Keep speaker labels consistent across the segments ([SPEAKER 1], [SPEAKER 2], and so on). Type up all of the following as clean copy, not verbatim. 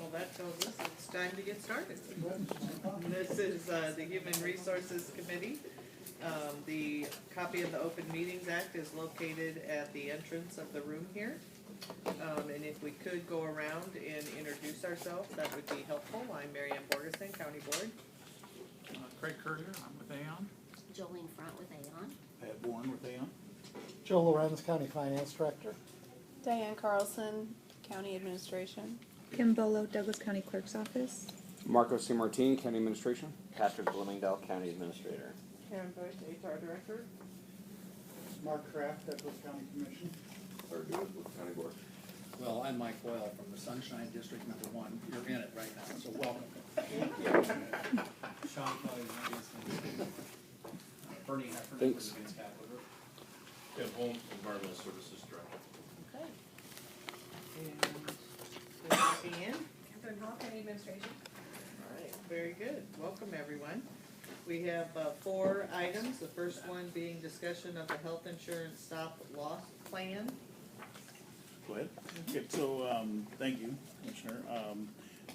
[SPEAKER 1] Well, that tells us it's time to get started. This is the Human Resources Committee. The copy of the Open Meetings Act is located at the entrance of the room here. And if we could go around and introduce ourselves, that would be helpful. I'm Mary Ann Borgeson, County Board.
[SPEAKER 2] Craig Currier, I'm with Aon.
[SPEAKER 3] Jolene Front with Aon.
[SPEAKER 4] Pat Bourne with Aon.
[SPEAKER 5] Joe Lorenz, County Finance Director.
[SPEAKER 6] Diane Carlson, County Administration.
[SPEAKER 7] Kim Bolo, Douglas County Clerk's Office.
[SPEAKER 8] Marco C. Martin, County Administration.
[SPEAKER 9] Patrick Bloomingdale, County Administrator.
[SPEAKER 1] Karen Bush, HR Director.
[SPEAKER 5] Mark Kraft, Douglas County Commission.
[SPEAKER 4] Or do it with County Board.
[SPEAKER 10] Well, I'm Mike Boyle from the Sunshine District #1. You're in it right now, so welcome. Sean Kelly, Bernie Heffernan,
[SPEAKER 8] Thanks.
[SPEAKER 10] against Capital.
[SPEAKER 4] Tim Holmes, Environmental Services Director.
[SPEAKER 1] Okay. And walking in.
[SPEAKER 3] Catherine Hall, County Administration.
[SPEAKER 1] All right, very good. Welcome, everyone. We have 4 items. The first one being discussion of the health insurance stop loss plan.
[SPEAKER 4] Go ahead. Okay, so, thank you, Commissioner.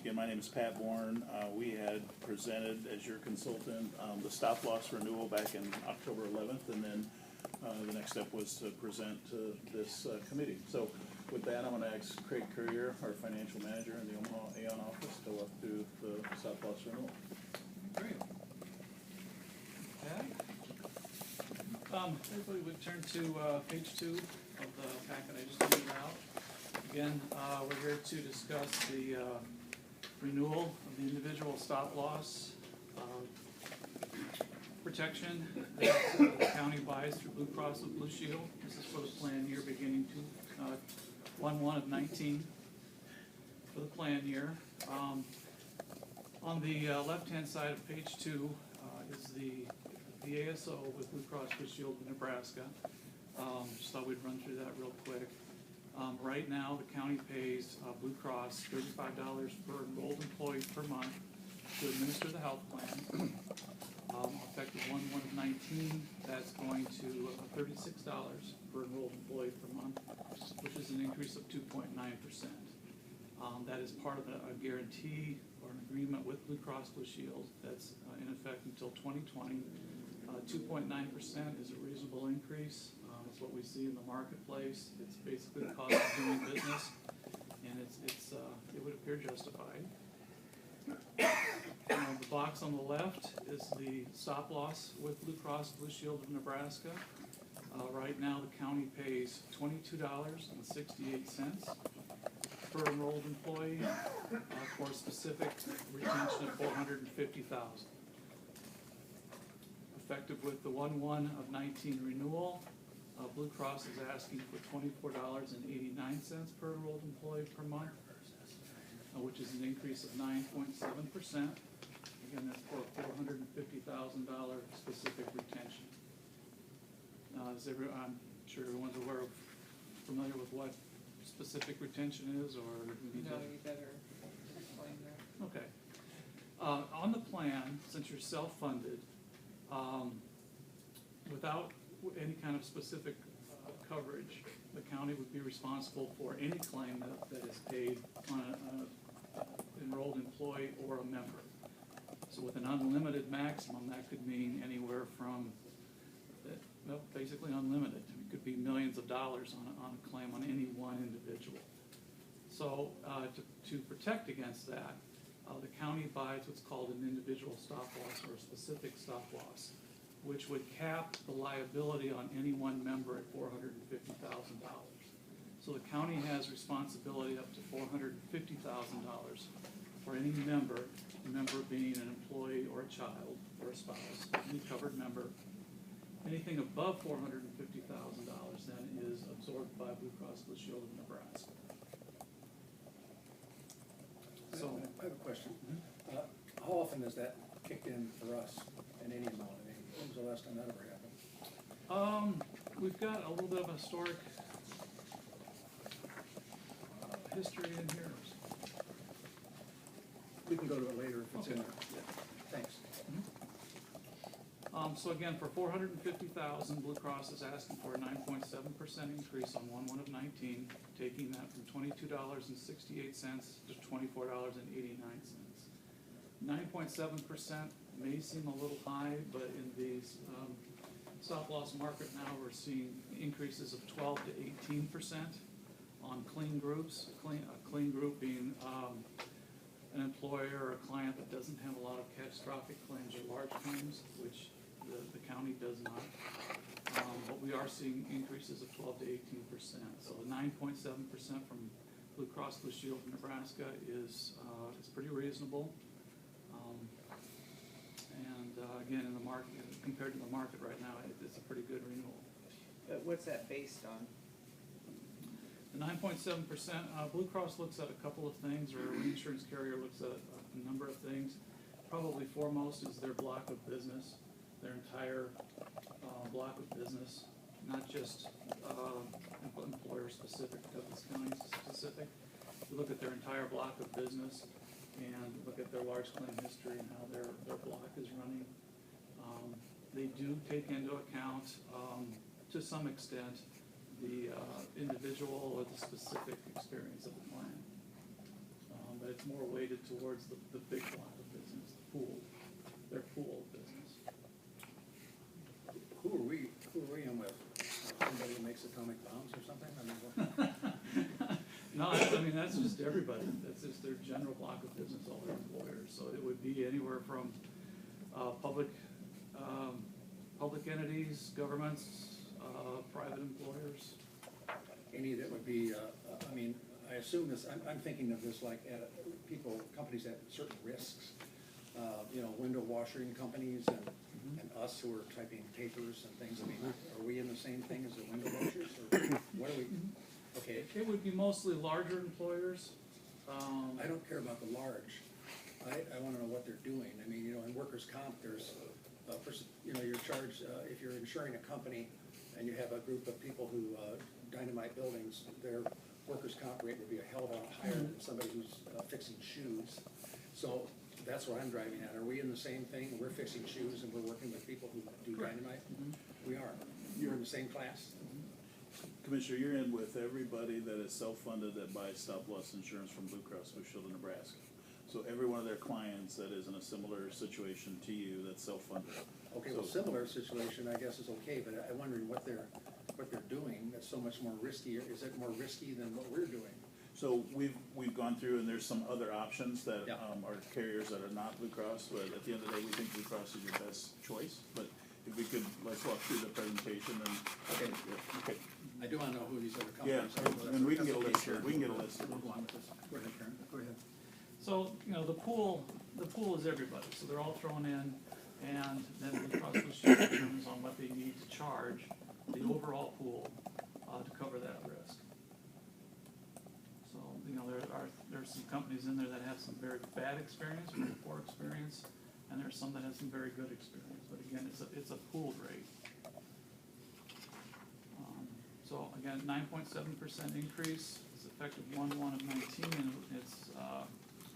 [SPEAKER 4] Again, my name is Pat Bourne. We had presented as your consultant, the stop loss renewal back in October 11th, and then, the next step was to present to this, committee. So with that, I'm gonna ask Craig Currier, our financial manager in the Omaha Aon office, to walk through the stop loss renewal.
[SPEAKER 2] Great. Okay. Everybody would turn to page 2 of the packet I just handed out. Again, we're here to discuss the renewal of the individual stop loss protection that the county buys through Blue Cross and Blue Shield. This is for the plan year beginning to 1/1 of 19 for the plan year. On the left-hand side of page 2 is the ASO with Blue Cross Blue Shield of Nebraska. Just thought we'd run through that real quick. Right now, the county pays Blue Cross $35 per enrolled employee per month to administer the health plan. Effective 1/1 of 19, that's going to $36 per enrolled employee per month, which is an increase of 2.9%. That is part of a guarantee or an agreement with Blue Cross Blue Shield that's in effect until 2020. 2.9% is a reasonable increase. It's what we see in the marketplace. It's basically the cost of doing business, and it would appear justified. The box on the left is the stop loss with Blue Cross Blue Shield of Nebraska. Right now, the county pays $22.68 per enrolled employee for a specific retention of $450,000. Effective with the 1/1 of 19 renewal, Blue Cross is asking for $24.89 per enrolled employee per month, which is an increase of 9.7%. Again, that's for a $450,000 specific retention. I'm sure everyone's familiar with what specific retention is, or we need
[SPEAKER 1] No,
[SPEAKER 2] to?
[SPEAKER 1] you better explain that.
[SPEAKER 2] Okay. On the plan, since you're self-funded, without any kind of specific coverage, the county would be responsible for any claim that is paid on an enrolled employee or a member. So with an unlimited maximum, that could mean anywhere from, basically unlimited. It could be millions of dollars on a claim on any one individual. So to protect against that, the county buys what's called an individual stop loss or a specific stop loss, which would cap the liability on any one member at $450,000. So the county has responsibility up to $450,000 for any member, the member being an employee or a child or a spouse, any covered member. Anything above $450,000 then is absorbed by Blue Cross Blue Shield of Nebraska. So
[SPEAKER 10] I have a question. How often does that kick in for us in any amount? I mean, when was the last time that ever happened?
[SPEAKER 2] We've got a little bit of a historic history in here.
[SPEAKER 10] We can go to it later if it's in
[SPEAKER 2] Okay.
[SPEAKER 10] there. Yeah. Thanks.
[SPEAKER 2] So again, for $450,000, Blue Cross is asking for a 9.7% increase on 1/1/19, taking that from $22.68 to $24.89. 9.7% may seem a little high, but in the stop-loss market now, we're seeing increases of 12 to 18% on clean groups. A clean group being an employer or a client that doesn't have a lot of catastrophic claims or large claims, which the county does not. But we are seeing increases of 12 to 18%. So the 9.7% from Blue Cross Blue Shield of Nebraska is pretty reasonable. Again, in the market, compared to the market right now, it's a pretty good renewal.
[SPEAKER 1] But what's that based on?
[SPEAKER 2] The 9.7%, Blue Cross looks at a couple of things, or a reinsurance carrier looks at a number of things. Probably foremost is their block of business, their entire block of business, not just employer specific, Douglas County specific. We look at their entire block of business and look at their large claim history and how their block is running. They do take into account, to some extent, the individual or the specific experience of the client. But it's more weighted towards the big block of business, their pool of business.
[SPEAKER 10] Who are we in with? Somebody who makes atomic bombs or something? I mean, what?
[SPEAKER 2] No, I mean, that's just everybody. That's just their general block of business, all their employers. So it would be anywhere from public entities, governments, private employers.
[SPEAKER 10] Any that would be, I mean, I assume this, I'm thinking of this like companies at certain risks. Window washing companies and us who are typing papers and things. I mean, are we in the same thing as the window washers? Or what are we? Okay.
[SPEAKER 2] It would be mostly larger employers.
[SPEAKER 10] I don't care about the large. I want to know what they're doing. I mean, in workers' comp, there's, you're charged, if you're insuring a company and you have a group of people who dynamite buildings, their workers' comp rate would be a hell of a lot higher than somebody who's fixing shoes. So that's what I'm driving at. Are we in the same thing? We're fixing shoes and we're working with people who do dynamite? We are. You're in the same class?
[SPEAKER 4] Commissioner, you're in with everybody that is self-funded that buys stop-loss insurance from Blue Cross Blue Shield of Nebraska. So every one of their clients that is in a similar situation to you that's self-funded.
[SPEAKER 10] Okay, well, similar situation, I guess, is okay, but I'm wondering what they're doing that's so much more risky. Is it more risky than what we're doing?
[SPEAKER 4] So we've gone through, and there's some other options that
[SPEAKER 10] Yeah.
[SPEAKER 4] are carriers that are not Blue Cross, but at the end of the day, we think Blue Cross is your best choice. But if we could, let's walk through the presentation and.
[SPEAKER 10] Okay.
[SPEAKER 4] Okay.
[SPEAKER 10] I do want to know who these other
[SPEAKER 4] Yeah,
[SPEAKER 10] companies are.
[SPEAKER 4] and we can get a
[SPEAKER 10] That's
[SPEAKER 4] list
[SPEAKER 10] okay.
[SPEAKER 4] here. We can get a list.
[SPEAKER 10] Go ahead, Karen. Go ahead.
[SPEAKER 2] So, the pool is everybody, so they're all thrown in, and then Blue Cross Blue Shield determines on what they need to charge the overall pool to cover that risk. So, there's some companies in there that have some very bad experience, very poor experience, and there's some that have some very good experience. But again, it's a pooled rate. So again, 9.7% increase is effective 1/1/19, and it's a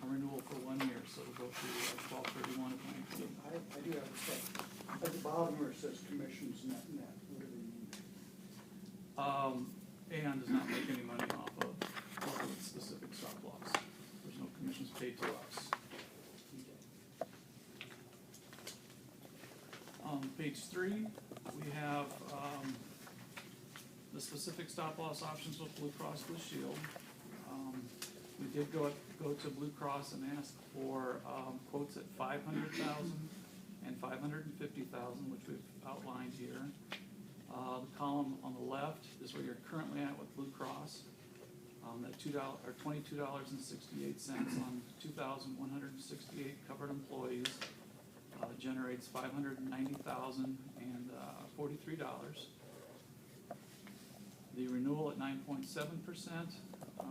[SPEAKER 2] renewal for 1 year, so it'll go through 12/31/19.
[SPEAKER 5] I do have a question. At the bottom where it says commissions net, what do they mean?
[SPEAKER 2] Aon does not make any money off of its specific stop loss. There's no commissions paid to us. Page 3, we have the specific stop loss options with Blue Cross Blue Shield. We did go to Blue Cross and ask for quotes at $500,000 and $550,000, which we've outlined here. The column on the left is where you're currently at with Blue Cross. That $22.68 on 2,168 covered employees generates $590,043. The renewal at 9.7%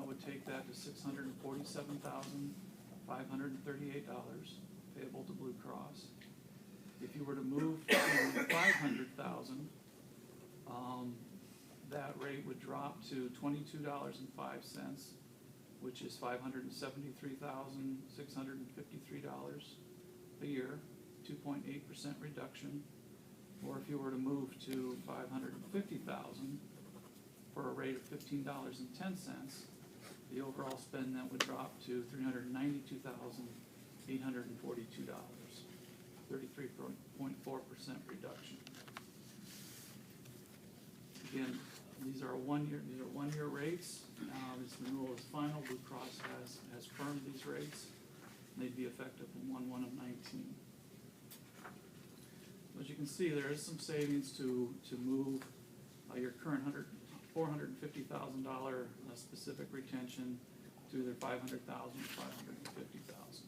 [SPEAKER 2] would take that to $647,538 payable to Blue Cross. If you were to move to 500,000, that rate would drop to $22.05, which is $573,653 a year, 2.8% reduction. Or if you were to move to $550,000 for a rate of $15.10, the overall spend then would drop to $392,842, 33.4% reduction. Again, these are one-year rates. This renewal is final. Blue Cross has firmed these rates. They'd be effective in 1/1/19. As you can see, there is some savings to move your current $450,000 specific retention to either $500,000 or $550,000.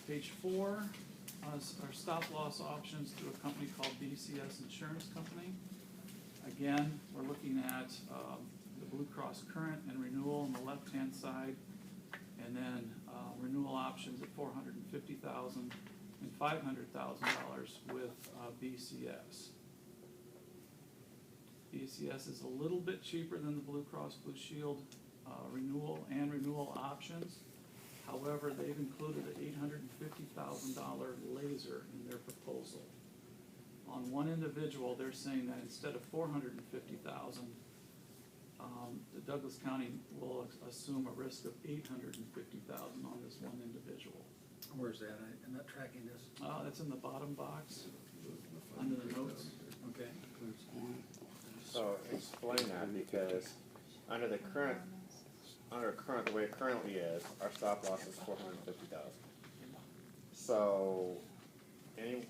[SPEAKER 2] Page 4 are stop loss options through a company called BCS Insurance Company. Again, we're looking at the Blue Cross current and renewal on the left-hand side, and then renewal options at $450,000 and $500,000 with BCS. BCS is a little bit cheaper than the Blue Cross Blue Shield renewal options. However, they've included an $850,000 laser in their proposal. On one individual, they're saying that instead of $450,000, the Douglas County will assume a risk of $850,000 on this one individual.
[SPEAKER 10] Where's that? I'm not tracking this.
[SPEAKER 2] That's in the bottom box, under the notes.
[SPEAKER 10] Okay.
[SPEAKER 9] So explain that, because under the way it currently is, our stop loss is $450,000. So any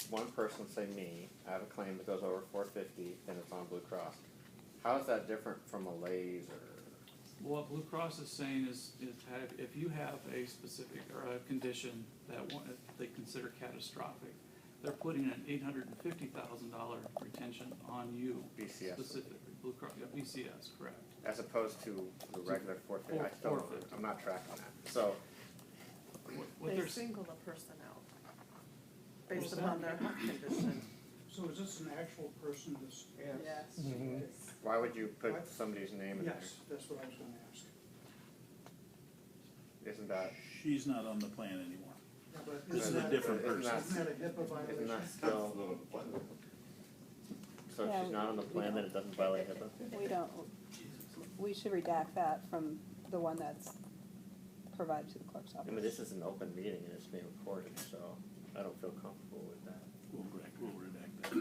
[SPEAKER 9] one person, say me, I have a claim that goes over $450, then it's on Blue Cross. How is that different from a laser?
[SPEAKER 2] What Blue Cross is saying is if you have a specific or a condition that they consider catastrophic, they're putting an $850,000 retention on you.
[SPEAKER 9] BCS.
[SPEAKER 2] Specifically, Blue Cross, yeah, BCS, correct.
[SPEAKER 9] As opposed to the regular $450. I'm not tracking that. So
[SPEAKER 2] What
[SPEAKER 1] They
[SPEAKER 2] they're
[SPEAKER 1] single a person out based
[SPEAKER 2] What's
[SPEAKER 1] upon
[SPEAKER 2] that?
[SPEAKER 1] their heart condition.
[SPEAKER 5] So is this an actual person that's?
[SPEAKER 1] Yes.
[SPEAKER 9] why would you put somebody's name in there?
[SPEAKER 5] Yes, that's what I was gonna ask.
[SPEAKER 9] Isn't that?
[SPEAKER 4] She's not on the plan anymore.
[SPEAKER 5] Yeah, but
[SPEAKER 4] This is
[SPEAKER 5] isn't
[SPEAKER 4] a
[SPEAKER 5] that-
[SPEAKER 4] different
[SPEAKER 9] Isn't
[SPEAKER 4] person.
[SPEAKER 9] that-
[SPEAKER 5] Isn't that a HIPAA violation?
[SPEAKER 9] Isn't that still? So if
[SPEAKER 6] Yeah,
[SPEAKER 9] she's not on the plan, then it doesn't violate HIPAA?
[SPEAKER 6] We should redact that from the one that's provided to the clerk's
[SPEAKER 9] I mean,
[SPEAKER 6] office.
[SPEAKER 9] this is an open meeting and it's being recorded, so I don't feel comfortable with that.
[SPEAKER 4] We'll redact that.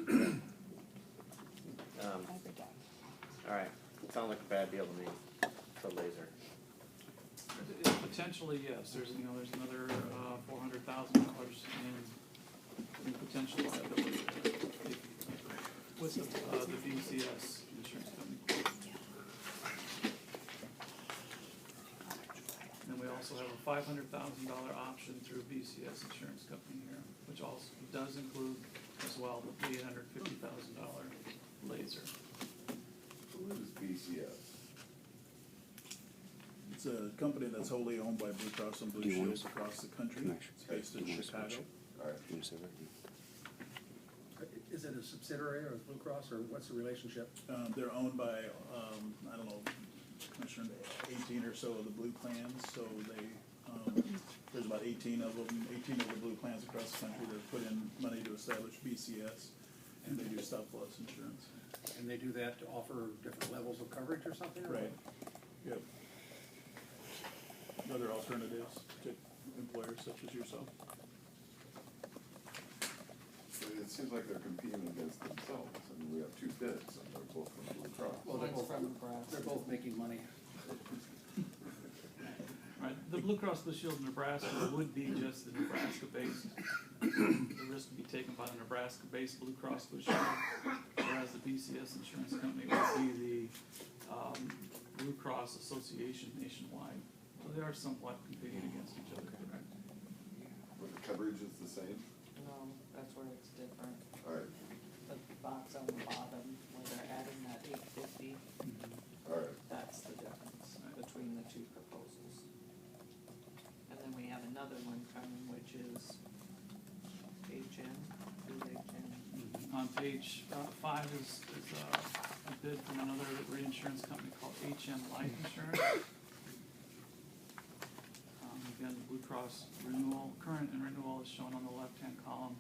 [SPEAKER 6] I redact.
[SPEAKER 9] All right, sounds like a bad deal to me, the laser.
[SPEAKER 2] Potentially, yes, there's another $400,000 in potential liability with the BCS insurance company. And we also have a $500,000 option through BCS insurance company here, which also does include as well the $850,000 laser.
[SPEAKER 11] What is BCS?
[SPEAKER 4] It's a company that's wholly owned by Blue Cross and Blue Shields across the country. It's based in Chicago.
[SPEAKER 11] All right.
[SPEAKER 10] Is it a subsidiary of Blue Cross, or what's the relationship?
[SPEAKER 4] They're owned by, I don't know, Commissioner, 18 or so of the blue plans, so they, there's about 18 of them, 18 of the blue plans across the country that put in money to establish BCS, and they do stop loss insurance.
[SPEAKER 10] And they do that to offer different levels of coverage or something? or
[SPEAKER 4] Right,
[SPEAKER 10] what?
[SPEAKER 4] yep. Other alternatives to employers such as yourself.
[SPEAKER 11] It seems like they're competing against themselves. I mean, we have two bids, and they're both from Blue Cross.
[SPEAKER 10] Well, they're both making money.
[SPEAKER 2] Right, the Blue Cross Blue Shield of Nebraska would be just the Nebraska-based, the risk would be taken by the Nebraska-based Blue Cross Blue Shield, whereas the BCS insurance company would be the Blue Cross Association nationwide. So they are somewhat competing against each other, correct?
[SPEAKER 11] But the coverage is the same?
[SPEAKER 12] No, that's where it's different.
[SPEAKER 11] All right,
[SPEAKER 12] The box on the bottom, where they're adding that 850,
[SPEAKER 11] all right.
[SPEAKER 12] that's the difference between the two proposals. And then we have another one coming, which is HN, who's HN?
[SPEAKER 2] On page 5 is a bid from another reinsurance company called HN Life Insurance. You again, Blue Cross renewal, current and renewal is shown on the left-hand columns,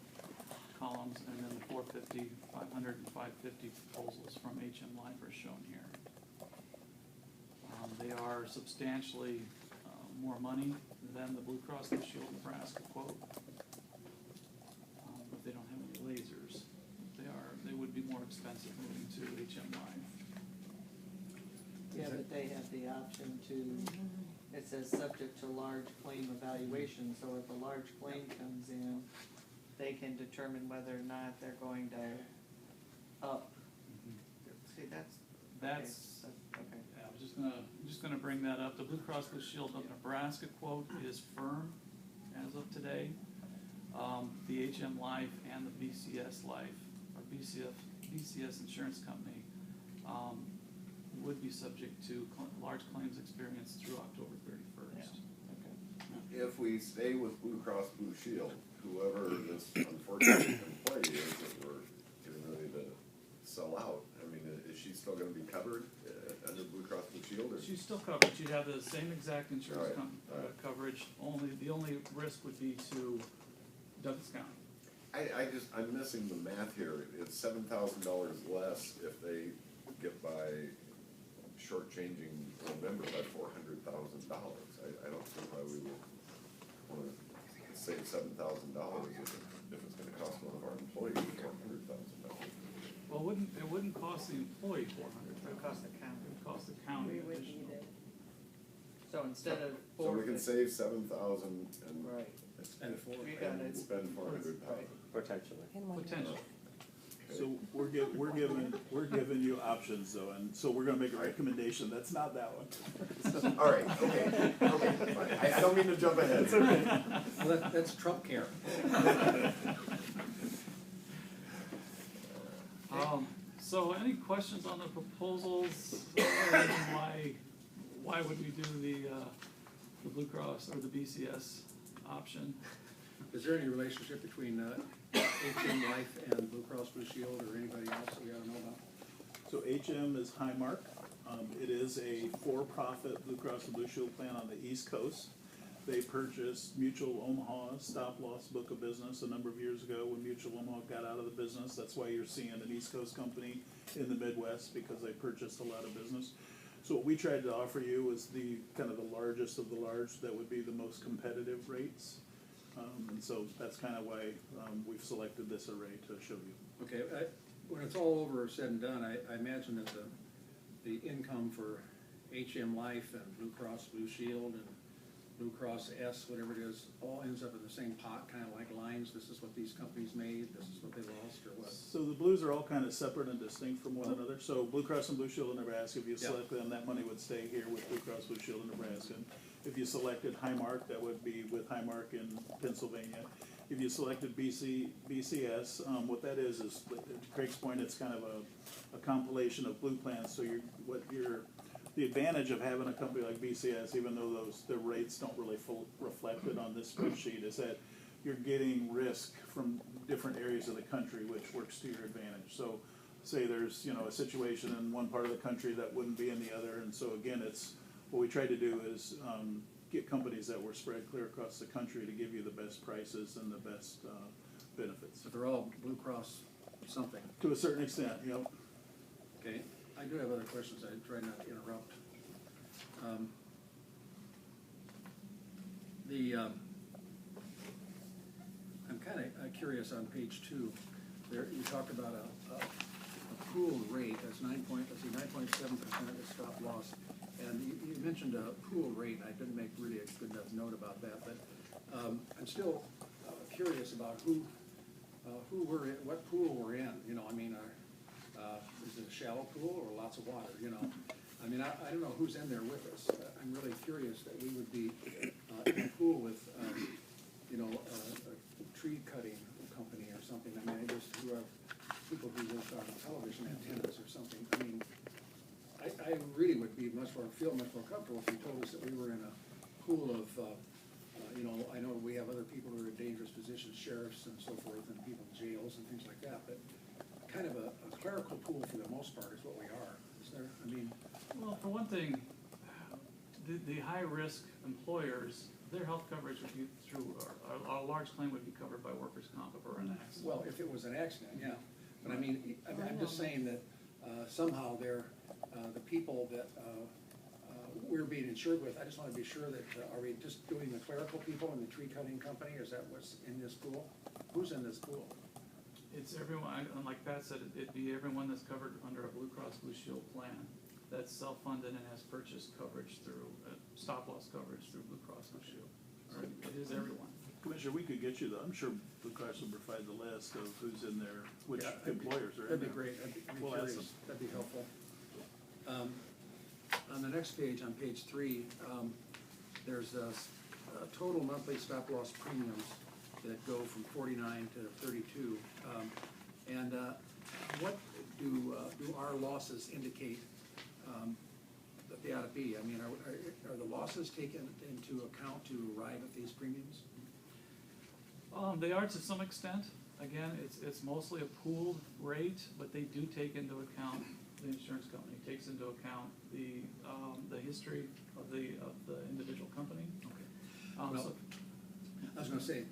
[SPEAKER 2] and then the 450, 500, and 550 proposals from HM Life are shown here. They are substantially more money than the Blue Cross Blue Shield Nebraska quote, but they don't have any lasers. They would be more expensive moving to HM Life.
[SPEAKER 12] Yeah, but they have the option to, it says subject to large claim evaluation, so if a large claim comes in, they can determine whether or not they're going to up. See, that's.
[SPEAKER 2] That's,
[SPEAKER 12] Okay.
[SPEAKER 2] yeah, I'm just gonna bring that up. The Blue Cross Blue Shield of Nebraska quote is firm as of today. The HM Life and the BCS Life, or BCS Insurance Company, would be subject to large claims experience through October 31st.
[SPEAKER 11] If we stay with Blue Cross Blue Shield, whoever this unfortunate employee is that we're getting ready to sell out, I mean, is she still gonna be covered under Blue Cross Blue Shield, or?
[SPEAKER 2] She's still covered. She'd have the same exact insurance
[SPEAKER 11] Alright.
[SPEAKER 2] coverage, the only risk would be to Douglas County.
[SPEAKER 11] I'm missing the math here. It's $7,000 less if they get by shortchanging a member by $400,000. I don't see why we would wanna save $7,000 if it's gonna cost one of our employees $400,000.
[SPEAKER 2] Well, it wouldn't cost the employee $400,000.
[SPEAKER 12] It would cost the county.
[SPEAKER 2] It would cost the county
[SPEAKER 6] We would
[SPEAKER 2] additional.
[SPEAKER 6] need it.
[SPEAKER 12] So instead of
[SPEAKER 11] So we can
[SPEAKER 12] 450.
[SPEAKER 11] save 7,000 and
[SPEAKER 12] Right.
[SPEAKER 10] Spend four.
[SPEAKER 12] We got it.
[SPEAKER 11] spend 400,000.
[SPEAKER 9] Potentially.
[SPEAKER 2] Potential.
[SPEAKER 4] So we're giving you options though, and so we're gonna make a recommendation, that's not that one.
[SPEAKER 11] All right, okay, fine. I don't mean to jump ahead.
[SPEAKER 4] It's okay.
[SPEAKER 10] Well, that's Trump care.
[SPEAKER 2] So any questions on the proposals? Why would we do the Blue Cross or the BCS option?
[SPEAKER 10] Is there any relationship between HM Life and Blue Cross Blue Shield or anybody else that we ought to know about?
[SPEAKER 4] So HM is Highmark. It is a for-profit Blue Cross and Blue Shield plan on the East Coast. They purchased Mutual Omaha's stop-loss book of business a number of years ago when Mutual Omaha got out of the business. That's why you're seeing an East Coast company in the Midwest, because they purchased a lot of business. So what we tried to offer you was the kind of the largest of the large that would be the most competitive rates. And so that's kind of why we've selected this array to show you.
[SPEAKER 10] Okay, when it's all over said and done, I imagine that the income for HM Life and Blue Cross Blue Shield and Blue Cross S, whatever it is, all ends up in the same pot, kind of like lines. This is what these companies made, this is what they lost, or what?
[SPEAKER 4] So the blues are all kind of separate and distinct from one another. So Blue Cross and Blue Shield of Nebraska, if you select them, that money would stay here with Blue Cross Blue Shield of Nebraska. If you selected Highmark, that would be with Highmark in Pennsylvania. If you selected BCS, what that is to Craig's point, it's kind of a compilation of blue plans. So the advantage of having a company like BCS, even though the rates don't really reflect it on this spreadsheet, is that you're getting risk from different areas of the country, which works to your advantage. So say there's a situation in one part of the country that wouldn't be in the other, and so again, what we tried to do is get companies that were spread clear across the country to give you the best prices and the best benefits.
[SPEAKER 10] But they're all Blue Cross something.
[SPEAKER 4] To a certain extent,
[SPEAKER 10] Okay, I do have other questions, I try not to interrupt. I'm kind of curious on page 2, there, you talked about a pool rate, that's 9.7% of the stop loss. And you mentioned a pool rate, and I didn't make really a good enough note about that, but I'm still curious about who we're in, what pool we're in, I mean, is it a shallow pool or lots of water, I mean, I don't know who's in there with us. I'm really curious that we would be in a pool with, a tree cutting company or something. I mean, who have people who work on television antennas or something. I mean, I really would be feel much more comfortable if you told us that we were in a pool of, I know we have other people who are in dangerous positions, sheriffs and so forth, and people in jails and things like that, but kind of a clerical pool for the most part is what we are. Is there, I mean...
[SPEAKER 2] Well, for one thing, the high-risk employers, their health coverage would be through, or a large claim would be covered by workers' comp if it were an accident.
[SPEAKER 10] Well, if it was an accident, yeah. But I mean, I'm just saying that somehow they're, the people that we're being insured with, I just want to be sure that, are we just doing the clerical people and the tree cutting company? Is that what's in this pool? Who's in this pool?
[SPEAKER 2] It's everyone, and like Pat said, it'd be everyone that's covered under a Blue Cross Blue Shield plan that's self-funded and has purchased coverage through, stop-loss coverage through Blue Cross Blue Shield. Or it is everyone.
[SPEAKER 4] Commissioner, we could get you I'm sure Blue Cross will provide the list of who's in there, which
[SPEAKER 10] Yeah,
[SPEAKER 4] employers are in there.
[SPEAKER 10] That'd be great, I'd be
[SPEAKER 4] We'll ask
[SPEAKER 10] curious,
[SPEAKER 4] them.
[SPEAKER 10] that'd be helpful. On the next page, on page 3, there's total monthly stop-loss premiums that go from 49 to 32. And what do our losses indicate that they ought to be? I mean, are the losses taken into account to arrive at these premiums?
[SPEAKER 2] They are to some extent. Again, it's mostly a pooled rate, but they do take into account, the insurance company takes into account the history of the individual company.
[SPEAKER 10] Okay.
[SPEAKER 2] So-
[SPEAKER 10] Well, I was gonna say,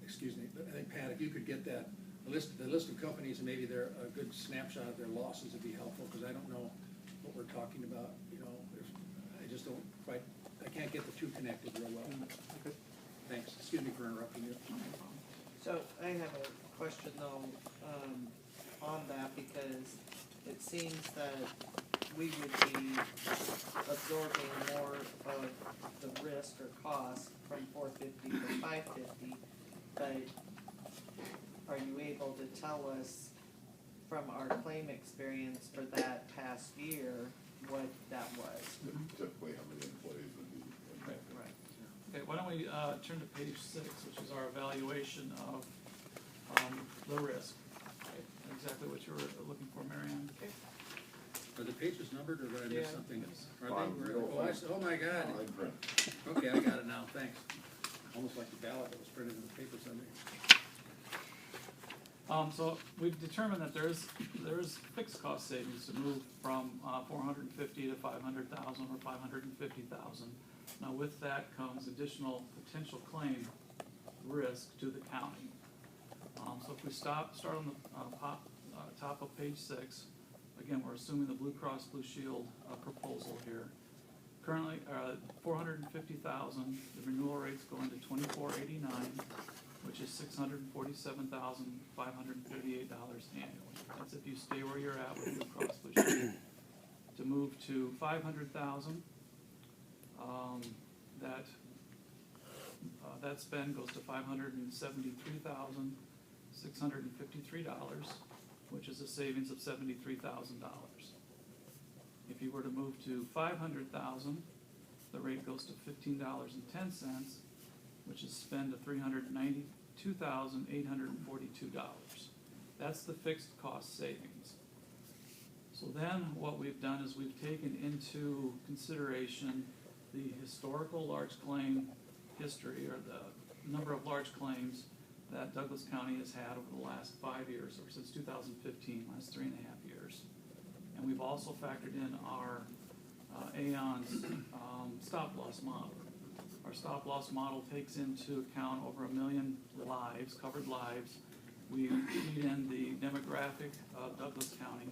[SPEAKER 10] excuse me, but I think Pat, if you could get that, the list of companies and maybe a good snapshot of their losses would be helpful, because I don't know what we're talking about, you know, I just don't quite, I can't get the two connected real well.
[SPEAKER 2] Okay.
[SPEAKER 10] Thanks, excuse me for interrupting you.
[SPEAKER 1] So I have a question though, on that, because it seems that we would be absorbing more of the risk or cost from 450 to 550, but are you able to tell us from our claim experience for that past year what that was?
[SPEAKER 11] Typically, how many employees would be impacted?
[SPEAKER 1] Right.
[SPEAKER 2] Okay, why don't we turn to page 6, which is our evaluation of the risk. Exactly what you were looking for, Mary Ann.
[SPEAKER 10] Are the pages numbered, or did I miss
[SPEAKER 1] Yeah.
[SPEAKER 10] something? Are
[SPEAKER 11] Fine,
[SPEAKER 10] they?
[SPEAKER 11] real
[SPEAKER 10] Oh,
[SPEAKER 11] fast.
[SPEAKER 10] oh my God.
[SPEAKER 11] Fine print.
[SPEAKER 10] Okay, I got it now, thanks. Almost like the ballot that was printed in the paper Sunday.
[SPEAKER 2] So we've determined that there's fixed cost savings to move from 450 to 500,000 or 550,000. Now with that comes additional potential claim risk to the county. So if we start on the top of page 6, again, we're assuming the Blue Cross Blue Shield proposal here. Currently, 450,000, the renewal rate's going to $24.89, which is $647,538 annually. That's if you stay where you're at with Blue Cross Blue Shield. To move to 500,000, that spend goes to $573,653, which is a savings of $73,000. If you were to move to 500,000, the rate goes to $15.10, which is spend of $392,842. That's the fixed cost savings. So then what we've done is we've taken into consideration the historical large claim history, or the number of large claims that Douglas County has had over the last 5 years, or since 2015, last 3.5 years. And we've also factored in our Aon's stop-loss model. Our stop-loss model takes into account over 1 million lives, covered lives. We feed in the demographic of Douglas County,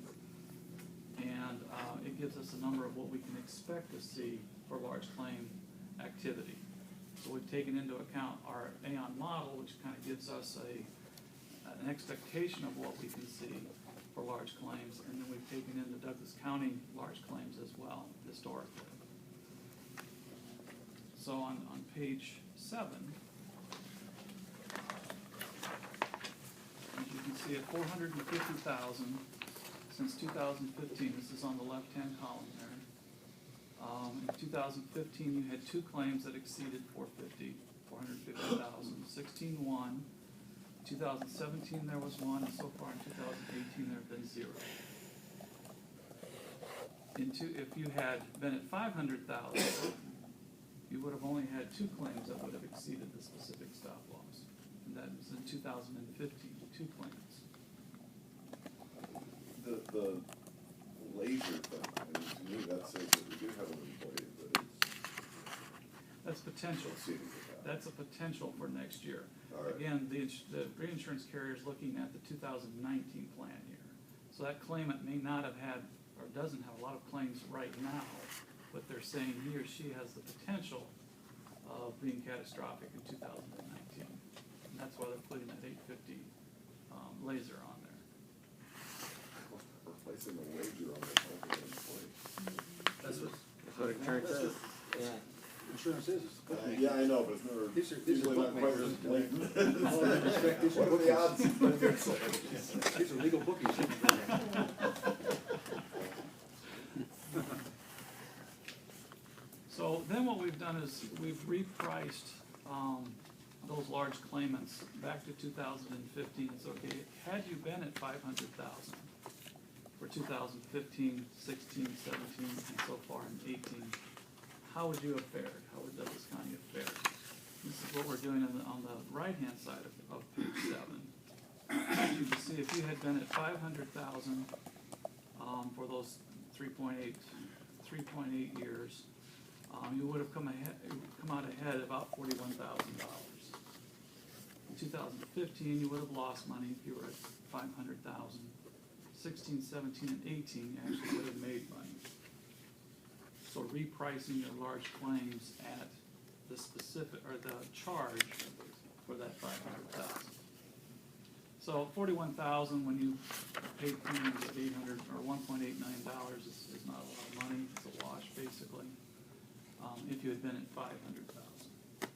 [SPEAKER 2] and it gives us a number of what we can expect to see for large claim activity. So we've taken into account our Aon model, which kind of gives us an expectation of what we can see for large claims, and then we've taken into Douglas County large claims as well, historically. So on page 7, as you can see, at 450,000 since 2015, this is on the left-hand column there. In 2015, you had 2 claims that exceeded 450,000. 16 1. 2017 there was 1, and so far in 2018 there have been 0. If you had been at 500,000, you would have only had 2 claims that would have exceeded the specific stop loss, and that was in 2015, 2 claims.
[SPEAKER 11] The laser thing, I mean, to me, that says that we do have an employee that is
[SPEAKER 2] That's potential.
[SPEAKER 11] exceeding the cap.
[SPEAKER 2] that's a potential for next year.
[SPEAKER 11] All right.
[SPEAKER 2] Again, the reinsurance carrier is looking at the 2019 plan year. So that claimant may not have had, or doesn't have a lot of claims right now, but they're saying he or she has the potential of being catastrophic in 2019. And that's why they're putting that 850 laser on there.
[SPEAKER 11] Replacing the wager on the health of an employee.
[SPEAKER 10] That's
[SPEAKER 9] what insurance is.
[SPEAKER 10] Yeah. Insurance is.
[SPEAKER 11] Yeah, I know, but it's never,
[SPEAKER 10] These are
[SPEAKER 11] usually not quite as
[SPEAKER 10] bookmakers.
[SPEAKER 11] blatant.
[SPEAKER 10] All due respect, these are
[SPEAKER 11] What are the odds?
[SPEAKER 10] These are legal bookies.
[SPEAKER 2] So then what we've done is we've repriced those large claimants back to 2015. It's okay, had you been at 500,000 for 2015, 16, 17, and so far in 18, how would you have fared? How would Douglas County have fared? This is what we're doing on the right-hand side of page 7. As you can see, if you had been at 500,000 for those 3.8 years, you would have come out ahead about $41,000. In 2015, you would have lost money if you were at 500,000. 16, 17, and 18 you actually would have made money. So repricing your large claims at the specific, or the charge for that 500,000. So 41,000 when you pay premiums of 800 or 1.8 million dollars is not a lot of money. It's a wash basically. If you had been at 500,000.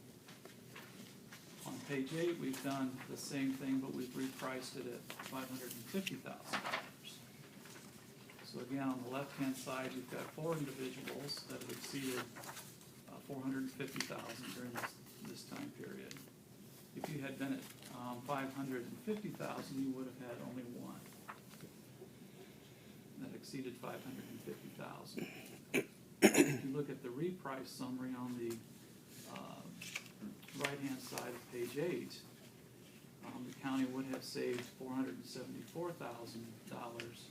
[SPEAKER 2] On page 8, we've done the same thing, but we've repriced it at $550,000. So again, on the left-hand side, you've got 4 individuals that have exceeded $450,000 during this time period. If you had been at $550,000, you would have had only one that exceeded $550,000. If you look at the reprice summary on the right-hand side of page 8, the county would have saved $474,000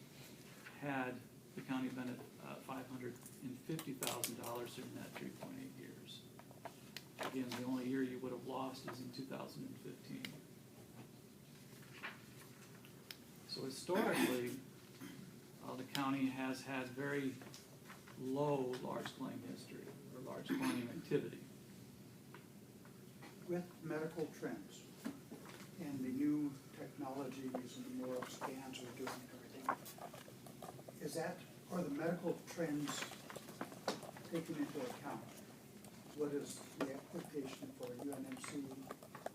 [SPEAKER 2] had the county been at $550,000 during that 3.8 years. Again, the only year you would have lost is in 2015. So historically, the county has had very low large claim history or large claim activity.
[SPEAKER 5] With medical trends and the new technologies and the more scans we're doing and everything, are the medical trends taken into account? What is the expectation for UNMC,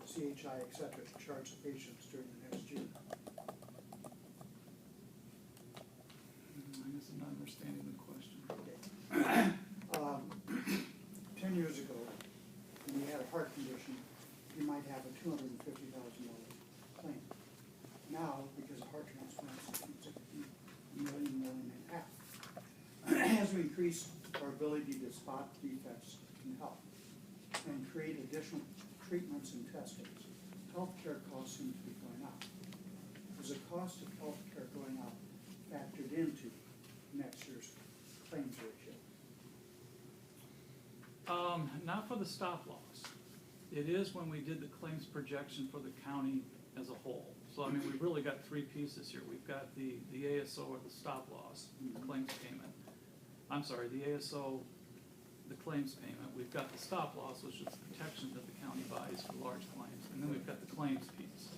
[SPEAKER 5] CHI, et cetera, to charge the patients during the next year?
[SPEAKER 2] I guess I'm not understanding the question.
[SPEAKER 5] 10 years ago, when you had a heart condition, you might have a $250,000 claim. Now, because of heart transplants, it's $1.5 million. As we increase our ability to spot defects in health and create additional treatments and testings, healthcare costs seem to be going up. Is the cost of healthcare going up factored into next year's claims ratio?
[SPEAKER 2] Not for the stop loss. It is when we did the claims projection for the county as a whole. So I mean, we've really got 3 pieces here. We've got the ASO or the stop loss, the claims payment. I'm sorry, the ASO, the claims payment. We've got the stop loss, which is the protection that the county buys for large claims. And then we've got the claims piece,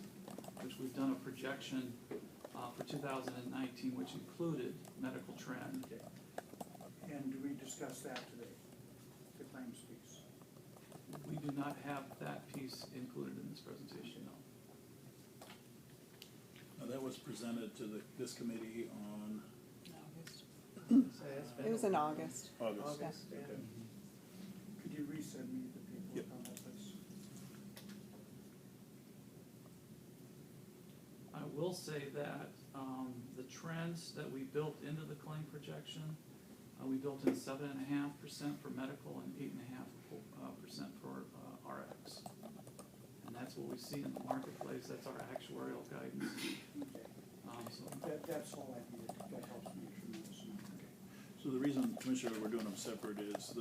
[SPEAKER 2] which we've done a projection for 2019, which included medical trend.
[SPEAKER 5] And do we discuss that today, the claims piece?
[SPEAKER 2] We do not have that piece included in this presentation, no.
[SPEAKER 4] That was presented to this committee on
[SPEAKER 6] It was in August.
[SPEAKER 4] August.
[SPEAKER 6] Yeah.
[SPEAKER 4] Okay.
[SPEAKER 5] Could you resend me the paperwork
[SPEAKER 4] Yep.
[SPEAKER 5] on that, please?
[SPEAKER 2] I will say that the trends that we built into the claim projection, we built in 7.5% for medical and 8.5% for RX. And that's what we see in the marketplace. That's our actuarial guidance.
[SPEAKER 5] That's all I needed. That helps me tremendously.
[SPEAKER 4] So the reason, Commissioner, we're doing them separate is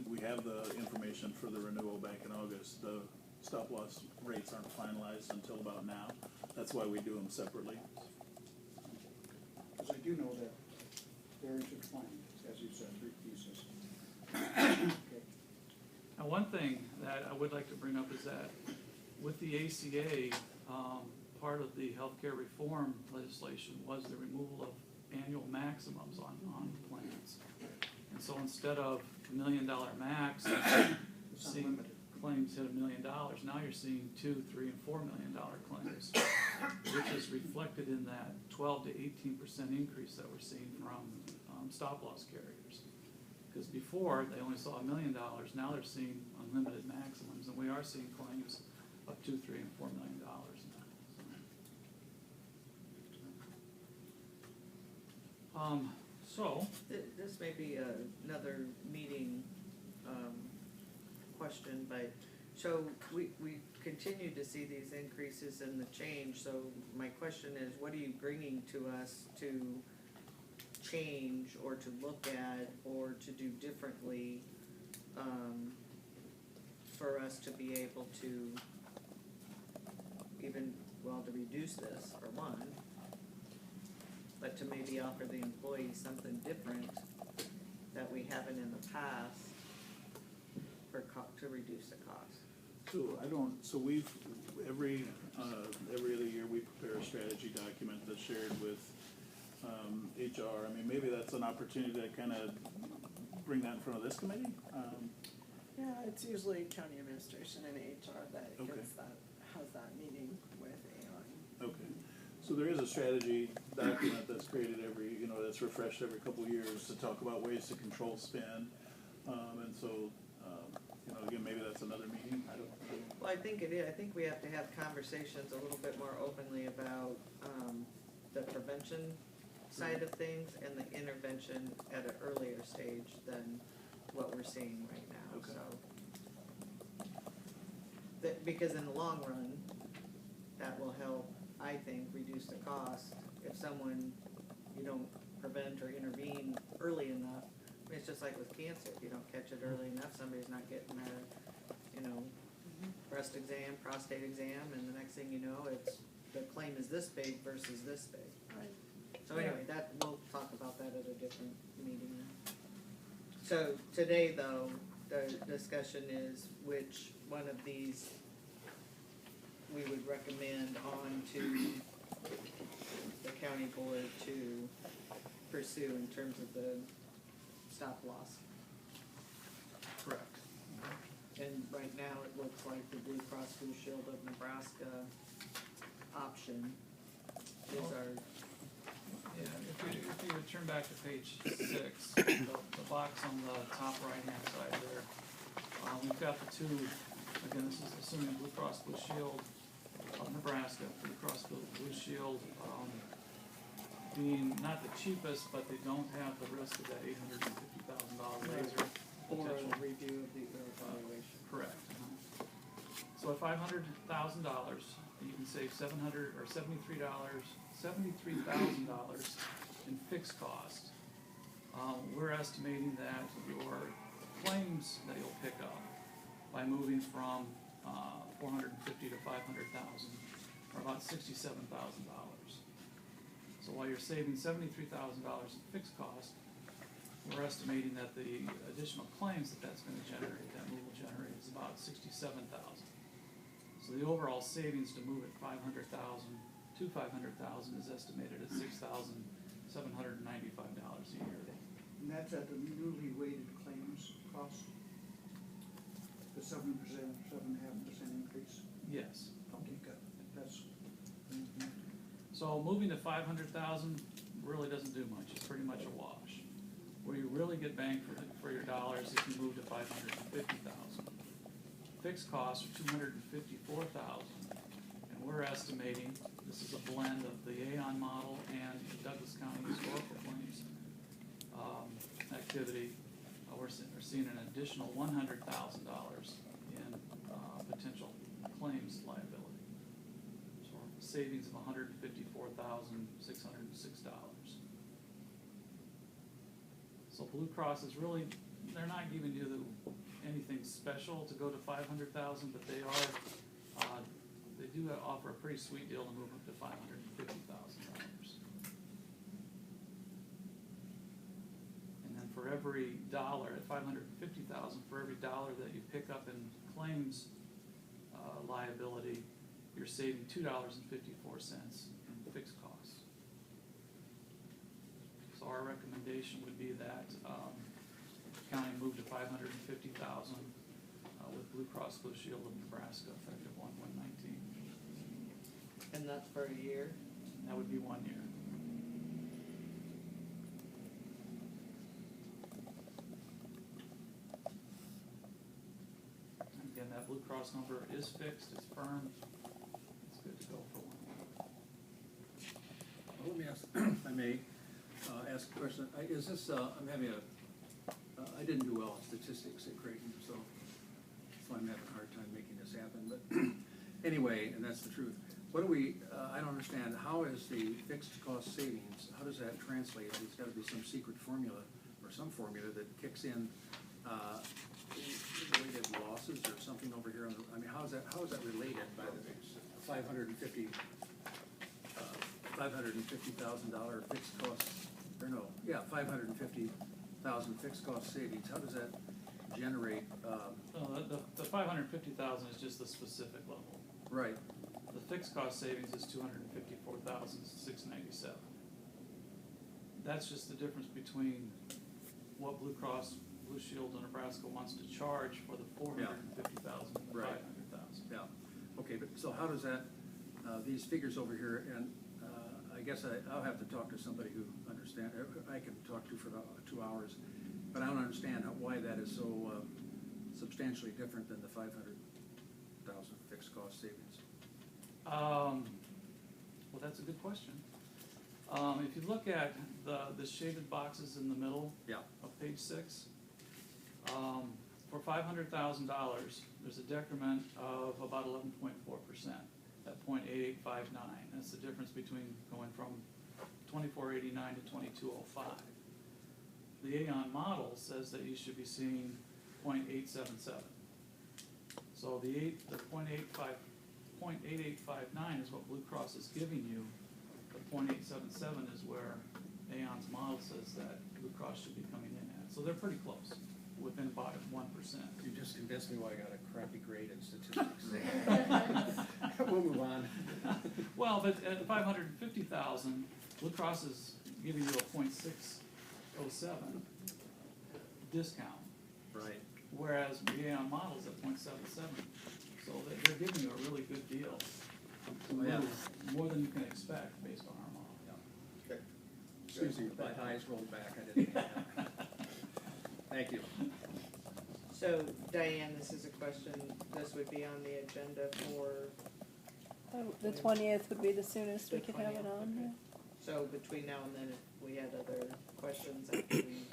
[SPEAKER 4] we have the information for the renewal back in August. The stop loss rates aren't finalized until about now. That's why we do them separately.
[SPEAKER 5] Because I do know that they're intertwined, as you said, 3 pieces. Okay.
[SPEAKER 2] Now, one thing that I would like to bring up is that with the ACA, part of the healthcare reform legislation was the removal of annual maximums on plans. And so instead of $1 million max,
[SPEAKER 5] It's
[SPEAKER 2] seeing
[SPEAKER 5] unlimited.
[SPEAKER 2] claims hit $1 million, now you're seeing $2, $3, and $4 million claims, which is reflected in that 12 to 18% increase that we're seeing from stop loss carriers. Because before, they only saw $1 million, now they're seeing unlimited maximums, and we are seeing claims of $2, $3, and $4 million now. So,
[SPEAKER 1] This may be another meeting question, but, so we continue to see these increases in the change, so my question is, what are you bringing to us to change, or to look at, or to do differently, for us to be able to even, well, to reduce this, for one, but to maybe offer the employees something different that we haven't in the past to reduce the cost.
[SPEAKER 4] So we've, every other year, we prepare a strategy document that's shared with HR. I mean, maybe that's an opportunity to kind of bring that in front of this committee.
[SPEAKER 13] Yeah, it's usually county administration and HR that
[SPEAKER 4] Okay.
[SPEAKER 13] has that meeting with Aon.
[SPEAKER 4] Okay, so there is a strategy document that's created that's refreshed every couple of years to talk about ways to control spend. And so, again, maybe that's another meeting, I don't know.
[SPEAKER 1] Well, I think it is, I think we have to have conversations a little bit more openly about the prevention side of things and the intervention at an earlier stage than what we're seeing right now,
[SPEAKER 4] Okay.
[SPEAKER 1] so. Because in the long run, that will help, I think, reduce the cost. If someone, you don't prevent or intervene early enough, I mean, it's just like with cancer, if you don't catch it early enough, somebody's not getting their, breast exam, prostate exam, and the next thing you know, the claim is this big versus this big.
[SPEAKER 13] Right.
[SPEAKER 1] So anyway, we'll talk about that at a different meeting. So today, though, the discussion is which one of these we would recommend on to the county board to pursue in terms of the stop loss.
[SPEAKER 2] correct.
[SPEAKER 1] And right now, it looks like the Blue Cross Blue Shield of Nebraska option is our,
[SPEAKER 2] Yeah, if you would turn back to page 6, the box on the top right-hand side there, we've got the two, again, this is assuming Blue Cross Blue Shield of Nebraska, Blue Cross Blue Shield being not the cheapest, but they don't have the risk of that $850,000 laser
[SPEAKER 1] or
[SPEAKER 2] potential.
[SPEAKER 1] a review of the evaluation.
[SPEAKER 2] Correct. So at $500,000, you can save $73,000 in fixed cost. We're estimating that your claims that you'll pick up by moving from 450 to 500,000 are about $67,000. So while you're saving $73,000 in fixed cost, we're estimating that the additional claims that's going to generate, that move will generate, is about $67,000. So the overall savings to move at 500,000 to 500,000 is estimated at $6,795 a year.
[SPEAKER 5] And that's at the newly weighted claims cost? The 7%, 7.5% increase?
[SPEAKER 2] Yes.
[SPEAKER 5] Okay, good. That's,
[SPEAKER 2] So moving to 500,000 really doesn't do much. It's pretty much a wash. Where you really get bang for your dollars if you move to 550,000. Fixed costs are 254,000, and we're estimating, this is a blend of the Aon model and the Douglas County historical claims activity. We're seeing an additional $100,000 in potential claims liability. So savings of $154,606. So Blue Cross is really, they're not giving you anything special to go to 500,000, but they do offer a pretty sweet deal to move up to $550,000. And then for every dollar at 550,000, for every dollar that you pick up in claims liability, you're saving $2.54 in fixed costs. So our recommendation would be that county move to 550,000 with Blue Cross Blue Shield of Nebraska effective 1/1/19.
[SPEAKER 1] And that's for a year?
[SPEAKER 2] That would be 1 year. And again, that Blue Cross number is fixed, it's firm, it's good to go for 1 year.
[SPEAKER 10] Well, let me ask, if I may, ask a question. Is this, I'm having I didn't do well in statistics at Creighton, so I'm having a hard time making this happen, but anyway, and that's the truth. What do we, I don't understand, how is the fixed cost savings, how does that translate? There's gotta be some secret formula, or some formula that kicks in, related losses or something over here on the, I mean, how is that related by the $550,000 fixed cost, or no, yeah, 550,000 fixed cost savings, how does that generate,
[SPEAKER 2] The 550,000 is just the specific level.
[SPEAKER 10] right,
[SPEAKER 2] The fixed cost savings is 254,697. That's just the difference between what Blue Cross Blue Shield of Nebraska wants to charge for the 450,000 and the
[SPEAKER 10] Right.
[SPEAKER 2] 500,000.
[SPEAKER 10] yeah. Okay, but so how does that, these figures over here, and I guess I'll have to talk to somebody who understands, I can talk to for about 2 hours, but I don't understand why that is so substantially different than the 500,000 fixed cost savings.
[SPEAKER 2] Well, that's a good question. If you look at the shaded boxes in the middle
[SPEAKER 10] Yeah.
[SPEAKER 2] of page 6, for $500,000, there's a decrement of about 11.4% at 0.8859. That's the difference between going from 2489 to 2205. The Aon model says that you should be seeing 0.877. So the 0.8859 is what Blue Cross is giving you. The 0.877 is where Aon's model says that Blue Cross should be coming in at. So they're pretty close, within about 1%.
[SPEAKER 10] You just convinced me why I got a crappy grade in statistics. We'll move on.
[SPEAKER 2] Well, but at 550,000, Blue Cross is giving you a 0.607 discount,
[SPEAKER 10] Right.
[SPEAKER 2] whereas the Aon model's at 0.77. So they're giving you a really good deal to
[SPEAKER 10] Yeah.
[SPEAKER 2] move, more than you can expect based on our model.
[SPEAKER 11] Okay.
[SPEAKER 10] Excuse me, my eyes rolled back, I didn't hear that. Thank you.
[SPEAKER 1] So Diane, this is a question, this would be on the agenda for,
[SPEAKER 6] The 20th would be the soonest we
[SPEAKER 1] The
[SPEAKER 6] could have it
[SPEAKER 1] 20th,
[SPEAKER 6] on.
[SPEAKER 1] okay.
[SPEAKER 6] yeah.
[SPEAKER 1] so between now and then, if we had other questions after we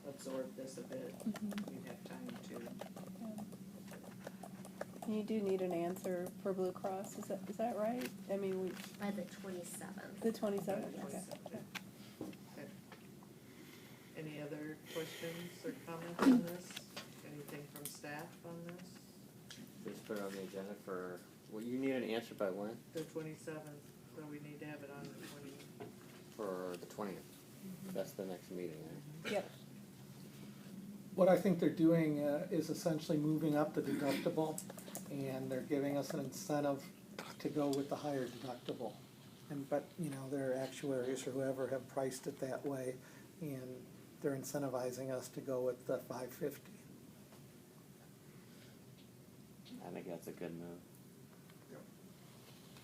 [SPEAKER 1] absorb this a bit, we'd have time to.
[SPEAKER 6] And you do need an answer for Blue Cross, is that right? I mean,
[SPEAKER 3] By the 27th.
[SPEAKER 6] the 27th, okay.
[SPEAKER 1] Okay. Any other questions or comments on this? Anything from staff on this?
[SPEAKER 9] Just put it on the agenda for, well, you need an answer by when?
[SPEAKER 1] The 27th, so we need to have it on the 20th.
[SPEAKER 9] For the 20th. That's the next meeting, right?
[SPEAKER 6] Yep.
[SPEAKER 14] What I think they're doing is essentially moving up the deductible, and they're giving us an incentive to go with the higher deductible. But their actuaries or whoever have priced it that way, and they're incentivizing us to go with the 550.
[SPEAKER 9] I think that's a good move.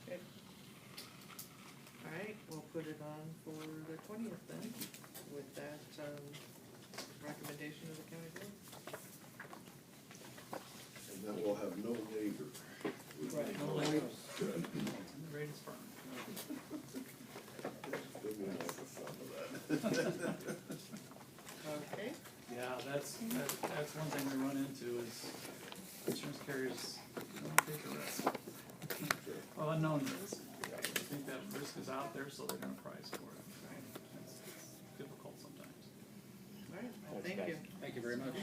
[SPEAKER 1] Okay. All right, we'll put it on for the 20th then, with that recommendation of the county board.
[SPEAKER 11] And then we'll have no labor.
[SPEAKER 1] Right.
[SPEAKER 2] No labels. And the rate is firm.
[SPEAKER 11] Still won't like the sound of that.
[SPEAKER 1] Okay.
[SPEAKER 2] Yeah, that's one thing we run into is insurance carriers don't take a risk. Well, unknown risk. They think that risk is out there, so they're gonna price for it. It's difficult sometimes.
[SPEAKER 1] right, well,
[SPEAKER 9] Thanks,
[SPEAKER 1] thank
[SPEAKER 9] guys.
[SPEAKER 1] you.
[SPEAKER 10] Thank you very much.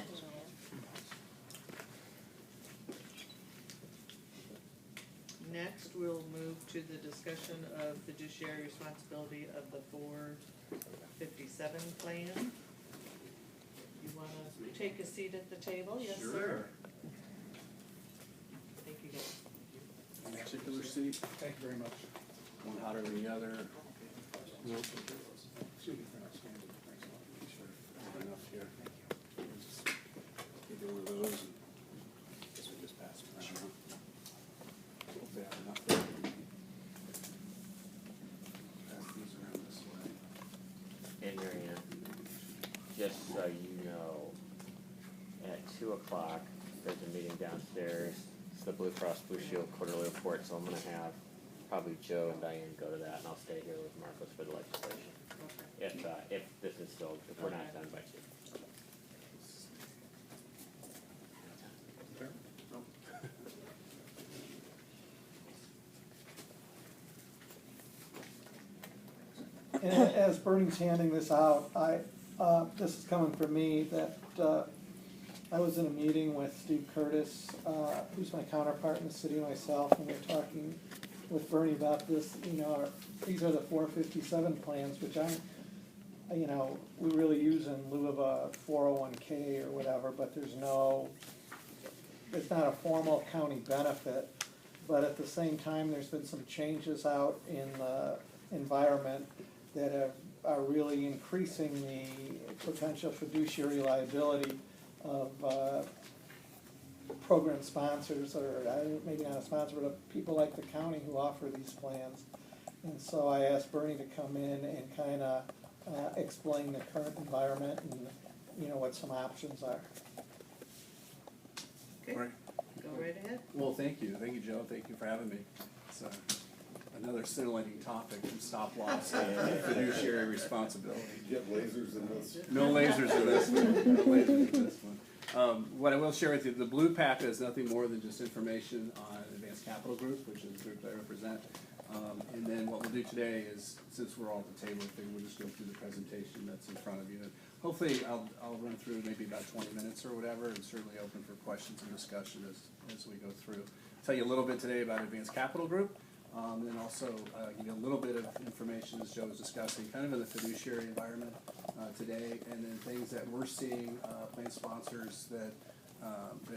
[SPEAKER 1] Next, we'll move to the discussion of fiduciary responsibility of the 457 plan. You wanna take a seat at the table? Yes, sir. Thank you, guys.
[SPEAKER 15] Particular seat,
[SPEAKER 10] Thank you very much.
[SPEAKER 15] one hotter than the other.
[SPEAKER 10] Excuse me for not standing. Thanks a lot.
[SPEAKER 15] Sure, enough here. Just give you one of those and guess we just pass it around. Hope they have enough there. Pass these around this way.
[SPEAKER 9] And Mary Ann, just so you know, at 2 o'clock, there's a meeting downstairs. It's the Blue Cross Blue Shield quarterly report, so I'm gonna have probably Joe and Diane go to that, and I'll stay here with Marcos for the legislation. If this is still, if we're not done by 2.
[SPEAKER 14] And as Bernie's handing this out, this is coming from me, that I was in a meeting with Steve Curtis, who's my counterpart in the city, myself, and we're talking with Bernie about this. These are the 457 plans, which we really use in lieu of a 401k or whatever, but it's not a formal county benefit. But at the same time, there's been some changes out in the environment that are really increasing the potential fiduciary liability of program sponsors, or maybe not a sponsor, but people like the county who offer these plans. And so I asked Bernie to come in and kind of explain the current environment and what some options are.
[SPEAKER 1] Okay,
[SPEAKER 15] Right.
[SPEAKER 1] go right ahead.
[SPEAKER 15] Well, thank you, Joe, thank you for having me. It's another scintillating topic from stop loss and fiduciary responsibility.
[SPEAKER 11] You get lasers in this?
[SPEAKER 15] No lasers in this one. No lasers in this one. What I will share with you, the blue packet is nothing more than just information on Advanced Capital Group, which is the group that I represent. And then what we'll do today is, since we're all at the table, I think we'll just go through the presentation that's in front of you. And hopefully, I'll run through maybe about 20 minutes or whatever, and certainly open for questions and discussion as we go through. I'll tell you a little bit today about Advanced Capital Group, and also give you a little bit of information, as Joe was discussing, kind of in the fiduciary environment today, and then things that we're seeing, plan sponsors that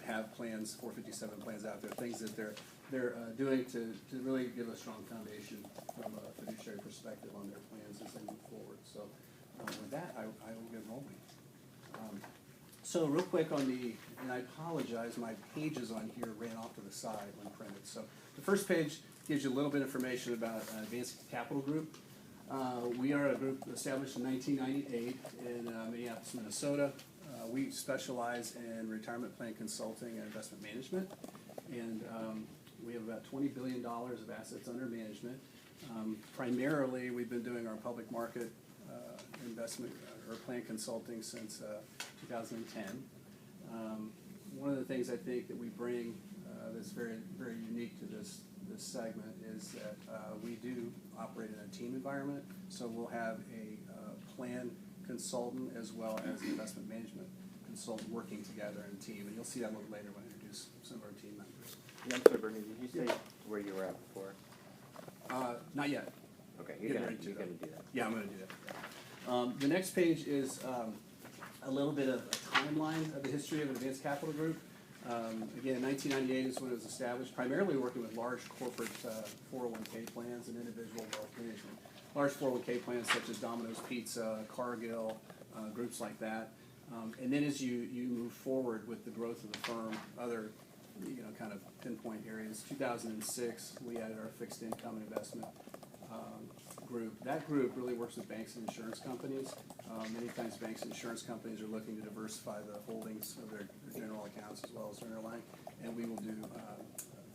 [SPEAKER 15] have plans, 457 plans out there, things that they're doing to really give a strong foundation from a fiduciary perspective on their plans as they move forward. So with that, I will get rolling. So real quick and I apologize, my pages on here ran off to the side when printed. So the first page gives you a little bit of information about Advanced Capital Group. We are a group established in 1998 in Minneapolis, Minnesota. We specialize in retirement plan consulting and investment management. And we have about $20 billion of assets under management. Primarily, we've been doing our public market investment or plan consulting since 2010. One of the things I think that we bring that's very, very unique to this segment is that we do operate in a team environment. So we'll have a plan consultant as well as an investment management consultant working together in a team. And you'll see that a little later when I introduce some of our team members.
[SPEAKER 9] Yeah, I'm sorry, Bernie, did you say where you were at before?
[SPEAKER 15] Not yet.
[SPEAKER 9] Okay, you're gonna do that.
[SPEAKER 15] Yeah, I'm gonna do that. The next page is a little bit of a timeline of the history of Advanced Capital Group. Again, 1998 is when it was established, primarily working with large corporate 401k plans and individual wealth management. Large 401k plans such as Domino's Pizza, Cargill, groups like that. And then as you move forward with the growth of the firm, other kind of pinpoint areas. 2006, we added our fixed income investment group. That group really works with banks and insurance companies. Many times banks and insurance companies are looking to diversify the holdings of their general accounts as well as their underlying, and we will do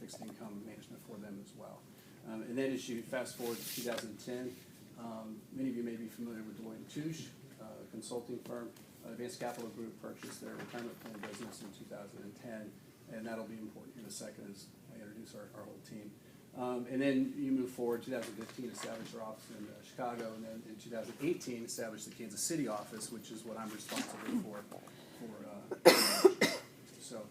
[SPEAKER 15] fixed income management for them as well. And then as you fast forward to 2010, many of you may be familiar with Deloitte & Touche, a consulting firm. Advanced Capital Group purchased their retirement plan business in 2010, and that'll be important in a second as I introduce our whole team. And then you move forward, 2015, established our office in Chicago, and then in 2018, established the Kansas City office, which is what I'm responsible for. So,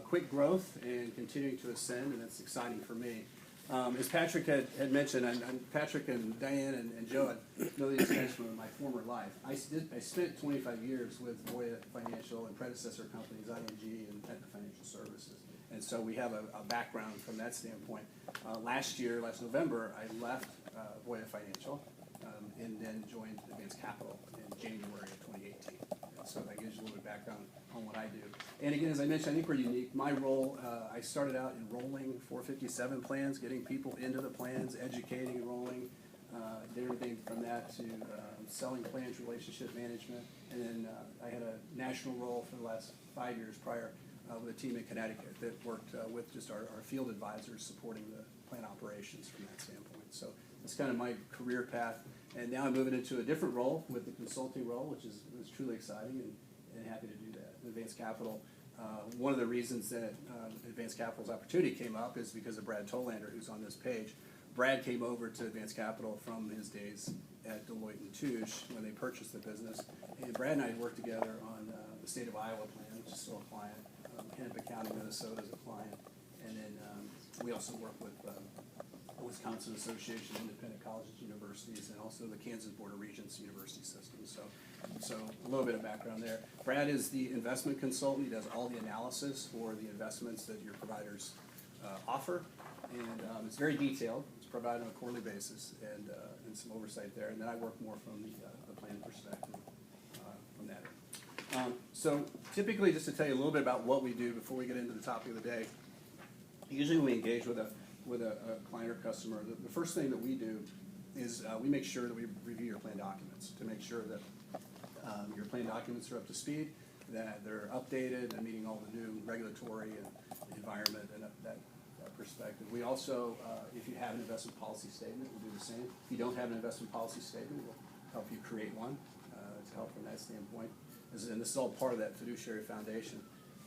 [SPEAKER 15] quick growth and continuing to ascend, and that's exciting for me. As Patrick had mentioned, and Patrick and Diane and Joe know these guys from my former life. I spent 25 years with Voya Financial and predecessor companies, ING and Aetna Financial Services. And so we have a background from that standpoint. Last November, I left Voya Financial and then joined Advanced Capital in January of 2018. And so that gives you a little bit of background on what I do. And again, as I mentioned, I think we're unique. My role, I started out enrolling 457 plans, getting people into the plans, educating, enrolling, did everything from that to selling plans, relationship management. And then I had a national role for the last 5 years prior with a team in Connecticut that worked with just our field advisors supporting the plan operations from that standpoint. So that's kind of my career path. And now I'm moving into a different role with the consulting role, which is truly exciting and happy to do that. Advanced Capital, one of the reasons that Advanced Capital's opportunity came up is because of Brad Tolander, who's on this page. Brad came over to Advanced Capital from his days at Deloitte and Touche when they purchased the business. And Brad and I worked together on the state of Iowa plan, which is still a client. Hennepin County, Minnesota is a client. And then we also work with the Wisconsin Association of Independent Colleges and Universities, and also the Kansas Board of Regents University System. So a little bit of background there. Brad is the investment consultant. He does all the analysis for the investments that your providers offer, and it's very detailed. It's provided on a quarterly basis, and some oversight there. And then I work more from the plan perspective from that. So typically, just to tell you a little bit about what we do before we get into the topic of the day, usually when we engage with a client or customer, the first thing that we do is we make sure that we review your plan documents to make sure that your plan documents are up to speed, that they're updated and meeting all the new regulatory and environment and that perspective. We also, if you have an investment policy statement, we'll do the same. If you don't have an investment policy statement, we'll help you create one to help from that standpoint. And this is all part of that fiduciary foundation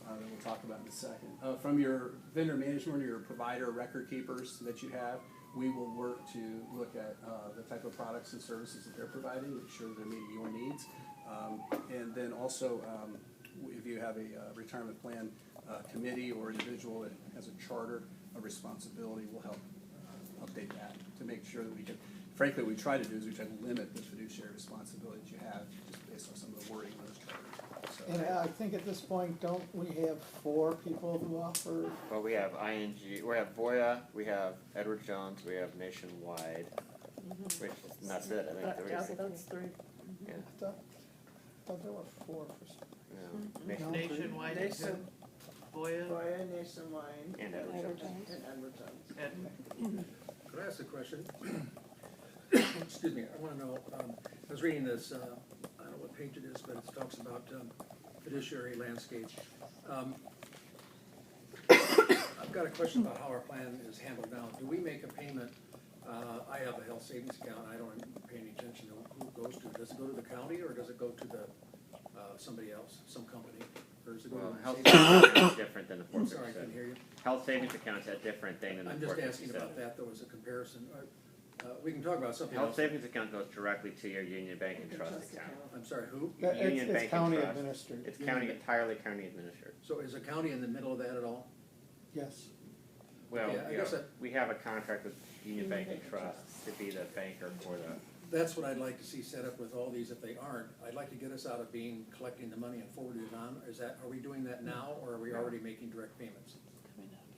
[SPEAKER 15] that we'll talk about in a second. From your vendor management or your provider record keepers that you have, we will work to look at the type of products and services that they're providing, make sure they're meeting your needs. And then also, if you have a retirement plan committee or individual that has a charter of responsibility, we'll help update that to make sure that we can, frankly, what we try to do is we try to limit the fiduciary responsibility that you have just based on some of the wording in those charters. So,
[SPEAKER 14] And I think at this point, don't we have 4 people who offer?
[SPEAKER 9] Well, we have ING, we have Voya, we have Edward Jones, we have Nationwide, which is, and that's it, I think.
[SPEAKER 13] Yeah, that's 3.
[SPEAKER 9] Yeah.
[SPEAKER 14] I thought there were 4 for some.
[SPEAKER 9] Yeah.
[SPEAKER 14] No.
[SPEAKER 1] Nationwide,
[SPEAKER 13] Nation-
[SPEAKER 1] Boya,
[SPEAKER 13] Boya, Nationwide.
[SPEAKER 9] And Edward Jones.
[SPEAKER 13] And Edward Jones.
[SPEAKER 1] and
[SPEAKER 10] Could I ask a question? Excuse me, I want to know, I was reading this, I don't know what page it is, but it talks about fiduciary landscape. I've got a question about how our plan is handled now. Do we make a payment? I have a health savings account, I don't pay any attention to who it goes to. Does it go to the county, or does it go to the somebody else, some company? Or does it go
[SPEAKER 9] Well,
[SPEAKER 10] to the
[SPEAKER 9] health
[SPEAKER 10] savings?
[SPEAKER 9] savings account is different than the
[SPEAKER 10] I'm sorry, I
[SPEAKER 9] 457.
[SPEAKER 10] couldn't hear you.
[SPEAKER 9] Health savings account's a different thing than the
[SPEAKER 10] I'm
[SPEAKER 9] 457.
[SPEAKER 10] just asking about that, though, as a comparison. We can talk about something
[SPEAKER 9] Health
[SPEAKER 10] else.
[SPEAKER 9] savings account goes directly to your Union Bank and Trust account.
[SPEAKER 10] I'm sorry, who?
[SPEAKER 9] Union Bank
[SPEAKER 14] It's county
[SPEAKER 9] and Trust.
[SPEAKER 14] administered.
[SPEAKER 9] It's county, entirely county administered.
[SPEAKER 10] So is the county in the middle of that at all?
[SPEAKER 14] Yes.
[SPEAKER 9] Well,
[SPEAKER 10] Okay, I guess
[SPEAKER 9] we have a contract with Union Bank and Trust to be the banker for the.
[SPEAKER 10] That's what I'd like to see set up with all these if they aren't. I'd like to get us out of collecting the money and forwarding it on. Are we doing that now, or are we already making direct payments?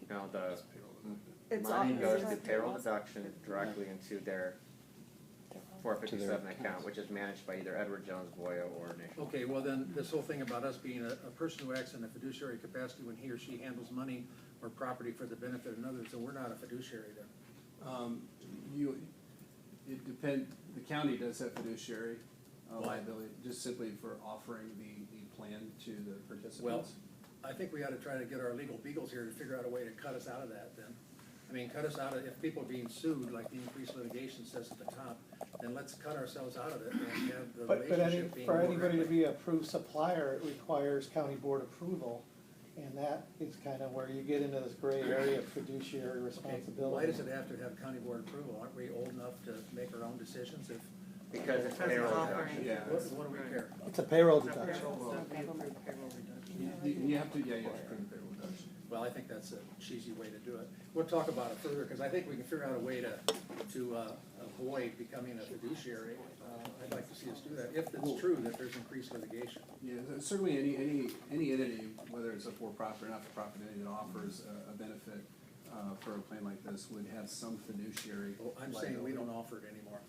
[SPEAKER 9] No, the
[SPEAKER 13] It's
[SPEAKER 9] money
[SPEAKER 13] all-
[SPEAKER 9] goes
[SPEAKER 13] it's
[SPEAKER 9] to
[SPEAKER 13] all-
[SPEAKER 9] payroll deduction directly into their 457 account, which is managed by either Edward Jones, Voya, or Nationwide.
[SPEAKER 10] Okay, well then, this whole thing about us being a person who acts in a fiduciary capacity when he or she handles money or property for the benefit of others, then we're not a fiduciary then.
[SPEAKER 15] It depends, the county does have fiduciary liability, just simply for offering the plan to the participants.
[SPEAKER 10] Well, I think we ought to try to get our legal beagles here to figure out a way to cut us out of that then. I mean, cut us out of, if people are being sued, like the increased litigation says at the top, then let's cut ourselves out of it and have the
[SPEAKER 14] But
[SPEAKER 10] relationship being
[SPEAKER 14] for
[SPEAKER 10] more
[SPEAKER 14] anybody to
[SPEAKER 10] directly.
[SPEAKER 14] be an approved supplier, it requires county board approval. And that is kind of where you get into this gray area of fiduciary
[SPEAKER 10] Okay,
[SPEAKER 14] responsibility.
[SPEAKER 10] why does it have to have county board approval? Aren't we old enough to make our own decisions if?
[SPEAKER 9] Because it's
[SPEAKER 12] Because it's
[SPEAKER 9] payroll
[SPEAKER 12] offering.
[SPEAKER 9] deduction.
[SPEAKER 15] Yeah.
[SPEAKER 10] What do we care?
[SPEAKER 14] It's a payroll
[SPEAKER 12] It's a
[SPEAKER 14] deduction.
[SPEAKER 12] payroll, so we approve payroll reduction.
[SPEAKER 15] You have to, yeah, you have to prove payroll deduction.
[SPEAKER 10] Well, I think that's a cheesy way to do it. We'll talk about it further, because I think we can figure out a way to avoid becoming a fiduciary. I'd like to see us do that, if it's true that there's increased litigation.
[SPEAKER 15] Yeah, certainly any entity, whether it's a for-profit or not-for-profit entity that offers a benefit for a plan like this would have some fiduciary.
[SPEAKER 10] Well, I'm saying we don't offer it anymore.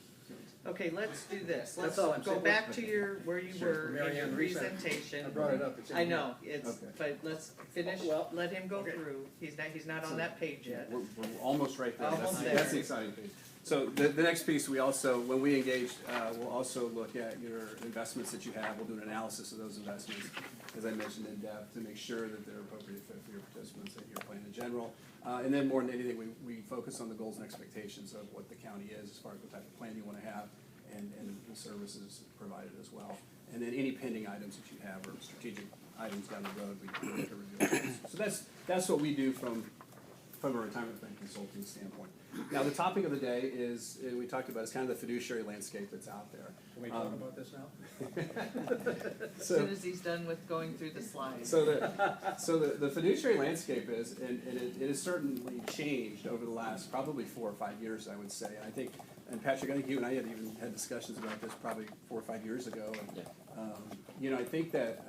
[SPEAKER 1] Okay, let's do this. Let's
[SPEAKER 10] That's all I'm
[SPEAKER 1] go
[SPEAKER 10] saying.
[SPEAKER 1] back to where you
[SPEAKER 10] Sure.
[SPEAKER 1] were in
[SPEAKER 10] Mary
[SPEAKER 1] your
[SPEAKER 10] Ann, reason
[SPEAKER 1] presentation.
[SPEAKER 10] I brought it up. It's in
[SPEAKER 1] I
[SPEAKER 10] here.
[SPEAKER 1] know, it's,
[SPEAKER 15] Okay.
[SPEAKER 1] but let's finish,
[SPEAKER 10] Well,
[SPEAKER 1] let him go
[SPEAKER 10] okay.
[SPEAKER 1] through. He's not on that page yet.
[SPEAKER 15] We're almost right there.
[SPEAKER 1] Almost
[SPEAKER 15] That's
[SPEAKER 1] there.
[SPEAKER 15] the exciting piece. So the next piece, we also, when we engage, we'll also look at your investments that you have. We'll do an analysis of those investments, as I mentioned in depth, to make sure that they're appropriate fit for your participants and your plan in general. And then more than anything, we focus on the goals and expectations of what the county is as far as what type of plan you want to have and the services provided as well. And then any pending items that you have or strategic items down the road, we need to review those. So that's what we do from a retirement plan consulting standpoint. Now, the topic of the day is, we talked about, is kind of the fiduciary landscape that's out there.
[SPEAKER 10] Can we talk about this now?
[SPEAKER 1] As soon as he's done with going through the slides.
[SPEAKER 15] So the fiduciary landscape is, and it has certainly changed over the last probably 4 or 5 years, I would say. And I think, and Patrick, I think you and I had even had discussions about this probably 4 or 5 years ago. And, I think that,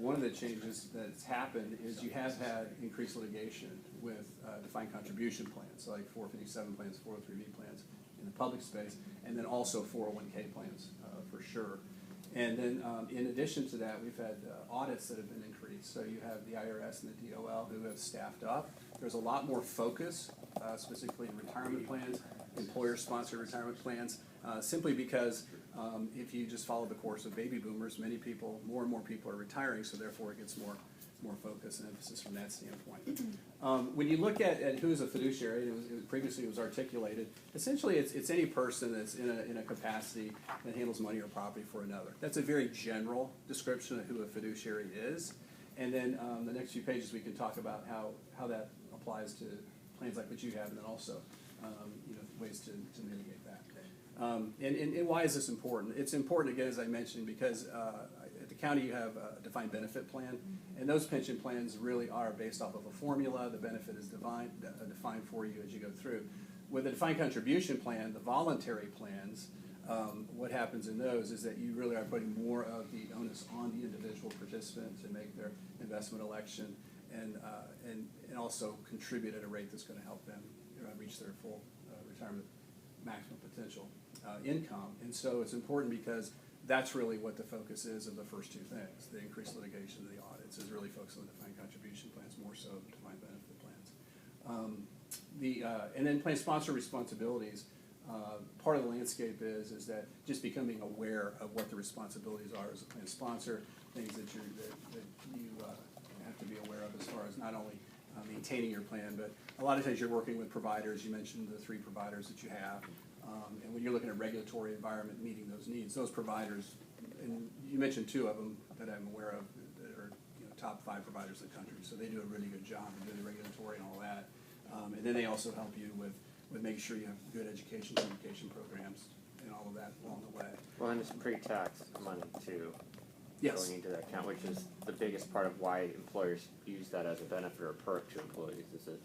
[SPEAKER 15] one of the changes that's happened is you have had increased litigation with defined contribution plans, so like 457 plans, 403B plans in the public space, and then also 401K plans for sure. And then in addition to that, we've had audits that have been increased. So you have the IRS and the DOL who have staffed up. There's a lot more focus, specifically in retirement plans, employer-sponsored retirement plans, simply because if you just follow the course of baby boomers, more and more people are retiring, so therefore it gets more focus and emphasis from that standpoint. When you look at who is a fiduciary, previously it was articulated, essentially it's any person that's in a capacity that handles money or property for another. That's a very general description of who a fiduciary is. And then the next few pages we can talk about how that applies to plans like what you have, and then also ways to mitigate that. And why is this important? It's important, again, as I mentioned, because at the county you have a defined benefit plan, and those pension plans really are based off of a formula. The benefit is defined for you as you go through. With a defined contribution plan, the voluntary plans, what happens in those is that you really are putting more of the onus on the individual participant to make their investment election and also contribute at a rate that's going to help them reach their full retirement maximum potential income. And so it's important because that's really what the focus is of the first two things. The increased litigation of the audits is really focused on defined contribution plans more so than defined benefit plans. And then plan sponsor responsibilities. Part of the landscape is that just becoming aware of what the responsibilities are as a plan sponsor, things that you have to be aware of as far as not only maintaining your plan, but a lot of times you're working with providers. You mentioned the 3 providers that you have. And when you're looking at regulatory environment meeting those needs, those providers, and you mentioned 2 of them that I'm aware of that are top 5 providers in the country, so they do a really good job of doing the regulatory and all that. And then they also help you with making sure you have good education programs and all of that along the way.
[SPEAKER 9] Well, and it's pre-tax money too.
[SPEAKER 15] Yes.
[SPEAKER 9] Going into that account, which is the biggest part of why employers use that as a benefit or perk to employees, is it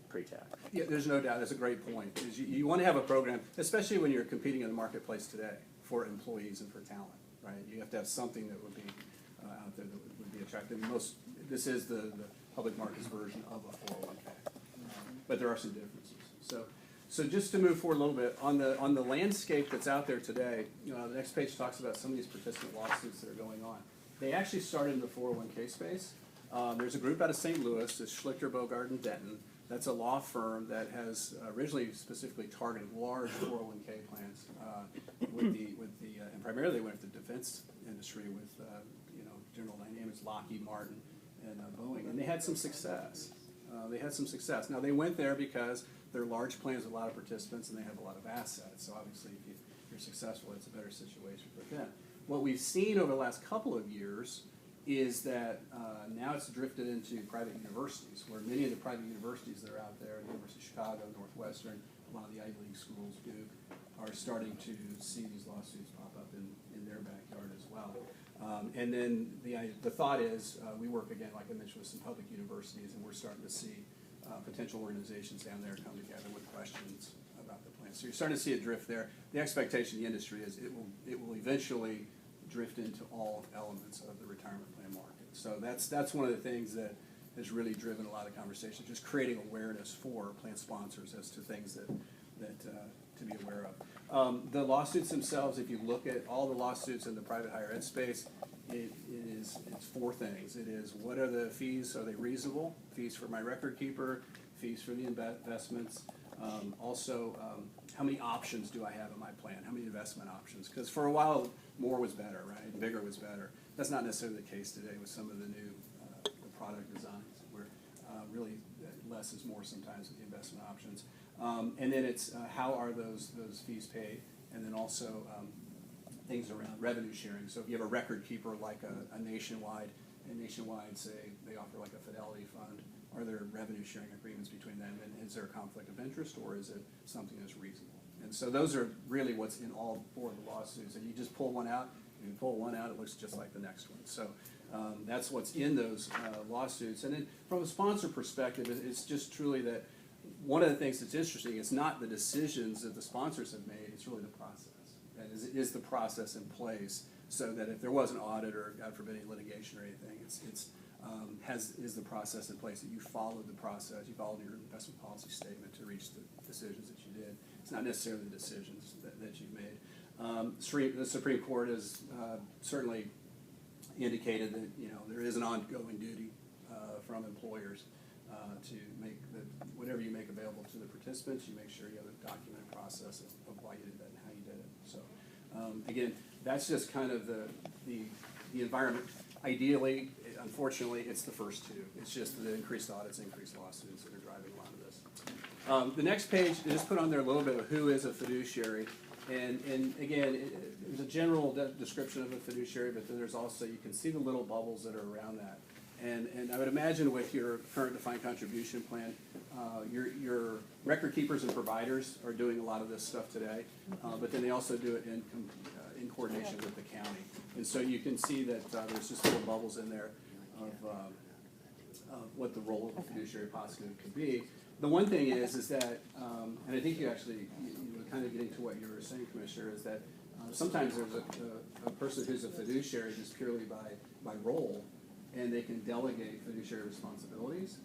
[SPEAKER 9] pre-tax.
[SPEAKER 15] Yeah, there's no doubt. That's a great point. Is you want to have a program, especially when you're competing in the marketplace today for employees and for talent, right? You have to have something that would be out there that would be attractive. This is the public markets version of a 401k, but there are some differences. So just to move forward a little bit on the landscape that's out there today, the next page talks about some of these participant lawsuits that are going on. They actually started in the 401k space. There's a group out of St. Louis, it's Schlichter, Bogart, and Denton. That's a law firm that has originally specifically targeted large 401k plans and primarily they went to the defense industry with General Dynamics, Lockheed Martin, and Boeing, and they had some success. Now they went there because they're large plans with a lot of participants and they have a lot of assets. So obviously, if you're successful, it's a better situation for them. What we've seen over the last couple of years is that now it's drifted into private universities, where many of the private universities that are out there, the University of Chicago, Northwestern, a lot of the Ivy League schools, Duke, are starting to see these lawsuits pop up in their backyard as well. And then the thought is, we work again, like I mentioned, with some public universities, and we're starting to see potential organizations down there come together with questions about the plan. So you're starting to see a drift there. The expectation in the industry is it will eventually drift into all elements of the retirement plan market. So that's one of the things that has really driven a lot of conversation, just creating awareness for plan sponsors as to things that to be aware of. The lawsuits themselves, if you look at all the lawsuits in the private higher ed space, it's four things. It is, what are the fees? Are they reasonable? Fees for my record keeper, fees for the investments. Also, how many options do I have in my plan? How many investment options? Because for a while, more was better, right? Bigger was better. That's not necessarily the case today with some of the new the product designs, where really less is more sometimes with the investment options. And then it's how are those fees paid, and then also things around revenue sharing. So if you have a record keeper like a Nationwide, and Nationwide say they offer like a fidelity fund, are there revenue sharing agreements between them, and is there a conflict of interest, or is it something that's reasonable? And so those are really what's in all four of the lawsuits. And you just pull one out, you pull one out, it looks just like the next one. So that's what's in those lawsuits. And then from a sponsor perspective, it's just truly that one of the things that's interesting is not the decisions that the sponsors have made, it's really the process. And is the process in place so that if there was an audit or, God forbid, any litigation or anything, is the process in place that you followed the process, you followed your investment policy statement to reach the decisions that you did. It's not necessarily the decisions that you've made. The Supreme Court has certainly indicated that there is an ongoing duty from employers to make whatever you make available to the participants, you make sure you have a documented process of why you did that and how you did it. So again, that's just kind of the environment. Ideally, unfortunately, it's the first two. It's just the increased audits, increased lawsuits that are driving a lot of this. The next page, just put on there a little bit of who is a fiduciary. And again, there's a general description of a fiduciary, but then there's also, you can see the little bubbles that are around that. And I would imagine with your current defined contribution plan, your record keepers and providers are doing a lot of this stuff today, but then they also do it in coordination with the county. And so you can see that there's just little bubbles in there of what the role of a fiduciary possibly could be. The one thing is that, and I think you were kind of getting to what you were saying, Commissioner, is that sometimes there's a person who's a fiduciary just purely by role, and they can delegate fiduciary responsibilities,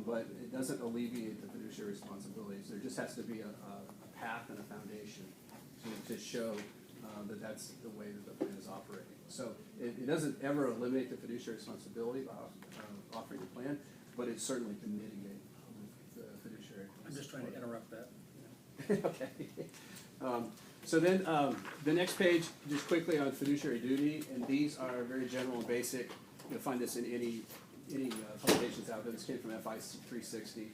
[SPEAKER 15] but it doesn't alleviate the fiduciary responsibilities. There just has to be a path and a foundation to show that that's the way that the plan is operating. So it doesn't ever eliminate the fiduciary responsibility of offering the plan, but it certainly can mitigate the fiduciary.
[SPEAKER 10] I'm just trying to interrupt that.
[SPEAKER 15] Okay. So then the next page, just quickly on fiduciary duty, and these are very general and basic. You'll find this in any publications out there. This came from FI 360,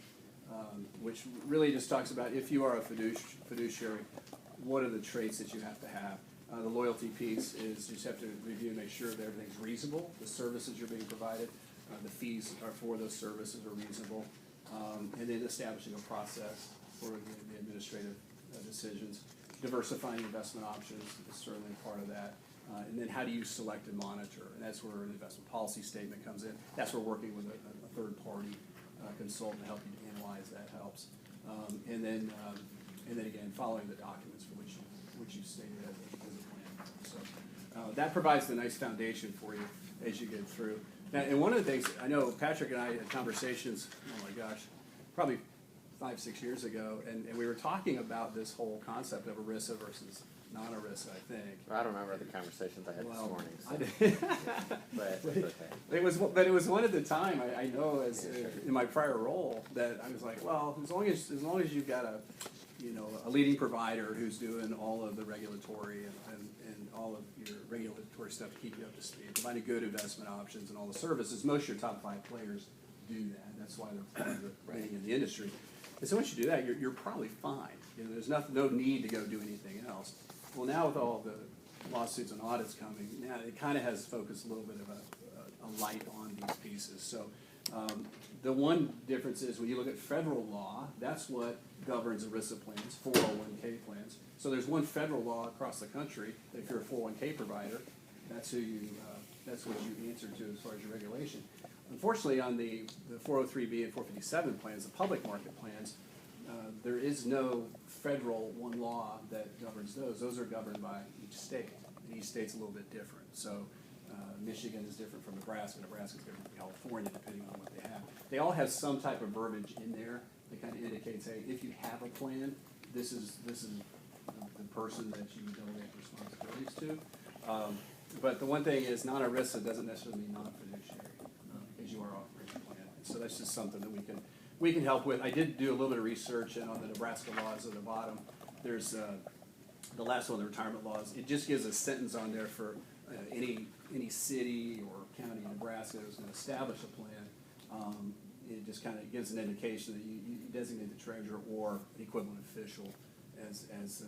[SPEAKER 15] which really just talks about if you are a fiduciary, what are the traits that you have to have. The loyalty piece is you just have to review and make sure that everything's reasonable, the services you're being provided, the fees are for those services are reasonable, and then establishing a process for the administrative decisions. Diversifying investment options is certainly part of that. And then how do you select and monitor? And that's where an investment policy statement comes in. That's where working with a third-party consultant to help you to analyze that helps. And then again, following the documents for which you stated as a plan. So that provides the nice foundation for you as you get through. Now, and one of the things, I know Patrick and I had conversations, oh my gosh, probably 5-6 years ago, and we were talking about this whole concept of ERISA versus non-ERISA, I think.
[SPEAKER 9] I don't remember the conversations I had this morning. So.
[SPEAKER 15] I did.
[SPEAKER 9] But it's okay.
[SPEAKER 15] It was one at the time. I know in my prior role that I was like, well, as long as you've got a leading provider who's doing all of the regulatory and all of your regulatory stuff to keep you up to speed, providing good investment options and all the services. Most of your top 5 players do that. That's why they're part of the rating in the industry. And so once you do that, you're probably fine. There's no need to go do anything else. Well, now with all the lawsuits and audits coming, now it kind of has focused a little bit of a light on these pieces. So the one difference is when you look at federal law, that's what governs ERISA plans, 401k plans. So there's one federal law across the country that if you're a 401k provider, that's who you, that's what you answer to as far as your regulation. Unfortunately, on the 403B and 457 plans, the public market plans, there is no federal one law that governs those. Those are governed by each state. And each state's a little bit different. So Michigan is different from Nebraska. Nebraska is different from California, depending on what they have. They all have some type of verbiage in there that kind of indicates, hey, if you have a plan, this is the person that you delegate responsibilities to. But the one thing is, non-ERISA doesn't necessarily mean non-fiduciary, because you are offering a plan. So that's just something that we can help with. I did do a little bit of research, and on the Nebraska laws at the bottom, there's the last one, the retirement laws. It just gives a sentence on there for any city or county in Nebraska that's going to establish a plan. It just kind of gives an indication that you designate the treasurer or an equivalent official as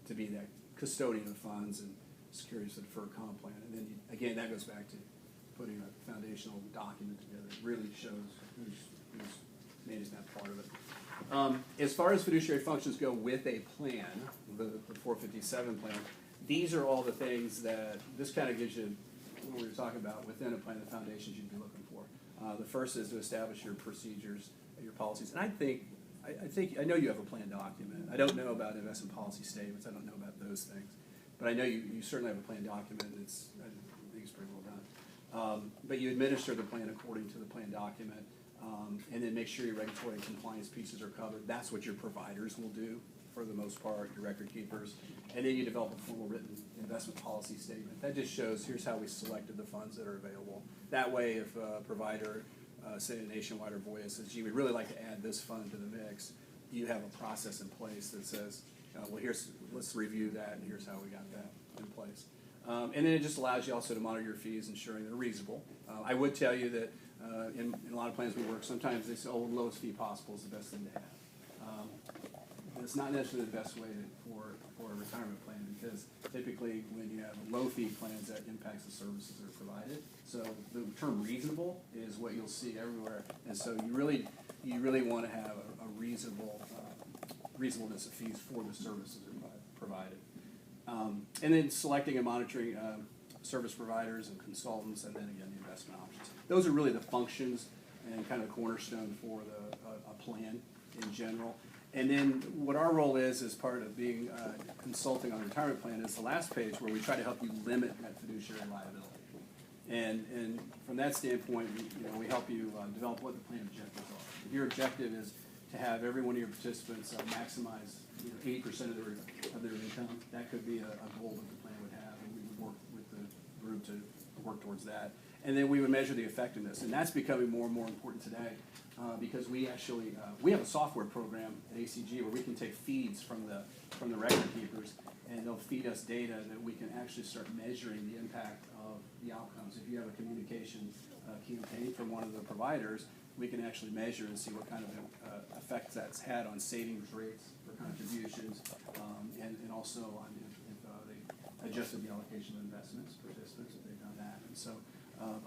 [SPEAKER 15] to be that custodian of funds and securities for the deferred comp plan. And then again, that goes back to putting a foundational document together. It really shows who's managing that part of it. As far as fiduciary functions go with a plan, the 457 plan, these are all the things that this kind of gives you what we were talking about within a plan, the foundations you'd be looking for. The first is to establish your procedures, your policies. And I know you have a plan document. I don't know about investment policy statements. I don't know about those things. But I know you certainly have a plan document, and I think it's pretty well done. But you administer the plan according to the plan document, and then make sure your regulatory and compliance pieces are covered. That's what your providers will do for the most part, your record keepers. And then you develop a formal written investment policy statement. That just shows here's how we selected the funds that are available. That way, if a provider, say Nationwide or Voya, says, gee, we'd really like to add this fund to the mix, you have a process in place that says, well, let's review that, and here's how we got that in place. And then it just allows you also to monitor your fees, ensuring they're reasonable. I would tell you that in a lot of plans we work, sometimes they say, oh, lowest fee possible is the best thing to have. It's not necessarily the best way for a retirement plan, because typically when you have low fee plans, that impacts the services that are provided. So the term reasonable is what you'll see everywhere, and so you really want to have a reasonable reasonableness of fees for the services that are provided. And then selecting and monitoring service providers and consultants, and then again the investment options. Those are really the functions and kind of the cornerstone for a plan in general. And then what our role is as part of being consulting on a retirement plan is the last page, where we try to help you limit that fiduciary liability. And from that standpoint, we help you develop what the plan objectives are. If your objective is to have every one of your participants maximize 80% of their income, that could be a goal that the plan would have, and we would work with the group to work towards that. And then we would measure the effectiveness, and that's becoming more and more important today. Because we actually we have a software program at ACG where we can take feeds from the record keepers, and they'll feed us data that we can actually start measuring the impact of the outcomes. If you have a communication campaign from one of the providers, we can actually measure and see what kind of effects that's had on savings rates for contributions, and also on if they adjusted the allocation of investments participants, if they've done that. And so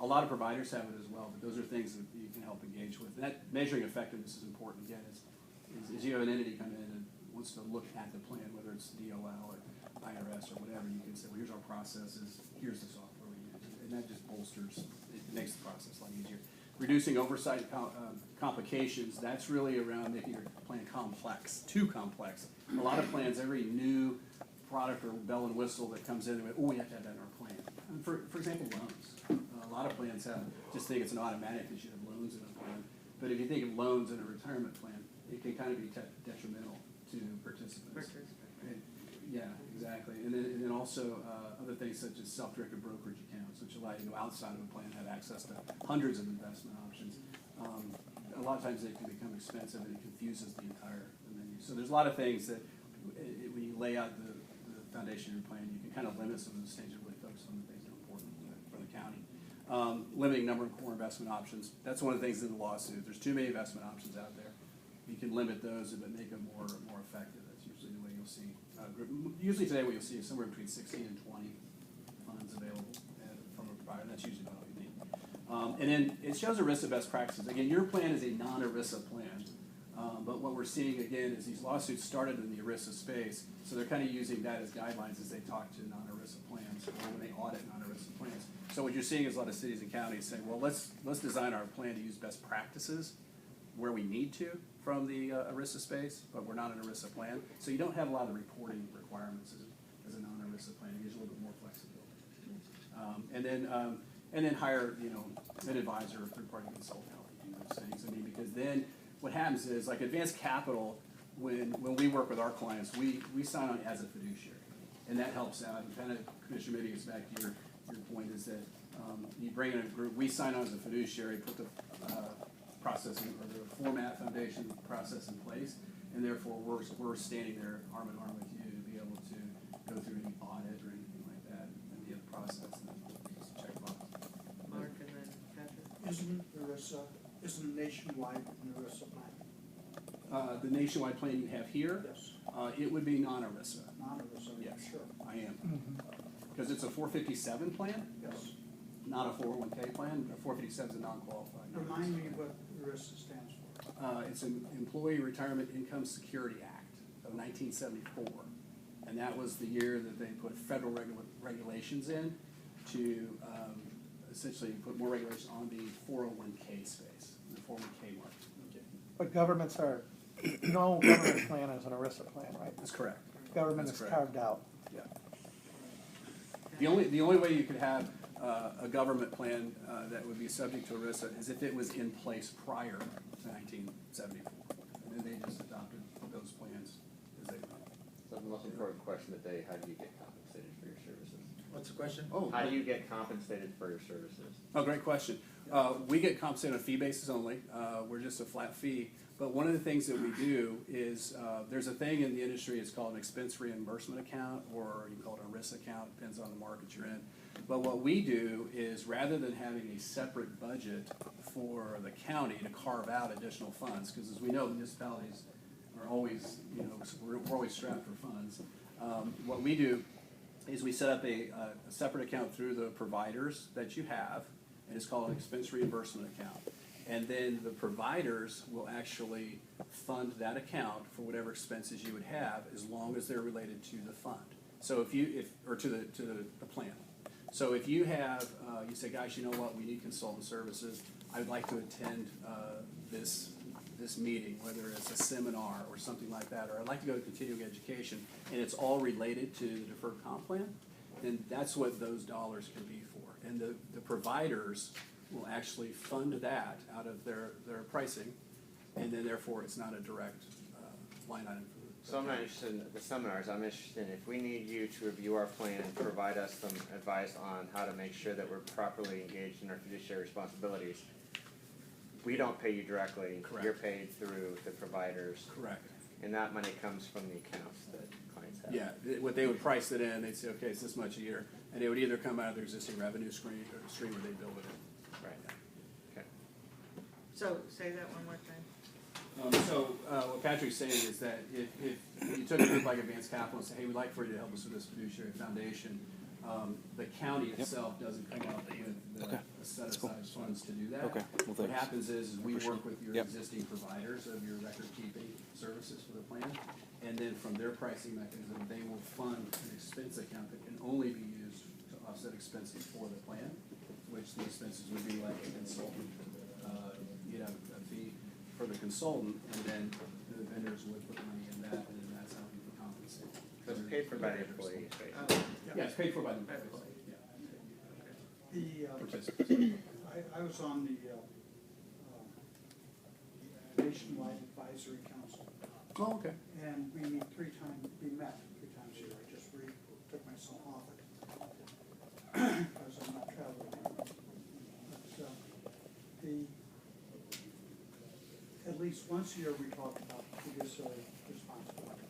[SPEAKER 15] a lot of providers have it as well, but those are things that you can help engage with. And that measuring effectiveness is important. Again, is you have an entity come in and wants to look at the plan, whether it's DOL or IRS or whatever, you can say, well, here's our processes, here's the software we use. And that just bolsters, it makes the process a lot easier. Reducing oversight complications, that's really around making your plan too complex. A lot of plans, every new product or bell and whistle that comes in, we have to have that in our plan. And for example, loans. A lot of plans just think it's an automatic that you have loans in a plan. But if you think of loans in a retirement plan, it can kind of be detrimental to participants. Yeah, exactly. And then also other things such as self-directed brokerage accounts, which allow you to go outside of a plan and have access to hundreds of investment options. A lot of times they can become expensive, and it confuses the entire menu. So there's a lot of things that when you lay out the foundation of your plan, you can kind of limit some of those things and really focus on the things that are important for the county. Limiting number of core investment options. That's one of the things in the lawsuit. There's too many investment options out there. You can limit those, but make them more effective. That's usually the way you'll see. Usually today what you'll see is somewhere between 16 and 20 funds available from a provider. That's usually about all you need. And then it shows ERISA best practices. Again, your plan is a non-ERISA plan. But what we're seeing again is these lawsuits started in the ERISA space, so they're kind of using that as guidelines as they talk to non-ERISA plans or when they audit non-ERISA plans. So what you're seeing is a lot of cities and counties saying, well, let's design our plan to use best practices where we need to from the ERISA space, but we're not an ERISA plan. So you don't have a lot of reporting requirements as a non-ERISA plan. It gives you a little bit more flexibility. And then hire, an advisor or third-party consultant to help you do those things. I mean, because then what happens is, like Advanced Capital, when we work with our clients, we sign on as a fiduciary, and that helps out. And kind of, Commissioner, maybe it's back to your point is that you bring in a group, we sign on as a fiduciary, put the processing or the format foundation process in place, and therefore we're standing there arm in arm with you to be able to go through any audit or anything like that and be able to process and just check box.
[SPEAKER 1] Mark and then Patrick.
[SPEAKER 5] Isn't nationwide an ERISA plan?
[SPEAKER 15] The nationwide plan you have here,
[SPEAKER 5] Yes.
[SPEAKER 15] it would be non-ERISA.
[SPEAKER 5] Non-ERISA,
[SPEAKER 15] Yes,
[SPEAKER 5] sure.
[SPEAKER 15] I am. Because it's a 457 plan,
[SPEAKER 5] Yes.
[SPEAKER 15] not a 401k plan. A 457 is a non-qualified.
[SPEAKER 5] Remind me what ERISA stands for.
[SPEAKER 15] It's an Employee Retirement Income Security Act of 1974. And that was the year that they put federal regulations in to essentially put more regulations on the 401k space, the 401k market.
[SPEAKER 14] But governments are, no government plan is an ERISA plan, right?
[SPEAKER 15] That's correct.
[SPEAKER 14] Government
[SPEAKER 15] That's
[SPEAKER 14] is
[SPEAKER 15] correct.
[SPEAKER 14] carved out.
[SPEAKER 15] Yeah. The only way you could have a government plan that would be subject to ERISA is if it was in place prior to 1974. And then they just adopted those plans as they went.
[SPEAKER 9] So the most important question today, how do you get compensated for your services?
[SPEAKER 10] What's the question?
[SPEAKER 9] How do you get compensated for your services?
[SPEAKER 15] Oh, great question. We get compensated on a fee basis only. We're just a flat fee. But one of the things that we do is there's a thing in the industry, it's called an expense reimbursement account, or you can call it a risk account, depends on the market you're in. But what we do is rather than having a separate budget for the county to carve out additional funds, because as we know, municipalities are always, we're always strapped for funds. What we do is we set up a separate account through the providers that you have, and it's called an expense reimbursement account. And then the providers will actually fund that account for whatever expenses you would have, as long as they're related to the fund. So to the plan. So if you have, you say, gosh, you know what, we need consultant services. I would like to attend this meeting, whether it's a seminar or something like that, or I'd like to go to continuing education, and it's all related to the deferred comp plan, then that's what those dollars can be for. And the providers will actually fund that out of their pricing, and then therefore it's not a direct line item for the
[SPEAKER 9] So I'm not interested in the seminars. I'm interested in if we need you to review our plan and provide us some advice on how to make sure that we're properly engaged in our fiduciary responsibilities. We don't pay you directly.
[SPEAKER 15] Correct.
[SPEAKER 9] You're paid through the providers.
[SPEAKER 15] Correct.
[SPEAKER 9] And that money comes from the accounts that clients have.
[SPEAKER 15] Yeah, what they would price it in, they'd say, okay, it's this much a year, and it would either come out of their existing revenue stream or they build it in.
[SPEAKER 9] Right. Okay.
[SPEAKER 1] So, say that one more time.
[SPEAKER 15] What Patrick's saying is that if you took a group like Advanced Capital and say, hey, we'd like for you to help us with this fiduciary foundation, the county itself doesn't come up with a set aside funds to do that. What happens is we work with your existing providers of your record keeping services for the plan, and then from their pricing mechanism, they will fund an expense account that can only be used to offset expenses for the plan, which the expenses would be like a consultant. You'd have a fee for the consultant, and then the vendors would put money in that, and then that's how we would compensate.
[SPEAKER 9] So it's paid for by the employees, basically.
[SPEAKER 15] Yeah, it's paid for by the employees.
[SPEAKER 5] I was on the Nationwide Advisory Council.
[SPEAKER 15] Oh, okay.
[SPEAKER 5] And we met 3 times a year. I just took myself off it because I'm not traveling anymore. But at least once a year we talk about fiduciary responsibility.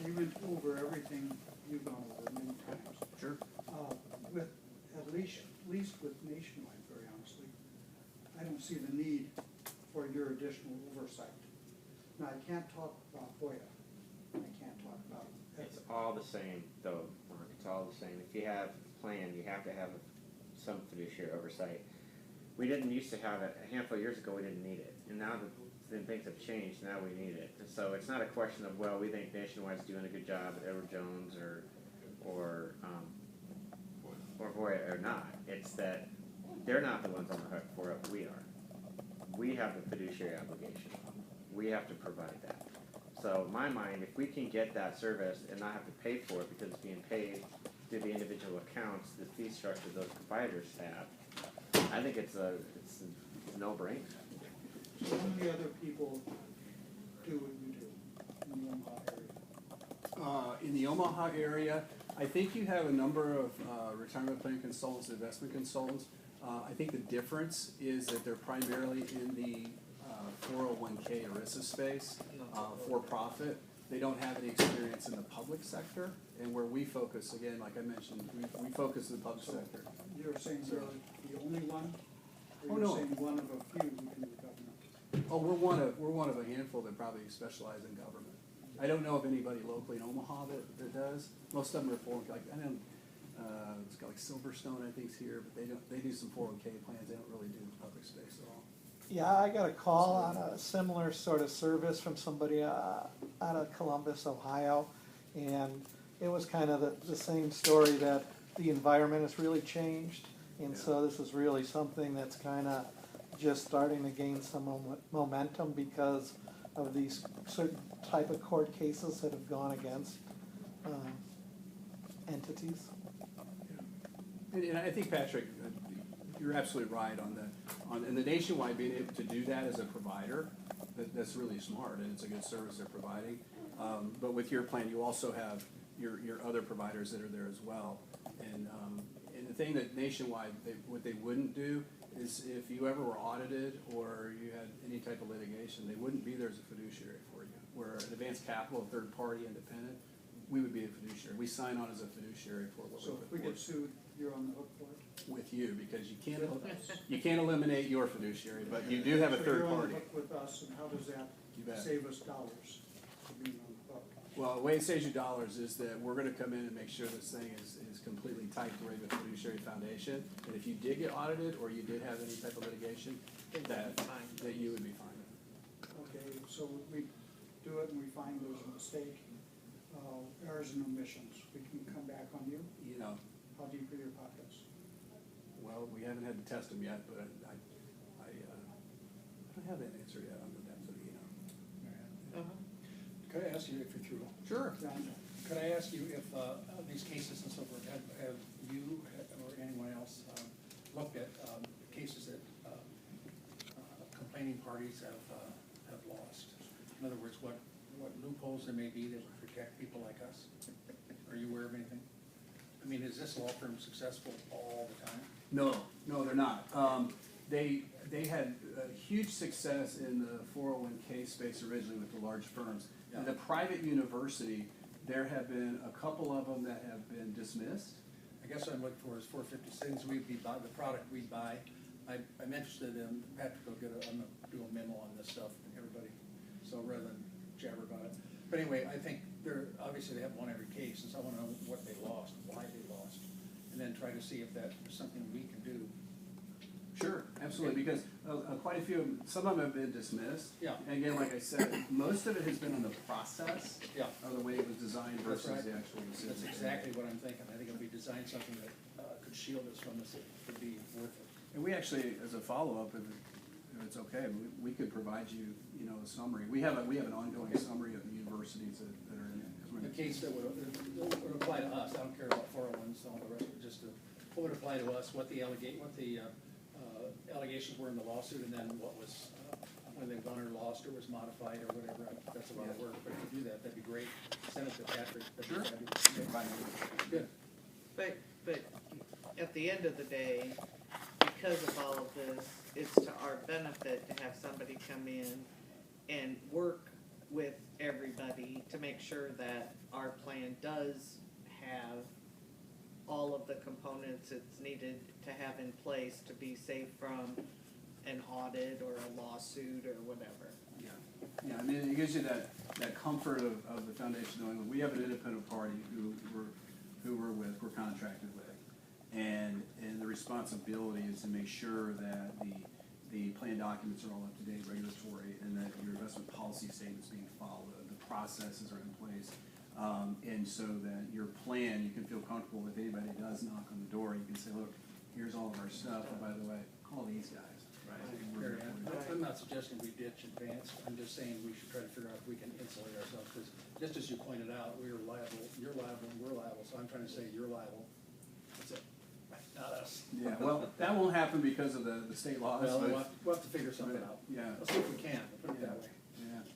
[SPEAKER 5] We went over everything you've gone over many times.
[SPEAKER 15] Sure.
[SPEAKER 5] With at least with Nationwide, very honestly, I don't see the need for your additional oversight. Now, I can't talk about Hoya. I can't talk about
[SPEAKER 9] It's all the same, though, Mark. It's all the same. If you have a plan, you have to have some fiduciary oversight. we didn't used to have it, a handful of years ago, we didn't need it. And now that then things have changed, now we need it. And so it's not a question of, well, we think Nationwide's doing a good job at Edward Jones or Voya or not. It's that they're not the ones on the hook for it, we are. We have the fiduciary obligation. We have to provide that. So in my mind, if we can get that service and not have to pay for it because it's being paid through the individual accounts, the fee structure those providers have, I think it's a no-brainer.
[SPEAKER 5] So how many other people do what you do in the Omaha area?
[SPEAKER 15] In the Omaha area, I think you have a number of retirement plan consultants, investment consultants. I think the difference is that they're primarily in the 401k ERISA space, for profit. They don't have any experience in the public sector, and where we focus, again, like I mentioned, we focus in the public sector.
[SPEAKER 5] You're saying they're the only one?
[SPEAKER 15] Oh,
[SPEAKER 5] Or
[SPEAKER 15] no.
[SPEAKER 5] you're saying one of a few who can do government?
[SPEAKER 15] Oh, we're one of a handful that probably specialize in government. I don't know of anybody locally in Omaha that does. Most of them are 401k. Like, I know it's got like Silverstone, I think, is here, but they do some 401k plans. They don't really do public space at all.
[SPEAKER 14] Yeah, I got a call on a similar sort of service from somebody out of Columbus, Ohio, and it was kind of the same story, that the environment has really changed, and so this is really something that's kind of just starting to gain some momentum because of these certain type of court cases that have gone against entities.
[SPEAKER 15] And I think, Patrick, you're absolutely right and the Nationwide being able to do that as a provider, that's really smart, and it's a good service they're providing. But with your plan, you also have your other providers that are there as well. And the thing that Nationwide, what they wouldn't do is if you ever were audited or you had any type of litigation, they wouldn't be there as a fiduciary for you. Where at Advanced Capital, a third party independent, we would be a fiduciary. We sign on as a fiduciary for what
[SPEAKER 5] So if we get sued, you're on the hook for it?
[SPEAKER 15] with you, because you can't eliminate your fiduciary, but you do have a
[SPEAKER 5] So
[SPEAKER 15] third
[SPEAKER 5] you're on
[SPEAKER 15] party.
[SPEAKER 5] the hook with us, and how does
[SPEAKER 15] You
[SPEAKER 5] that
[SPEAKER 15] bet.
[SPEAKER 5] save us dollars for being on the hook?
[SPEAKER 15] Well, the way it saves you dollars is that we're gonna come in and make sure this thing is completely tight to Raven Fiduciary Foundation. And if you did get audited, or you did have any type of litigation, that you would be fine.
[SPEAKER 5] Okay, so we do it and we find there's a mistake, errors and omissions, we can come back on you?
[SPEAKER 15] You know,
[SPEAKER 5] How deep are your pockets?
[SPEAKER 15] well, we haven't had to test them yet, but I don't have that answer yet on the depth of the,
[SPEAKER 10] Could I ask you if you're through?
[SPEAKER 15] Sure.
[SPEAKER 10] Could I ask you if these cases and so forth, have you or anyone else looked at cases that complaining parties have lost? In other words, what loopholes there may be that would protect people like us? Are you aware of anything? I mean, is this law firm successful all the time?
[SPEAKER 15] No, they're not. They had huge success in the 401k space originally with the large firms. In the private university, there have been a couple of them that have been dismissed.
[SPEAKER 10] I guess what I'm looking for is 450 cents. We'd be buy the product we buy. I'm interested in, Patrick will I'm gonna do a memo on this stuff, everybody, so rather than jabber about it. But anyway, I think obviously they have won every case, and so I wanna know what they lost, why they lost, and then try to see if that is something we can do.
[SPEAKER 15] Sure, absolutely, because quite a few of them, some of them have been dismissed.
[SPEAKER 10] Yeah.
[SPEAKER 15] And again, like I said, most of it has been on the process of the way it was designed
[SPEAKER 10] That's
[SPEAKER 15] versus
[SPEAKER 10] right.
[SPEAKER 15] the actual decision.
[SPEAKER 10] That's exactly what I'm thinking. I think if we design something that could shield us from this, it would be worth it.
[SPEAKER 15] And we actually, as a follow-up, if it's okay, we could provide you, a summary. We have an ongoing summary of the universities that are in it.
[SPEAKER 10] The case that would apply to us, I don't care about 401s and all the rest, but just what would apply to us, what the allegations were in the lawsuit, and then what was, when they won or lost or was modified or whatever. That's a lot of work, but if you do that, that'd be great. Send it to Patrick.
[SPEAKER 15] Sure.
[SPEAKER 10] Good.
[SPEAKER 1] But at the end of the day, because of all of this, it's to our benefit to have somebody come in and work with everybody to make sure that our plan does have all of the components it's needed to have in place to be safe from an audit or a lawsuit or whatever.
[SPEAKER 15] Yeah, I mean, it gives you that comfort of the foundation knowing that we have an independent party who we're contracted with. And the responsibility is to make sure that the plan documents are all up to date, regulatory, and that your investment policy statement's being followed, the processes are in place. And so that your plan, you can feel comfortable if anybody does knock on the door, you can say, look, here's all of our stuff, and by the way, call these guys, right? And we're
[SPEAKER 10] Mary
[SPEAKER 15] here
[SPEAKER 10] Ann,
[SPEAKER 15] for you.
[SPEAKER 10] I'm not suggesting we ditch advanced, I'm just saying we should try to figure out if we can insulate ourselves, because just as you pointed out, we are liable, you're liable, and we're liable, so I'm trying to say you're liable. That's it, not us.
[SPEAKER 15] Yeah, well, that won't happen because of the state laws.
[SPEAKER 10] Well,
[SPEAKER 15] but-
[SPEAKER 10] we'll have to figure something out.
[SPEAKER 15] Yeah.
[SPEAKER 10] Let's see if we can, put it that way.
[SPEAKER 15] Yeah.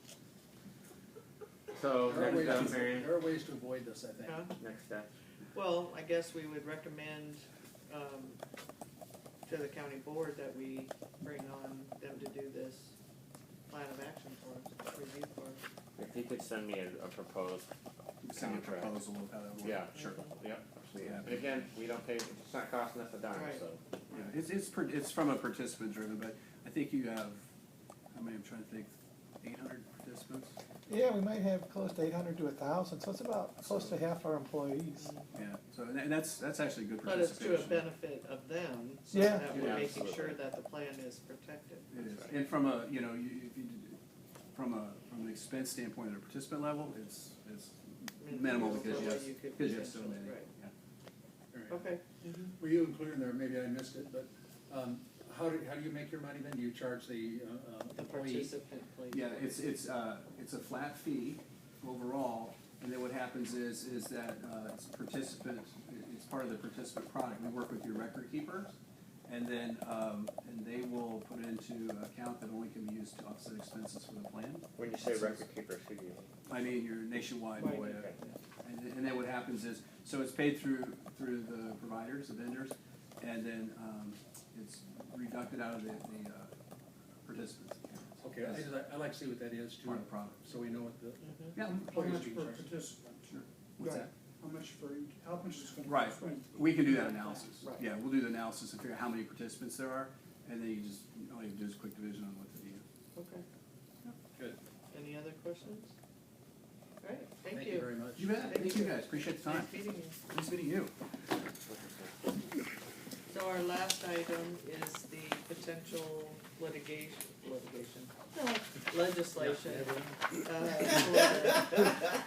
[SPEAKER 9] So,
[SPEAKER 10] There are
[SPEAKER 9] next
[SPEAKER 10] ways
[SPEAKER 9] up, Marion,
[SPEAKER 10] there are ways to avoid this, I think.
[SPEAKER 1] Huh?
[SPEAKER 9] next step.
[SPEAKER 1] Well, I guess we would recommend, to the county board that we bring on them to do this plan of action for us, review for us.
[SPEAKER 9] If you could send me a proposed
[SPEAKER 15] Send a
[SPEAKER 9] contract.
[SPEAKER 15] proposal of how that works.
[SPEAKER 9] Yeah, sure, yep.
[SPEAKER 15] Yeah.
[SPEAKER 9] And again, we don't pay, it's not costing us a dime,
[SPEAKER 1] Right.
[SPEAKER 9] so.
[SPEAKER 15] Yeah, it's from a participant driven, but I think you have, how many, I'm trying to think, 800 participants?
[SPEAKER 14] Yeah, we might have close to 800 to 1,000, so it's about close to half our employees.
[SPEAKER 15] Yeah, so, and that's actually good
[SPEAKER 1] But it's to
[SPEAKER 15] participation.
[SPEAKER 1] a benefit of them, so
[SPEAKER 14] Yeah.
[SPEAKER 1] that we're
[SPEAKER 9] Yeah,
[SPEAKER 1] making
[SPEAKER 9] absolutely.
[SPEAKER 1] sure that the plan is protected.
[SPEAKER 15] It is, and from a, you know, if you, from an expense standpoint at a participant level, it's minimal because you have,
[SPEAKER 1] So you could
[SPEAKER 15] because you have so
[SPEAKER 1] potentially-
[SPEAKER 15] many.
[SPEAKER 1] right.
[SPEAKER 15] Yeah.
[SPEAKER 10] All right.
[SPEAKER 1] Okay.
[SPEAKER 10] Were you included in there, maybe I missed it, but, how do you make your money then? Do you charge the,
[SPEAKER 1] The
[SPEAKER 10] employee?
[SPEAKER 1] participant, please.
[SPEAKER 15] Yeah, it's a flat fee overall, and then what happens is that, it's participant, it's part of the participant product. We work with your record keepers, and then, and they will put it into an account that only can be used to offset expenses for the plan.
[SPEAKER 9] When you say record keepers, who do you?
[SPEAKER 15] I mean, your nationwide
[SPEAKER 1] Right.
[SPEAKER 15] MOA. And then what happens is, so it's paid through the providers, the vendors, and then, it's deducted out of the participants.
[SPEAKER 10] Okay, I like to see what that is too.
[SPEAKER 15] Part of the product.
[SPEAKER 10] So we know what the
[SPEAKER 15] Yeah,
[SPEAKER 5] How
[SPEAKER 10] employees
[SPEAKER 5] much
[SPEAKER 10] being
[SPEAKER 5] per
[SPEAKER 10] charged.
[SPEAKER 5] participant?
[SPEAKER 15] what's that?
[SPEAKER 5] How much for each, how much is gonna be?
[SPEAKER 15] Right, we can do that analysis.
[SPEAKER 5] Right.
[SPEAKER 15] Yeah, we'll do the analysis and figure out how many participants there are, and then you just, all you do is quick division on what to do.
[SPEAKER 1] Okay.
[SPEAKER 10] Good.
[SPEAKER 1] Any other questions? All right, thank
[SPEAKER 10] Thank you
[SPEAKER 1] you.
[SPEAKER 10] very much.
[SPEAKER 15] You bet, thank you guys, appreciate the time.
[SPEAKER 1] Nice meeting you.
[SPEAKER 15] Nice meeting you.
[SPEAKER 1] So our last item is the potential legislation, legislation, for the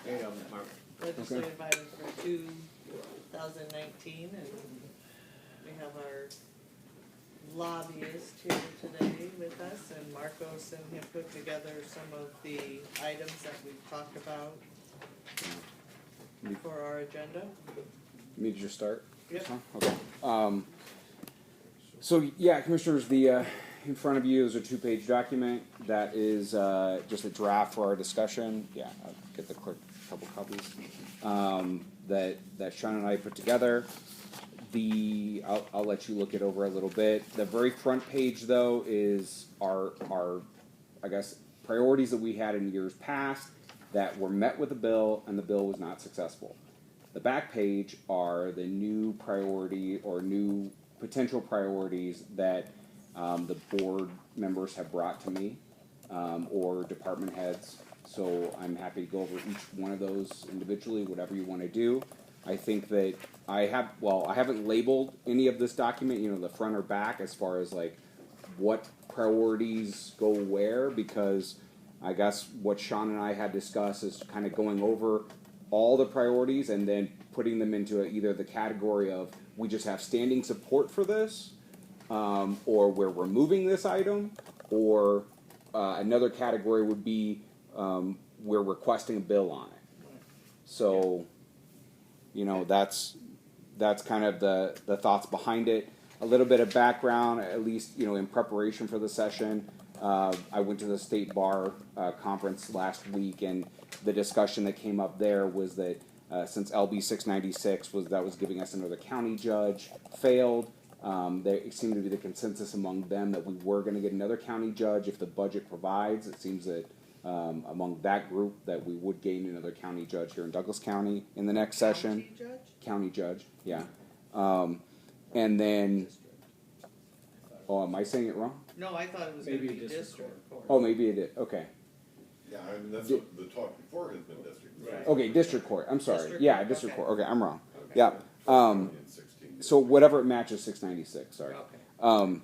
[SPEAKER 9] There you go, Mark.
[SPEAKER 1] legislative items for 2019, and we have our lobbyist here today with us, and Marcos and him put together some of the items that we've talked about for our agenda.
[SPEAKER 8] Me to just start?
[SPEAKER 1] Yep.
[SPEAKER 8] Okay. So yeah, commissioners, the in front of you is a 2-page document that is just a draft for our discussion. Yeah, I'll get the clerk a couple copies that Sean and I put together. I'll let you look it over a little bit. The very front page though is our I guess priorities that we had in years past that were met with the bill and the bill was not successful. The back page are the new priority or new potential priorities that the board members have brought to me or department heads. So I'm happy to go over each one of those individually, whatever you want to do. I think that I haven't labeled any of this document, you know, the front or back as far as like what priorities go where, because I guess what Sean and I had discussed is kind of going over all the priorities and then putting them into either the category of we just have standing support for this, or we're removing this item, or another category would be we're requesting a bill on it. So, you know, that's kind of the thoughts behind it. A little bit of background, at least, you know, in preparation for the session. I went to the state bar conference last week, and the discussion that came up there was that since LB 696 was giving us another county judge failed, there seemed to be the consensus among them that we were going to get another county judge if the budget provides. It seems that among that group that we would gain another county judge here in Douglas County in the next session.
[SPEAKER 1] County judge?
[SPEAKER 8] County judge, yeah. And then, oh, am I saying it wrong?
[SPEAKER 1] No, I thought it was gonna be district court.
[SPEAKER 8] Oh, maybe it did. Okay.
[SPEAKER 11] Yeah, I mean, that's what the talk before has been district.
[SPEAKER 1] Right.
[SPEAKER 8] Okay, district court. I'm sorry.
[SPEAKER 1] District
[SPEAKER 8] Yeah,
[SPEAKER 1] court,
[SPEAKER 8] district
[SPEAKER 1] okay.
[SPEAKER 8] court. Okay, I'm wrong.
[SPEAKER 1] Okay.
[SPEAKER 8] Yeah.
[SPEAKER 11] In 16.
[SPEAKER 8] so whatever it matches 696, sorry.
[SPEAKER 10] Okay.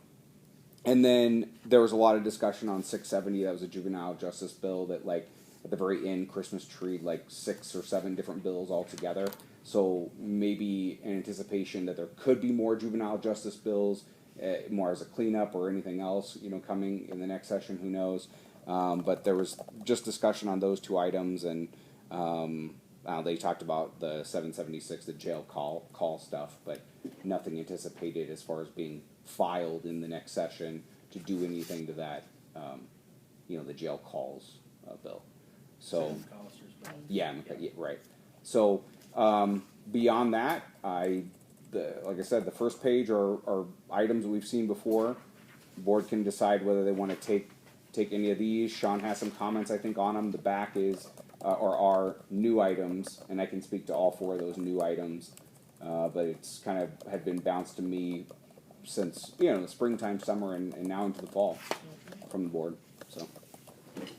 [SPEAKER 8] And then there was a lot of discussion on 670. That was a juvenile justice bill that, like, at the very end, Christmas treed like 6 or 7 different bills all together. So maybe in anticipation that there could be more juvenile justice bills, more as a cleanup or anything else, coming in the next session. Who knows? But there was just discussion on those 2 items, and they talked about the 776, the jail call stuff, but nothing anticipated as far as being filed in the next session to do anything to that, the jail calls bill. So, yeah, right. So, beyond that, like I said, the first page are items that we've seen before. The board can decide whether they want to take any of these. Sean has some comments, I think, on them. The back is are new items, and I can speak to all 4 of those new items. But it's kind of had been bounced to me since the springtime, summer, and now into the fall from the board.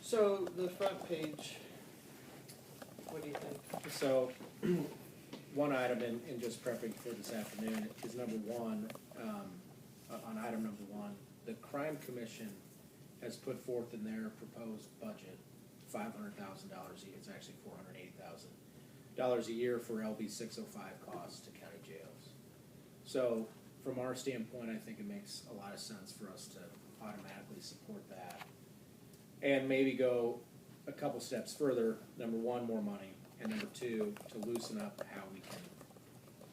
[SPEAKER 1] So the front page, what do you think?
[SPEAKER 10] So, one item in just prepping for this afternoon is number 1, on item number 1, the Crime Commission has put forth in their proposed budget $500,000 a year. It's actually $480,000 a year for LB 605 costs to county jails. So, from our standpoint, I think it makes a lot of sense for us to automatically support that. And maybe go a couple steps further. Number 1, more money. And number 2, to loosen up how we can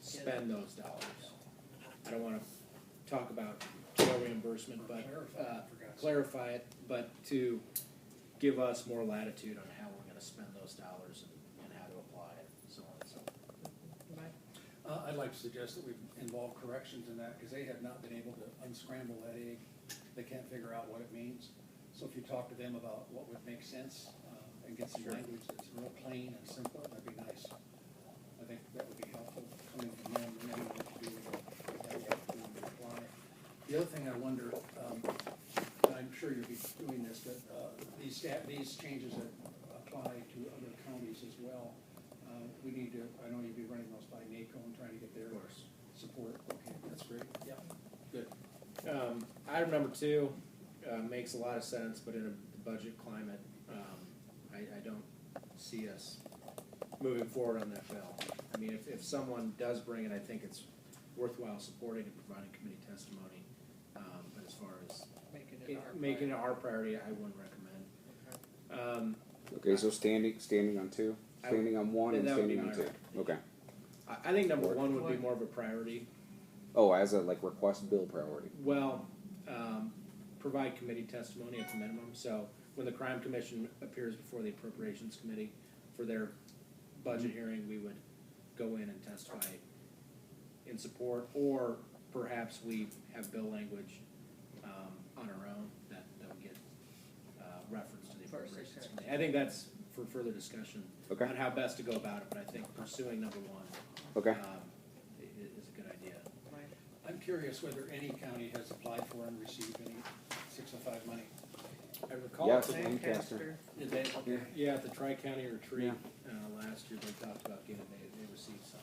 [SPEAKER 10] spend those dollars. I don't want to talk about jail reimbursement, but clarify it, but to give us more latitude on how we're going to spend those dollars and how to apply it, so on and so forth.
[SPEAKER 15] I'd like to suggest that we involve corrections in that, because they have not been able to unscramble that egg. They can't figure out what it means. So if you talk to them about what would make sense, and get some language that's real plain and simple, that'd be nice. I think that would be helpful coming from them, and then what to do with the apply. The other thing I wonder, I'm sure you'll be doing this, but these changes that apply to other counties as well, we need to, I know you'll be running those by NACO and trying to get their support. Okay, that's great. Yeah, good.
[SPEAKER 10] Item number 2 makes a lot of sense, but in a budget climate, I don't see us moving forward on that bill. I mean, if someone does bring it, I think it's worthwhile supporting and providing committee testimony. But as far as making it our priority, I wouldn't recommend.
[SPEAKER 8] Okay, so standing on 2, standing on 1, and standing on 2. Okay.
[SPEAKER 10] I think number 1 would be more of a priority.
[SPEAKER 8] Oh, as a request bill priority.
[SPEAKER 10] Well, provide committee testimony at the minimum. So when the Crime Commission appears before the Appropriations Committee for their budget hearing, we would go in and testify in support, or perhaps we have bill language on our own that would get reference to the Appropriations Committee. I think that's for further discussion on how best to go about it, but I think pursuing number 1 is a good idea.
[SPEAKER 15] I'm curious whether any county has applied for and received any 605 money.
[SPEAKER 10] I recall
[SPEAKER 8] Lancaster.
[SPEAKER 10] Did they? Yeah, at the Tri-County retreat last year, they talked about getting, they received some.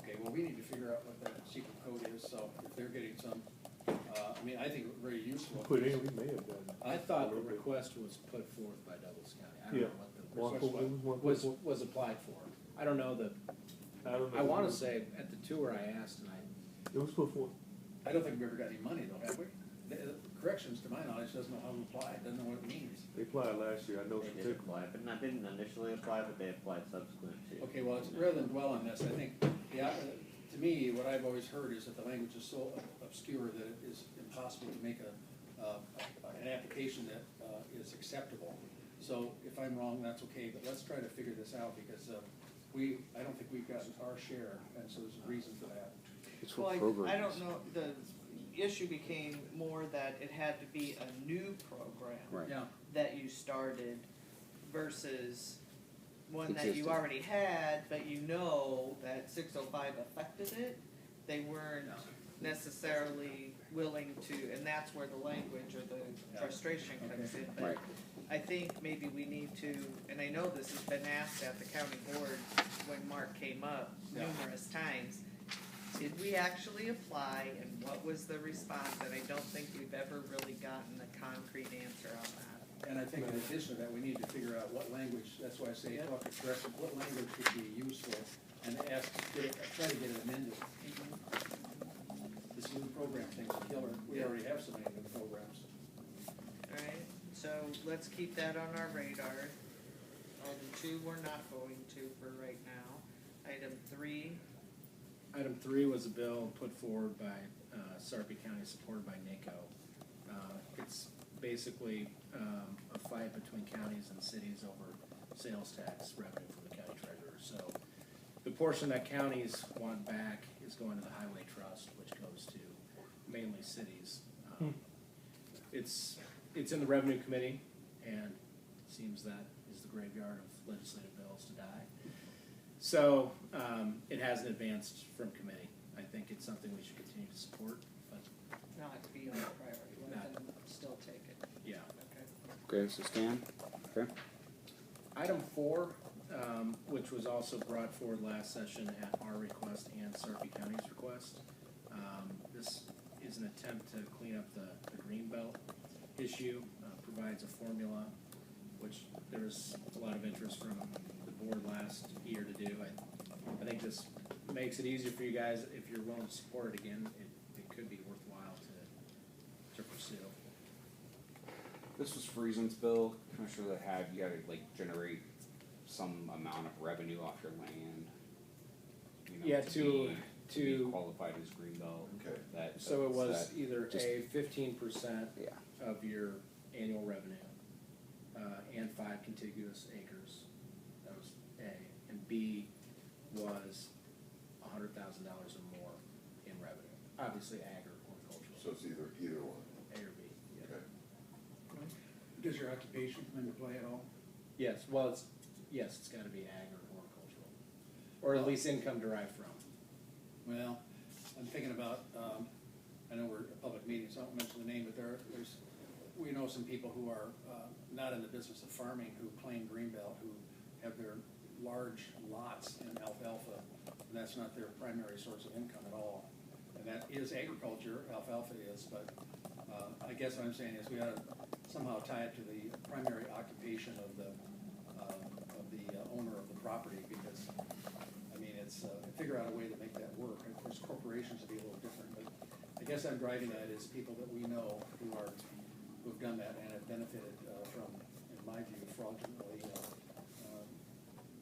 [SPEAKER 15] Okay, well, we need to figure out what that secret code is, so if they're getting some, I mean, I think it's very useful.
[SPEAKER 16] We may have done.
[SPEAKER 10] I thought the request was put forth by Douglas County. I don't know what the
[SPEAKER 16] request
[SPEAKER 10] was applied for. I don't know I want to say at the tour I asked, and
[SPEAKER 16] it was put forth.
[SPEAKER 15] I don't think we've ever got any money though, have we? Corrections, to my knowledge, doesn't know how to apply, doesn't know what it means.
[SPEAKER 16] They applied last year, I know
[SPEAKER 9] They did apply, but not, didn't initially apply, but they applied subsequent to.
[SPEAKER 15] Okay, well, rather than dwell on this, I think, to me, what I've always heard is that the language is so obscure that it is impossible to make an application that is acceptable. So if I'm wrong, that's okay, but let's try to figure this out, because I don't think we've gotten our share, and so there's a reason for that.
[SPEAKER 1] Well, I don't know, the issue became more that it had to be a new program that you started versus one that you already had, but you know that 605 affected it. They weren't necessarily willing to, and that's where the language or the frustration comes in. But I think maybe we need to, and I know this has been asked at the county board when Mark came up numerous times, did we actually apply and what was the response? And I don't think we've ever really gotten a concrete answer on that.
[SPEAKER 10] And I think in addition to that, we need to figure out what language, that's why I say,
[SPEAKER 1] Yep.
[SPEAKER 10] talk to Chris, what language would be useful, and ask, try to get it amended. This new program thing's a killer, we already have so many new programs.
[SPEAKER 1] Alright, so let's keep that on our radar. Item 2, we're not going to for right now. Item 3,
[SPEAKER 17] Item 3 was a bill put forward by Sarpy County, supported by NACO. It's basically a fight between counties and cities over sales tax revenue from the county treasurer. So the portion that counties want back is going to the highway trust, which goes to mainly cities. It's in the revenue committee, and it seems that is the graveyard of legislative bills to die. So it hasn't advanced from committee. I think it's something we should continue to support, but
[SPEAKER 1] not be on the priority list,
[SPEAKER 17] Not-
[SPEAKER 1] and still take it.
[SPEAKER 17] yeah.
[SPEAKER 1] Okay.
[SPEAKER 8] Okay, so Stan, okay.
[SPEAKER 17] Item 4, which was also brought forward last session at our request and Sarpy County's request. This is an attempt to clean up the greenbelt issue, provides a formula, which there's a lot of interest from the board last year to do. I think this makes it easier for you guys. If you're willing to support it again, it could be worthwhile to pursue.
[SPEAKER 8] This was Friesen's bill, Commissioner, that had, you gotta like generate some amount of revenue off your land. You know,
[SPEAKER 17] Yeah,
[SPEAKER 8] to be
[SPEAKER 17] to
[SPEAKER 8] qualified as greenbelt.
[SPEAKER 11] Okay.
[SPEAKER 17] So it was
[SPEAKER 8] that
[SPEAKER 17] either
[SPEAKER 8] just-
[SPEAKER 17] A, 15%
[SPEAKER 8] Yeah.
[SPEAKER 17] of your annual revenue, and 5 contiguous acres. That was A. And B was $100,000 or more in revenue. Obviously, ag or horticultural.
[SPEAKER 11] So it's either one.
[SPEAKER 17] A or B. Yeah.
[SPEAKER 11] Okay.
[SPEAKER 10] Does your occupation come into play at all?
[SPEAKER 17] Yes. Well, it's got to be ag or horticultural, or at least income derived from.
[SPEAKER 10] Well, I'm thinking about, I know we're a public meeting, so I won't mention the name, but we know some people who are not in the business of farming, who claim greenbelt, who have their large lots in alfalfa, and that's not their primary source of income at all. And that is agriculture, alfalfa is, but I guess what I'm saying is we ought to somehow tie it to the primary occupation of the owner of the property, because, I mean, it's, figure out a way to make that work. And of course, corporations will be a little different, but I guess I'm driving at is people that we know who've done that and have benefited from, in my view, fraudulently,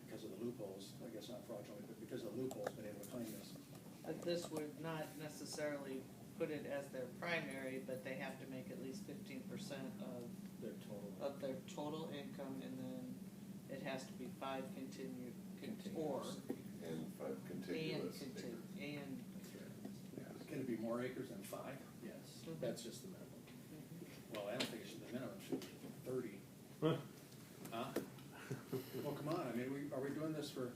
[SPEAKER 10] because of the loopholes, I guess not fraudulently, but because of the loopholes, been able to claim this.
[SPEAKER 1] But this would not necessarily put it as their primary, but they have to make at least 15%
[SPEAKER 17] Their total.
[SPEAKER 1] of their total income, and then it has to be 5 continued, or,
[SPEAKER 11] And 5 contiguous.
[SPEAKER 1] and,
[SPEAKER 10] Can it be more acres than 5?
[SPEAKER 17] Yes, that's just the minimum.
[SPEAKER 10] Well, I don't think it should, the minimum should be 30. Huh? Well, come on, I mean, are we doing this for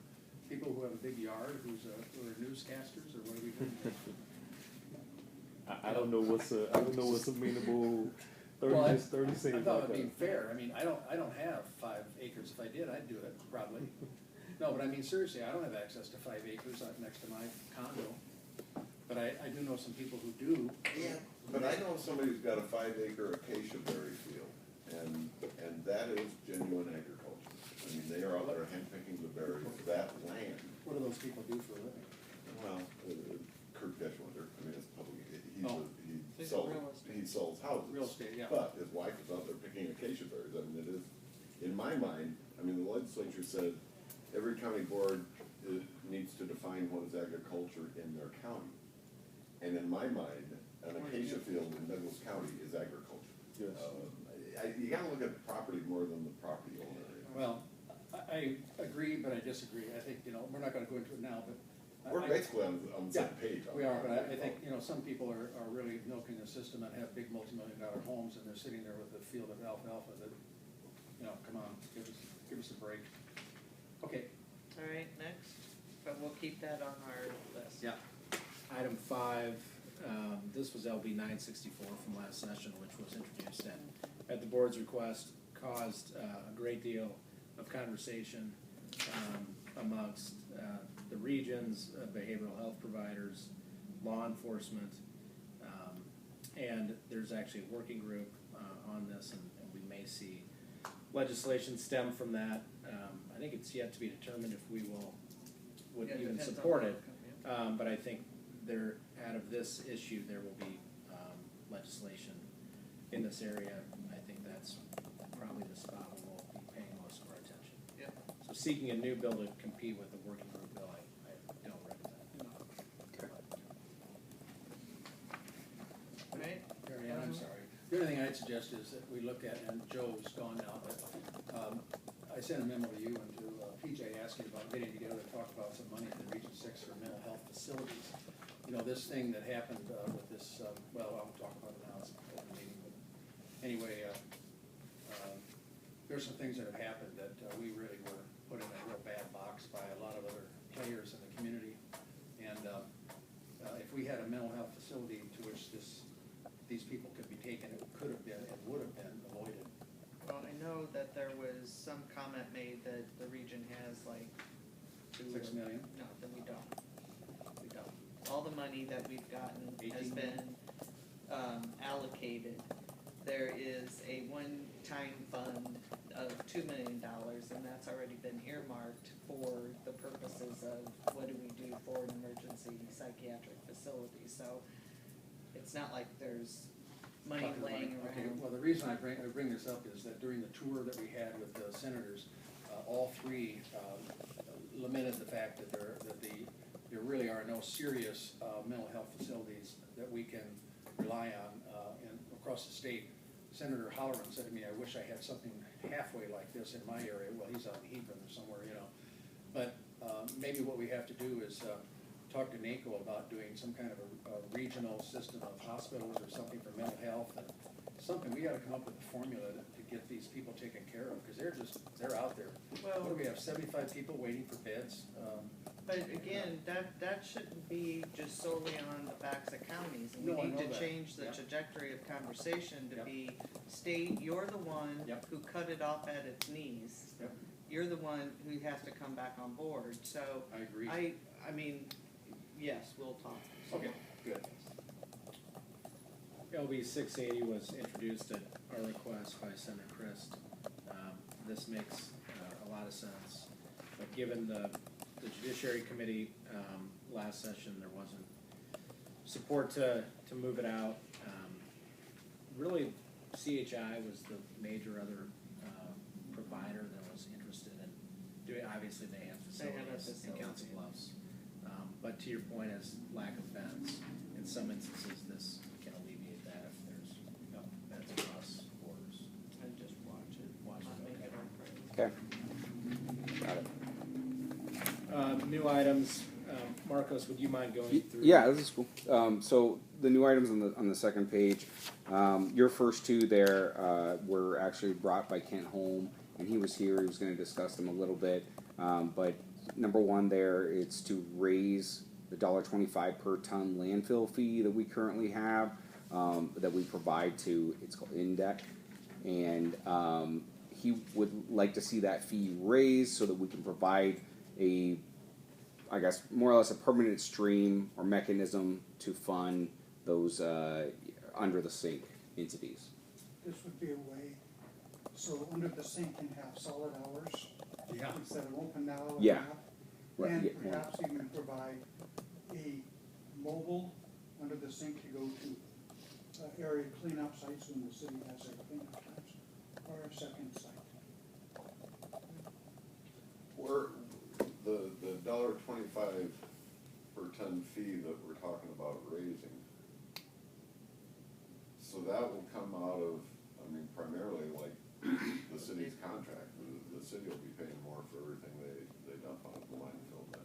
[SPEAKER 10] people who have a big yard, who are newscasters, or what are we doing?
[SPEAKER 16] I don't know what's amenable. 30
[SPEAKER 10] Well,
[SPEAKER 16] just 30 seems
[SPEAKER 10] I thought
[SPEAKER 16] like
[SPEAKER 10] it'd be fair, I mean, I don't have 5 acres, if I did, I'd do it, probably. No, but I mean, seriously, I don't have access to 5 acres next to my condo, but I do know some people who do.
[SPEAKER 11] Yeah. But I know somebody who's got a 5-acre acacia berry field, and that is genuine agriculture. I mean, they are out there handpicking the berries, that land.
[SPEAKER 10] What do those people do for a living?
[SPEAKER 11] Well, Kurt Deschwender, I mean, it's public,
[SPEAKER 1] He's a real estate.
[SPEAKER 11] he sells houses.
[SPEAKER 10] Real estate, yeah.
[SPEAKER 11] But his wife is out there picking acacia berries. I mean, it is, in my mind, I mean, the legislature said every county board needs to define what is agriculture in their county. And in my mind, an acacia field in Douglas County is agriculture.
[SPEAKER 16] Yes.
[SPEAKER 11] You gotta look at the property more than the property owner.
[SPEAKER 10] Well, I agree, but I disagree. I think, we're not gonna go into it now, but.
[SPEAKER 11] We're basically on the same page.
[SPEAKER 10] We are, but I think, some people are really milking the system and have big multi-million-dollar homes, and they're sitting there with a field of alfalfa that, come on, give us a break. Okay.
[SPEAKER 1] all right, next, but we'll keep that on our list.
[SPEAKER 17] Yeah. Item 5, this was LB 964 from last session, which was introduced at the board's request, caused a great deal of conversation amongst the regions, behavioral health providers, law enforcement. And there's actually a working group on this, and we may see legislation stem from that. I think it's yet to be determined if we would
[SPEAKER 12] Yeah, it
[SPEAKER 17] even
[SPEAKER 12] depends on
[SPEAKER 17] support
[SPEAKER 12] the
[SPEAKER 17] it.
[SPEAKER 12] outcome,
[SPEAKER 17] But I think there, out of this issue, there will be legislation in this area. I think that's probably the spot where we'll be paying most of our attention.
[SPEAKER 12] Yep.
[SPEAKER 17] So seeking a new bill to compete with the working group bill, I don't recommend.
[SPEAKER 12] Right?
[SPEAKER 10] Mary Ann, I'm sorry. The only thing I'd suggest is that we look at, and Joe's gone now, but I sent a memo to you and to PJ asking about getting together to talk about some money for Region 6 for mental health facilities. You know, this thing that happened with this, well, I won't talk about it now, it's an open meeting, but anyway, there's some things that have happened that we really were put in a real bad box by a lot of other players in the community. And if we had a mental health facility to which these people could be taken, it could have been and would have been avoided.
[SPEAKER 12] Well, I know that there was some comment made that the region has like
[SPEAKER 10] 6 million?
[SPEAKER 12] No, then we don't. We don't. All the money that we've gotten has
[SPEAKER 10] 18
[SPEAKER 12] been allocated. There is a one-time fund of $2 million, and that's already been earmarked for the purposes of what do we do for an emergency psychiatric facility. So it's not like there's money laying around.
[SPEAKER 10] Okay, well, the reason I bring this up is that during the tour that we had with the senators, all three lamented the fact that there really are no serious mental health facilities that we can rely on across the state. Senator Halloran said to me, "I wish I had something halfway like this in my area." Well, he's out in Hebron or somewhere, you know. But maybe what we have to do is talk to NACO about doing some kind of a regional system of hospitals or something for mental health, and something. We gotta come up with a formula to get these people taken care of, because they're out there.
[SPEAKER 12] Well,
[SPEAKER 10] What do we have, 75 people waiting for beds?
[SPEAKER 12] but again, that shouldn't be just solely on the backs of counties. And
[SPEAKER 10] No, I
[SPEAKER 12] we need
[SPEAKER 10] know
[SPEAKER 12] to
[SPEAKER 10] that.
[SPEAKER 12] change the
[SPEAKER 10] Yep.
[SPEAKER 12] trajectory of conversation to
[SPEAKER 10] Yep.
[SPEAKER 12] be, state, you're the one
[SPEAKER 10] Yep.
[SPEAKER 12] who cut it off at its knees.
[SPEAKER 10] Yep.
[SPEAKER 12] You're the one who has to come back on board, so.
[SPEAKER 10] I agree.
[SPEAKER 12] I mean, yes, we'll talk.
[SPEAKER 10] Okay, good.
[SPEAKER 17] LB 680 was introduced at our request by Senator Christ. This makes a lot of sense, but given the Judiciary Committee last session, there wasn't support to move it out. Really, CHI was the major other provider that was interested in doing. Obviously, they have facilities in Council Bluffs, but to your point, as lack of beds, in some instances, this can alleviate that if there's beds across borders.
[SPEAKER 12] And just watch it. Not make it our priority.
[SPEAKER 8] Got it.
[SPEAKER 17] New items, Marcos, would you mind going through?
[SPEAKER 8] Yeah, this is cool. So the new items on the second page, your first two there were actually brought by Kent Holm, and he was here. He was going to discuss them a little bit. But number one there, it's to raise the $1.25 per ton landfill fee that we currently have, that we provide to, it's called INDEC. And he would like to see that fee raised so that we can provide a, I guess, more or less a permanent stream or mechanism to fund those under the sink entities.
[SPEAKER 5] This would be a way, so under the sink can have solid hours.
[SPEAKER 10] Yeah.
[SPEAKER 5] Instead of open now and
[SPEAKER 8] Yeah.
[SPEAKER 5] that.
[SPEAKER 8] Right,
[SPEAKER 5] And
[SPEAKER 8] yeah,
[SPEAKER 5] perhaps even provide a mobile under the sink to go to area cleanup sites when the city has their cleanup times, or a second site.
[SPEAKER 11] Or the $1.25 per ton fee that we're talking about raising. So that will come out of, I mean, primarily like the city's contract. The city will be paying more for everything they dump on the landfill then.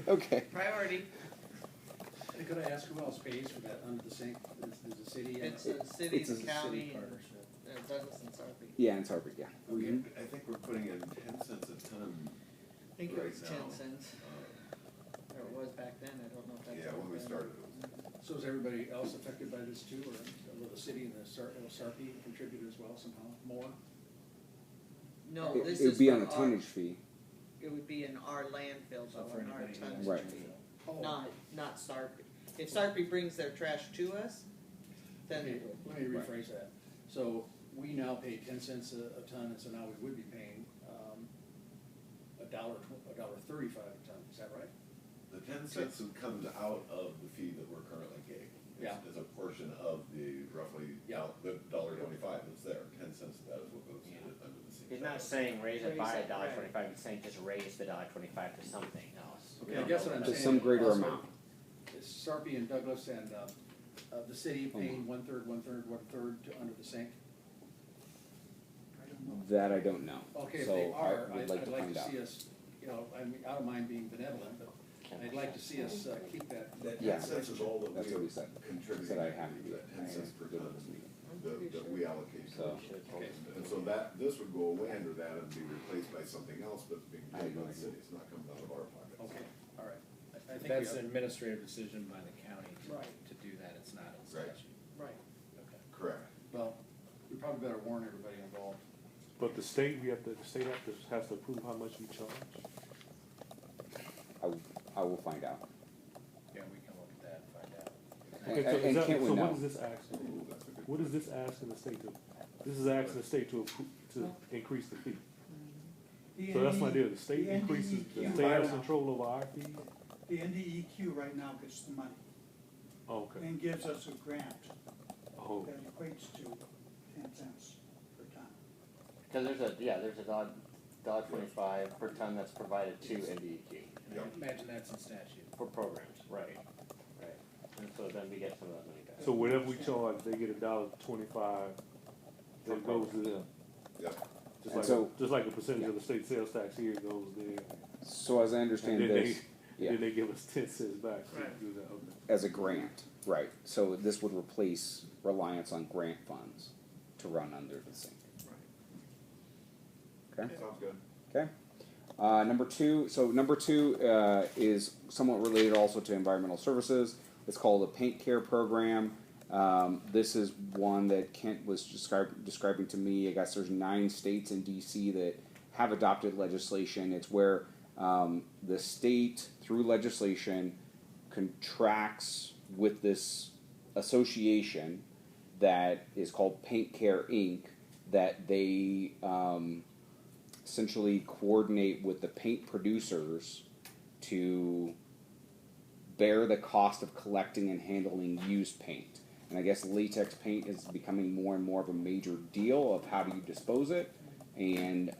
[SPEAKER 8] Okay.
[SPEAKER 12] Priority.
[SPEAKER 10] And could I ask who else pays for that under the sink? Is the city?
[SPEAKER 12] It's the city,
[SPEAKER 8] It's a
[SPEAKER 12] the county,
[SPEAKER 10] city
[SPEAKER 12] and
[SPEAKER 10] partnership.
[SPEAKER 12] Douglas and Sarpy.
[SPEAKER 8] Yeah, and Harvard, yeah.
[SPEAKER 11] I think we're putting in 10 cents a ton.
[SPEAKER 12] I think it was
[SPEAKER 11] right
[SPEAKER 12] 10
[SPEAKER 11] now.
[SPEAKER 12] cents. Or it was back then, I don't know if that's.
[SPEAKER 11] Yeah, when we
[SPEAKER 12] been.
[SPEAKER 11] started.
[SPEAKER 10] So is everybody else affected by this too, or will the city and the Sarpy contribute as well somehow, more?
[SPEAKER 12] No,
[SPEAKER 8] It
[SPEAKER 12] this
[SPEAKER 8] would
[SPEAKER 12] is
[SPEAKER 8] be
[SPEAKER 12] for
[SPEAKER 8] on the
[SPEAKER 12] our-
[SPEAKER 8] tonnage fee.
[SPEAKER 12] It would be in our landfill
[SPEAKER 17] So
[SPEAKER 12] though,
[SPEAKER 17] for
[SPEAKER 12] in our
[SPEAKER 17] anybody who
[SPEAKER 12] tonnage
[SPEAKER 8] Right.
[SPEAKER 12] fee,
[SPEAKER 10] Oh.
[SPEAKER 12] not Sarpy. If Sarpy brings their trash to us, then
[SPEAKER 10] Okay,
[SPEAKER 12] it would.
[SPEAKER 10] let me rephrase that. So we now pay 10 cents a ton, and so now we would be paying $1.35 a ton, is that right?
[SPEAKER 11] The 10 cents comes out of the fee that we're currently getting.
[SPEAKER 10] Yeah.
[SPEAKER 11] As a portion of the roughly,
[SPEAKER 10] Yeah.
[SPEAKER 11] the $1.25 that's there, 10 cents of that is what goes under the sink.
[SPEAKER 18] He's not saying raise it by
[SPEAKER 12] Raise it, right.
[SPEAKER 18] $1.25, he's saying just raise the $1.25 to something else.
[SPEAKER 10] Okay, I guess what I'm
[SPEAKER 8] To
[SPEAKER 10] saying.
[SPEAKER 8] some greater
[SPEAKER 10] also,
[SPEAKER 8] amount.
[SPEAKER 10] is Sarpy and Douglas and the city paying one-third to under the sink?
[SPEAKER 5] I don't know.
[SPEAKER 8] That I don't know.
[SPEAKER 10] Okay, if
[SPEAKER 8] So
[SPEAKER 10] they are,
[SPEAKER 8] I would
[SPEAKER 10] I'd
[SPEAKER 8] like to
[SPEAKER 10] like
[SPEAKER 8] find
[SPEAKER 10] to
[SPEAKER 8] out.
[SPEAKER 10] see us, you know, I mean, I don't mind being benevolent, but I'd like to see us keep that.
[SPEAKER 11] That
[SPEAKER 8] Yeah.
[SPEAKER 11] 10 cents is all that
[SPEAKER 8] That's what
[SPEAKER 11] we
[SPEAKER 8] he said.
[SPEAKER 11] contribute,
[SPEAKER 8] Said I have to be.
[SPEAKER 11] that 10 cents per ton that we allocate.
[SPEAKER 8] So-
[SPEAKER 10] Okay.
[SPEAKER 11] And so that, this would go away under that and be replaced by something else, but it's being
[SPEAKER 8] I
[SPEAKER 11] paid
[SPEAKER 8] have no
[SPEAKER 11] by the
[SPEAKER 8] idea.
[SPEAKER 11] city, it's not coming out of our pockets.
[SPEAKER 10] Okay, all right. I think
[SPEAKER 17] That's
[SPEAKER 10] we
[SPEAKER 17] an administrative decision by the county
[SPEAKER 10] Right.
[SPEAKER 17] to do that, it's not in
[SPEAKER 11] Right.
[SPEAKER 17] statute.
[SPEAKER 10] Right.
[SPEAKER 17] Okay.
[SPEAKER 11] Correct.
[SPEAKER 10] Well, we probably better warn everybody involved.
[SPEAKER 16] But the state has to approve how much we charge.
[SPEAKER 8] I will find out.
[SPEAKER 17] Yeah, we can look at that and find out.
[SPEAKER 16] Okay, so
[SPEAKER 8] And
[SPEAKER 16] is that,
[SPEAKER 8] Kent would
[SPEAKER 16] so
[SPEAKER 8] know.
[SPEAKER 16] what is this asking? What is this asking the state to, this is asking the state to increase the fee. So that's my deal, the state increases, the state has control over our fees?
[SPEAKER 5] The NDEQ right now gets the money
[SPEAKER 16] Okay,
[SPEAKER 5] and gives us a grant
[SPEAKER 16] oh,
[SPEAKER 5] that equates to 10 cents per ton.
[SPEAKER 18] Cause there's a $1.25 per ton that's provided to NDEQ
[SPEAKER 17] And I imagine that's in statute.
[SPEAKER 18] for programs, right. And so then we get some of that money back.
[SPEAKER 16] so whatever we charge, they get $1.25, that goes to them.
[SPEAKER 11] Yeah.
[SPEAKER 16] Just
[SPEAKER 8] And
[SPEAKER 16] like,
[SPEAKER 8] so-
[SPEAKER 16] just like a percentage of the state sales tax here goes there.
[SPEAKER 8] So as I understand
[SPEAKER 16] And then
[SPEAKER 8] this,
[SPEAKER 16] then they give us 10 cents back to
[SPEAKER 12] Right.
[SPEAKER 16] do that, okay.
[SPEAKER 8] as a grant, right, so this would replace reliance on grant funds to run under the sink. Okay?
[SPEAKER 11] Sounds good.
[SPEAKER 8] Okay. Number two is somewhat related also to environmental services. It's called a paint care program. This is one that Kent was describing to me. I guess there's 9 states in DC that have adopted legislation. It's where the state, through legislation, contracts with this association that is called Paint Care Inc. that they essentially coordinate with the paint producers to bear the cost of collecting and handling used paint. And I guess latex paint is becoming more and more of a major deal of how do you dispose it. And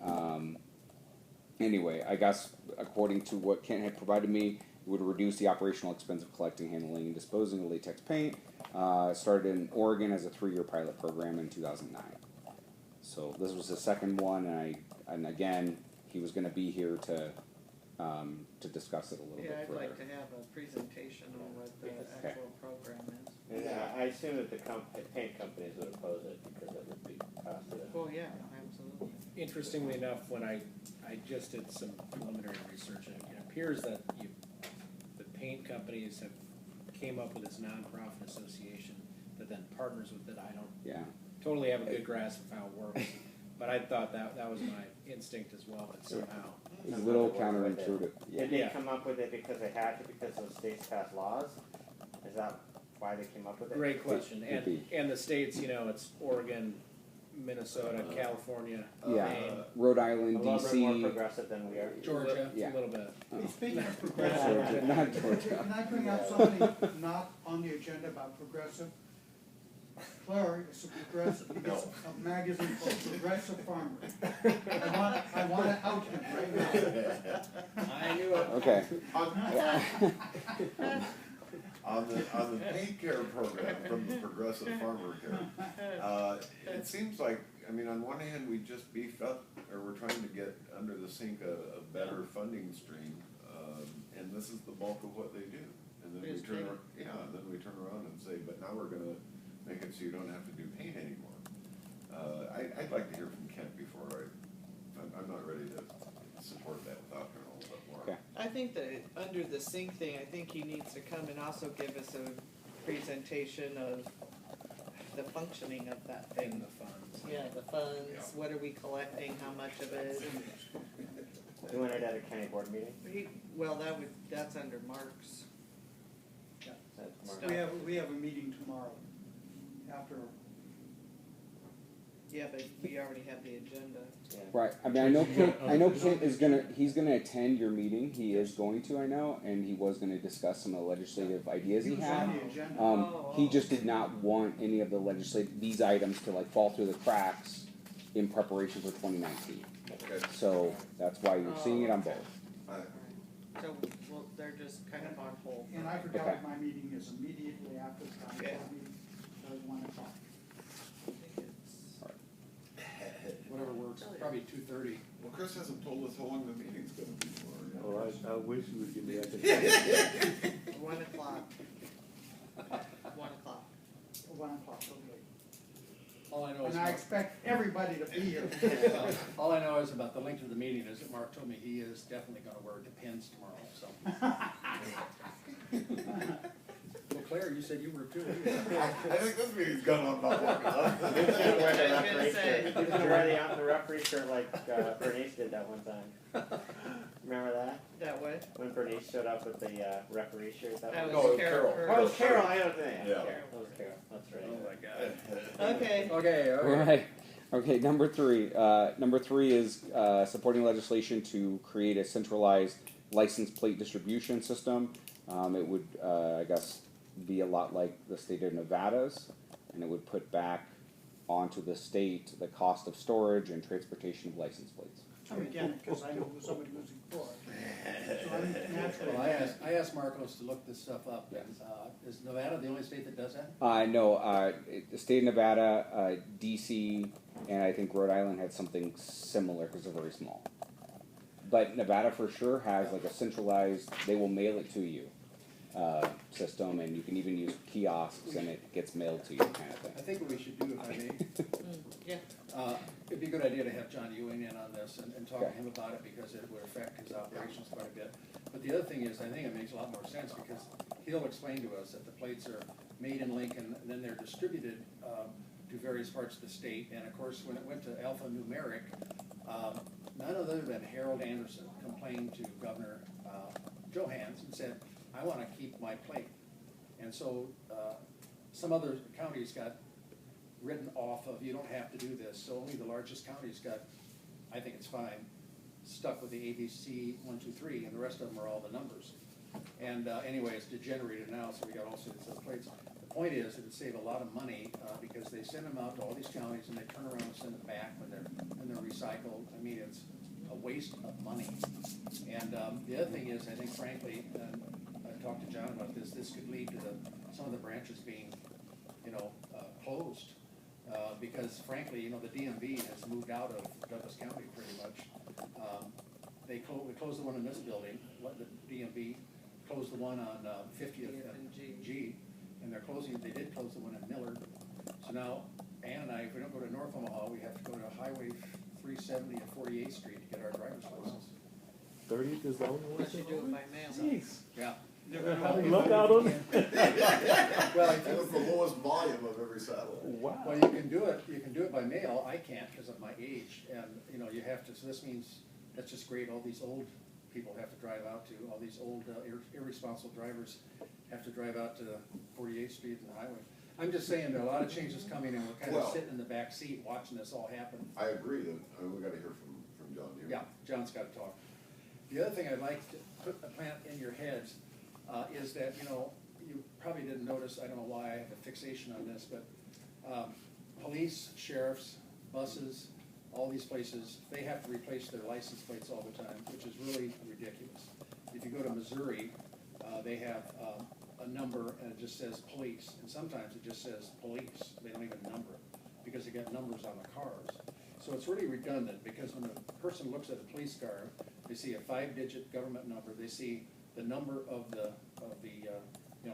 [SPEAKER 8] anyway, I guess according to what Kent had provided me, it would reduce the operational expense of collecting, handling, and disposing of latex paint. Started in Oregon as a 3-year pilot program in 2009. So this was the second one, and again, he was going to be here to discuss it a little
[SPEAKER 12] Yeah,
[SPEAKER 8] bit
[SPEAKER 12] I'd
[SPEAKER 8] further.
[SPEAKER 12] like to have a presentation on what the
[SPEAKER 8] Okay.
[SPEAKER 12] actual program is.
[SPEAKER 18] Yeah, I assume that the paint companies would oppose it because it would be costly.
[SPEAKER 12] Well, yeah, absolutely.
[SPEAKER 17] Interestingly enough, when I just did some preliminary research, and it appears that the paint companies have came up with this nonprofit association that then partners with it. I don't
[SPEAKER 8] Yeah.
[SPEAKER 17] totally have a good grasp of how it works, but I thought that was my instinct as well, but somehow.
[SPEAKER 8] It's a little counterintuitive. Yeah.
[SPEAKER 18] Did they come up with it because they had to, because those states passed laws? Is that why they came up with it?
[SPEAKER 17] Great question,
[SPEAKER 8] Could be.
[SPEAKER 17] and the states, it's Oregon, Minnesota, California,
[SPEAKER 8] Yeah.
[SPEAKER 17] Maine,
[SPEAKER 8] Rhode
[SPEAKER 18] A
[SPEAKER 8] Island,
[SPEAKER 18] little bit more
[SPEAKER 8] DC.
[SPEAKER 18] progressive than we are.
[SPEAKER 17] Georgia,
[SPEAKER 8] Yeah.
[SPEAKER 17] a little bit.
[SPEAKER 5] Hey, speaking of
[SPEAKER 8] Georgia,
[SPEAKER 5] progressive,
[SPEAKER 8] not Georgia.
[SPEAKER 5] can I bring up something not on the agenda about progressive? Claire is a progressive, he gets a magazine called Progressive Farmer. I want to out him right now.
[SPEAKER 17] I knew it.
[SPEAKER 8] Okay.
[SPEAKER 11] On the paint care program from the Progressive Farmer Care, it seems like, on one hand, we just beefed up, or we're trying to get under the sink a better funding stream, and this is the bulk of what they do. And then we
[SPEAKER 12] Just
[SPEAKER 11] turn,
[SPEAKER 12] paint.
[SPEAKER 11] and then we turn around and say, but now we're gonna make it so you don't have to do paint anymore. I'd like to hear from Kent before I'm not ready to support that without hearing a little bit more.
[SPEAKER 8] Okay.
[SPEAKER 12] I think that under the sink thing, I think he needs to come and also give us a presentation of
[SPEAKER 1] the functioning of that
[SPEAKER 17] And
[SPEAKER 1] thing.
[SPEAKER 17] the funds.
[SPEAKER 1] Yeah, the funds, what are we collecting, how much of it?
[SPEAKER 18] Doing it at a county board meeting?
[SPEAKER 1] Well, that's under Mark's.
[SPEAKER 18] That's more-
[SPEAKER 1] Stuff.
[SPEAKER 5] We have a meeting tomorrow after.
[SPEAKER 1] Yeah, but we already have the agenda.
[SPEAKER 8] Right, I mean, I know Kent is he's gonna attend your meeting, he is going to, I know, and he was gonna discuss some of the legislative ideas he
[SPEAKER 5] He was
[SPEAKER 8] had.
[SPEAKER 5] on the agenda.
[SPEAKER 8] He just did not want any of the these items to like fall through the cracks in preparation for 2019.
[SPEAKER 11] Okay.
[SPEAKER 8] So that's why you're seeing it on both.
[SPEAKER 1] So, well, they're just kind of on hold.
[SPEAKER 5] And I forgot
[SPEAKER 8] Okay.
[SPEAKER 5] my meeting is immediately after the county
[SPEAKER 1] Yeah.
[SPEAKER 5] board meeting, so it's 1 o'clock.
[SPEAKER 10] Whatever works, probably 2:30.
[SPEAKER 11] Well, Chris hasn't told us how long the meeting's gonna be for yet.
[SPEAKER 16] Oh, I wish you would give me that.
[SPEAKER 1] 1 o'clock. 1 o'clock.
[SPEAKER 5] 1 o'clock, okay.
[SPEAKER 10] All I know is.
[SPEAKER 5] And I expect everybody to be here.
[SPEAKER 10] All I know is about the length of the meeting is that Mark told me he is definitely gonna wear Depends tomorrow, so. Well, Claire, you said you were too.
[SPEAKER 11] I think this meeting's gone on about long enough.
[SPEAKER 18] You can wear the
[SPEAKER 1] I was
[SPEAKER 18] referee
[SPEAKER 1] gonna say.
[SPEAKER 18] shirt. You can wear the referee shirt like Bernice did that one time. Remember that?
[SPEAKER 1] That way?
[SPEAKER 18] When Bernice showed up with the referee shirt that
[SPEAKER 1] That
[SPEAKER 18] one
[SPEAKER 1] was
[SPEAKER 11] No,
[SPEAKER 1] Carol.
[SPEAKER 11] Carol.
[SPEAKER 18] Oh, it was Carol, I know what
[SPEAKER 11] Yeah.
[SPEAKER 18] Carol. That was Carol, that's right.
[SPEAKER 10] Oh, my God.
[SPEAKER 1] Okay.
[SPEAKER 10] Okay,
[SPEAKER 8] Right. Okay, number three. Number three is supporting legislation to create a centralized license plate distribution system. It would, I guess, be a lot like the state of Nevada's, and it would put back onto the state the cost of storage and transportation of license plates.
[SPEAKER 5] I'm again, because I know somebody who's in court. So I'm naturally.
[SPEAKER 10] Well, I asked Marcos to look this stuff up, and, is Nevada the only state that does that?
[SPEAKER 8] No, the state of Nevada, DC, and I think Rhode Island had something similar because they're very small. But Nevada for sure has like a centralized, they will mail it to you system, and you can even use kiosks and it gets mailed to you kind of thing.
[SPEAKER 10] I think what we should do, if I may,
[SPEAKER 1] Yeah.
[SPEAKER 10] it'd be a good idea to have John Ewing in on this and talk to
[SPEAKER 8] Okay.
[SPEAKER 10] him about it, because it would affect his operations quite a bit. But the other thing is, I think it makes a lot more sense, because he'll explain to us that the plates are made in Lincoln, and then they're distributed to various parts of the state. And of course, when it went to alphanumeric, none other than Harold Anderson complained to Governor Johans and said, I want to keep my plate. And so some other counties got written off of, you don't have to do this. So only the largest counties got, I think it's fine, stuck with the ABC 1, 2, 3, and the rest of them are all the numbers. And anyway, it's degenerated now, so we got all sorts of plates. The point is, it would save a lot of money because they send them out to all these counties and they turn around and send them back when they're recycled. I mean, it's a waste of money. And the other thing is, I think frankly, and I've talked to John about this, this could lead to some of the branches being, closed. Because frankly, the DMV has moved out of Douglas County pretty much. We closed the one in this building, the DMV closed the one on 50th and G, and they did close the one in Millard. So now, Ann and I, if we don't go to North Omaha, we have to go to Highway 370 and 48th Street to get our driver's license.
[SPEAKER 16] 30th is the only one.
[SPEAKER 1] Unless you do it by mail.
[SPEAKER 16] Jeez.
[SPEAKER 10] Yeah.
[SPEAKER 16] Look out on it.
[SPEAKER 10] Well, I
[SPEAKER 11] That was the lowest volume of every satellite.
[SPEAKER 16] Wow.
[SPEAKER 10] Well, you can do it by mail. I can't because of my age, and you have to. So this means that's just great. All these old people have to drive out to. All these old irresponsible drivers have to drive out to 48th Street and the highway. I'm just saying there are a lot of changes coming, and we're kind of sitting in the back seat watching this all happen.
[SPEAKER 11] I agree that, we gotta hear from John here.
[SPEAKER 10] Yeah, John's got to talk. The other thing I'd like to plant in your heads is that, you probably didn't notice, I don't know why I have a fixation on this, but police, sheriffs, buses, all these places, they have to replace their license plates all the time, which is really ridiculous. If you go to Missouri, they have a number and it just says police, and sometimes it just says police. They don't even number it because they got numbers on the cars. So it's really redundant, because when a person looks at a police car, they see a 5-digit government number, they see the number of the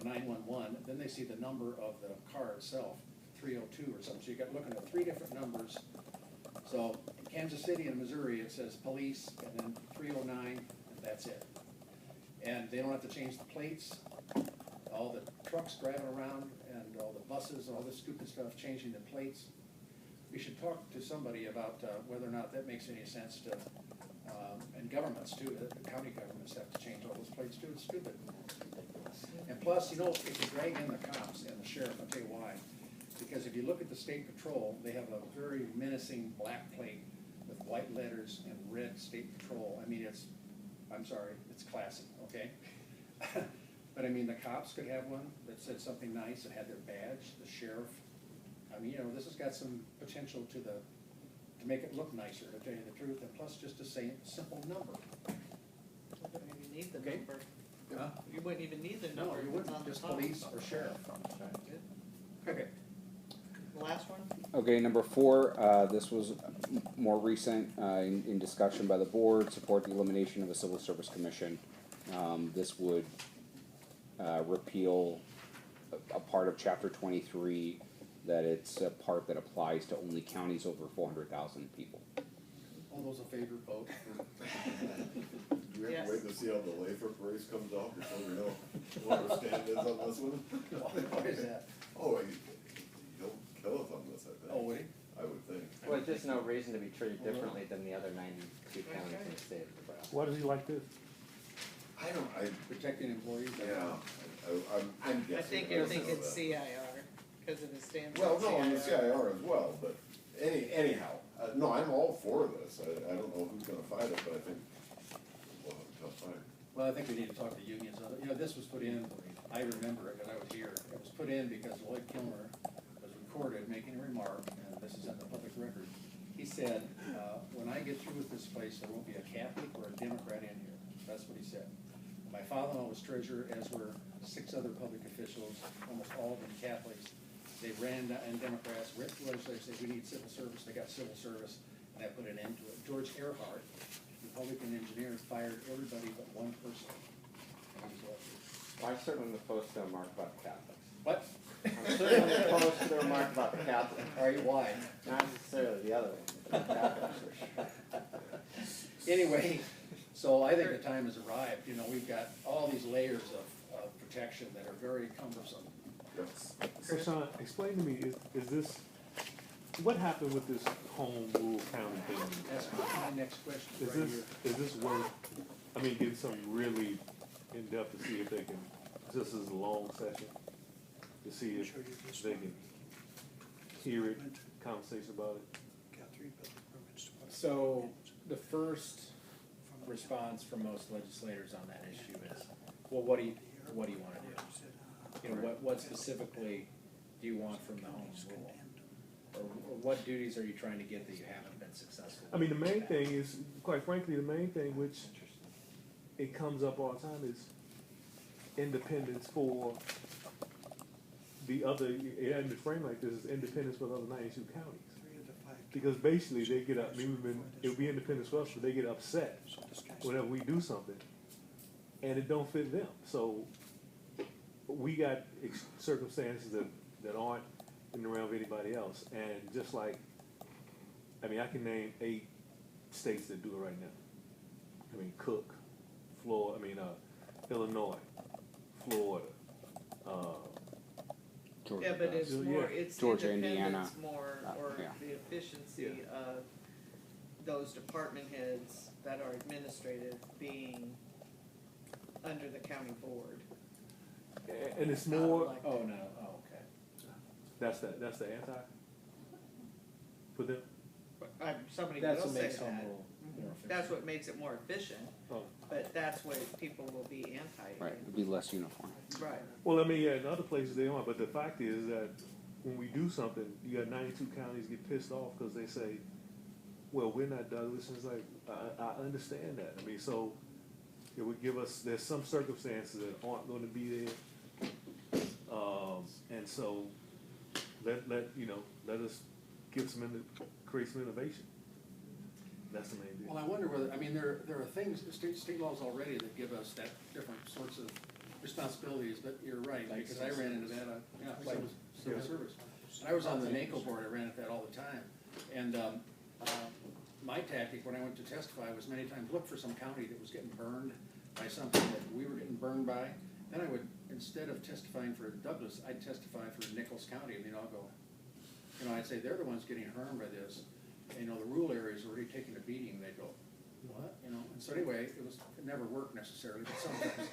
[SPEAKER 10] 911, then they see the number of the car itself, 302 or something. So you got looking at 3 different numbers. So in Kansas City and Missouri, it says police and then 309, and that's it. And they don't have to change the plates. All the trucks driving around, and all the buses and all this stupid stuff, changing the plates. We should talk to somebody about whether or not that makes any sense to, and governments too, the county governments have to change all those plates too, it's stupid. And plus, you know, if you drag in the cops and the sheriff, I'll tell you why. Because if you look at the state patrol, they have a very menacing black plate with white letters and red state patrol. I mean, I'm sorry, it's classy, okay? But I mean, the cops could have one that said something nice and had their badge, the sheriff. I mean, you know, this has got some potential to make it look nicer, to tell you the truth, and plus just a simple number.
[SPEAKER 12] You wouldn't even need the
[SPEAKER 10] Okay.
[SPEAKER 12] number.
[SPEAKER 10] Huh?
[SPEAKER 12] You wouldn't even need the
[SPEAKER 10] No,
[SPEAKER 12] number.
[SPEAKER 10] you
[SPEAKER 12] if it's on
[SPEAKER 10] wouldn't,
[SPEAKER 12] the
[SPEAKER 10] just
[SPEAKER 12] top.
[SPEAKER 10] police or sheriff.
[SPEAKER 12] Good.
[SPEAKER 10] Okay.
[SPEAKER 12] The last one?
[SPEAKER 8] Okay, number 4, this was more recent, in discussion by the board, support the elimination of a civil service commission. This would repeal a part of chapter 23, that it's a part that applies to only counties over 400,000 people.
[SPEAKER 10] All those in favor, vote.
[SPEAKER 11] Do we have to
[SPEAKER 12] Yes.
[SPEAKER 11] wait to see how the Lathrop race comes out before we know what our stand is on this one?
[SPEAKER 10] Why is that?
[SPEAKER 11] Oh, he'll kill us on this, I think.
[SPEAKER 10] Oh, wait.
[SPEAKER 11] I would think.
[SPEAKER 18] Well, just no reason to be treated differently than the other 92 counties in the state of Nebraska.
[SPEAKER 16] Why does he like this?
[SPEAKER 10] Protecting employees.
[SPEAKER 11] Yeah, I'm guessing.
[SPEAKER 12] I think
[SPEAKER 11] I
[SPEAKER 12] you're
[SPEAKER 11] don't
[SPEAKER 12] thinking
[SPEAKER 11] know that.
[SPEAKER 12] CIR, because of the stands.
[SPEAKER 11] Well, no, on the CIR as well, but anyhow, no, I'm all for this. I don't know who's gonna fight it, but I think we'll have a tough fight.
[SPEAKER 10] Well, I think we need to talk to unions. You know, this was put in, I remember it because I was here. It was put in because Lloyd Kilmer was recorded making a remark, and this is in the public record. He said, when I get through with this place, there won't be a Catholic or a Democrat in here. That's what he said. My father-in-law was treasurer, as were 6 other public officials, almost all of them Catholics. They ran in Democrats, went to legislators, said, we need civil service. They got civil service, and that put an end to it. George Earhart, Republican engineer, fired everybody but one person. And he was elected.
[SPEAKER 18] Well, I'm certainly opposed to a remark about Catholics.
[SPEAKER 10] What?
[SPEAKER 18] I'm certainly opposed to the remark about the Catholics.
[SPEAKER 10] Are you? Why?
[SPEAKER 18] Not necessarily the other one, but the Catholics for sure.
[SPEAKER 10] Anyway, so I think the time has arrived. You know, we've got all these layers of protection that are very cumbersome.
[SPEAKER 16] So Sean, explain to me, is this, what happened with this home rule county thing?
[SPEAKER 10] That's my next question
[SPEAKER 16] Is
[SPEAKER 10] right
[SPEAKER 16] this,
[SPEAKER 10] here.
[SPEAKER 16] is this worth, I mean, getting something really in-depth to see if they can, this is a long session, to see if they can hear it, conversation about it?
[SPEAKER 17] So, the first response from most legislators on that issue is, well, what do you wanna do? You know, what specifically do you want from the home rule? Or what duties are you trying to get that you haven't been successful with?
[SPEAKER 16] I mean, the main thing is, quite frankly, the main thing which it comes up all the time is independence for the other, it hadn't been framed like this, is independence for the other 92 counties. Because basically they get up, it would be independence for us, but they get upset whenever we do something and it don't fit them. So we got circumstances that aren't in the realm of anybody else. And just like, I mean, I can name 8 states that do it right now. I mean, Cook, Florida, Illinois, Florida,
[SPEAKER 8] Georgia
[SPEAKER 12] Yeah, but
[SPEAKER 8] does.
[SPEAKER 12] it's more, it's
[SPEAKER 8] Georgia, Indiana.
[SPEAKER 12] independence more, or
[SPEAKER 8] yeah.
[SPEAKER 12] the efficiency of those department heads that are administrative being under the county board.
[SPEAKER 16] and it's
[SPEAKER 12] Not
[SPEAKER 16] more,
[SPEAKER 12] elected.
[SPEAKER 17] Oh, no, oh, okay.
[SPEAKER 16] that's the anti for them.
[SPEAKER 12] Somebody
[SPEAKER 17] That's
[SPEAKER 12] will
[SPEAKER 17] what
[SPEAKER 12] say
[SPEAKER 17] makes home
[SPEAKER 12] that.
[SPEAKER 17] rule
[SPEAKER 12] Mhm.
[SPEAKER 17] more
[SPEAKER 12] That's
[SPEAKER 17] efficient.
[SPEAKER 12] what makes it more efficient,
[SPEAKER 16] Oh.
[SPEAKER 12] but that's what people will be anti.
[SPEAKER 8] Right, it'd be less uniform.
[SPEAKER 12] Right.
[SPEAKER 16] Well, I mean, yeah, in other places they aren't, but the fact is that when we do something, you got 92 counties get pissed off because they say, well, we're not Douglas, and it's like, I understand that. I mean, so it would give us, there's some circumstances that aren't gonna be there. And so, let us create some innovation. That's the main deal.
[SPEAKER 10] Well, I wonder whether, I mean, there are things, state laws already that give us that different sorts of responsibilities, but you're right, because I ran into that, like civil service. When I was on the NACO board, I ran into that all the time. And, my tactic when I went to testify was many times look for some county that was getting burned by something that we were getting burned by, then I would, instead of testifying for Douglas, I'd testify for Nichols County, and I'll go, I'd say they're the ones getting harmed by this. And, the rural areas are already taking a beating, and they'd go, what, and so anyway, it never worked necessarily, but sometimes.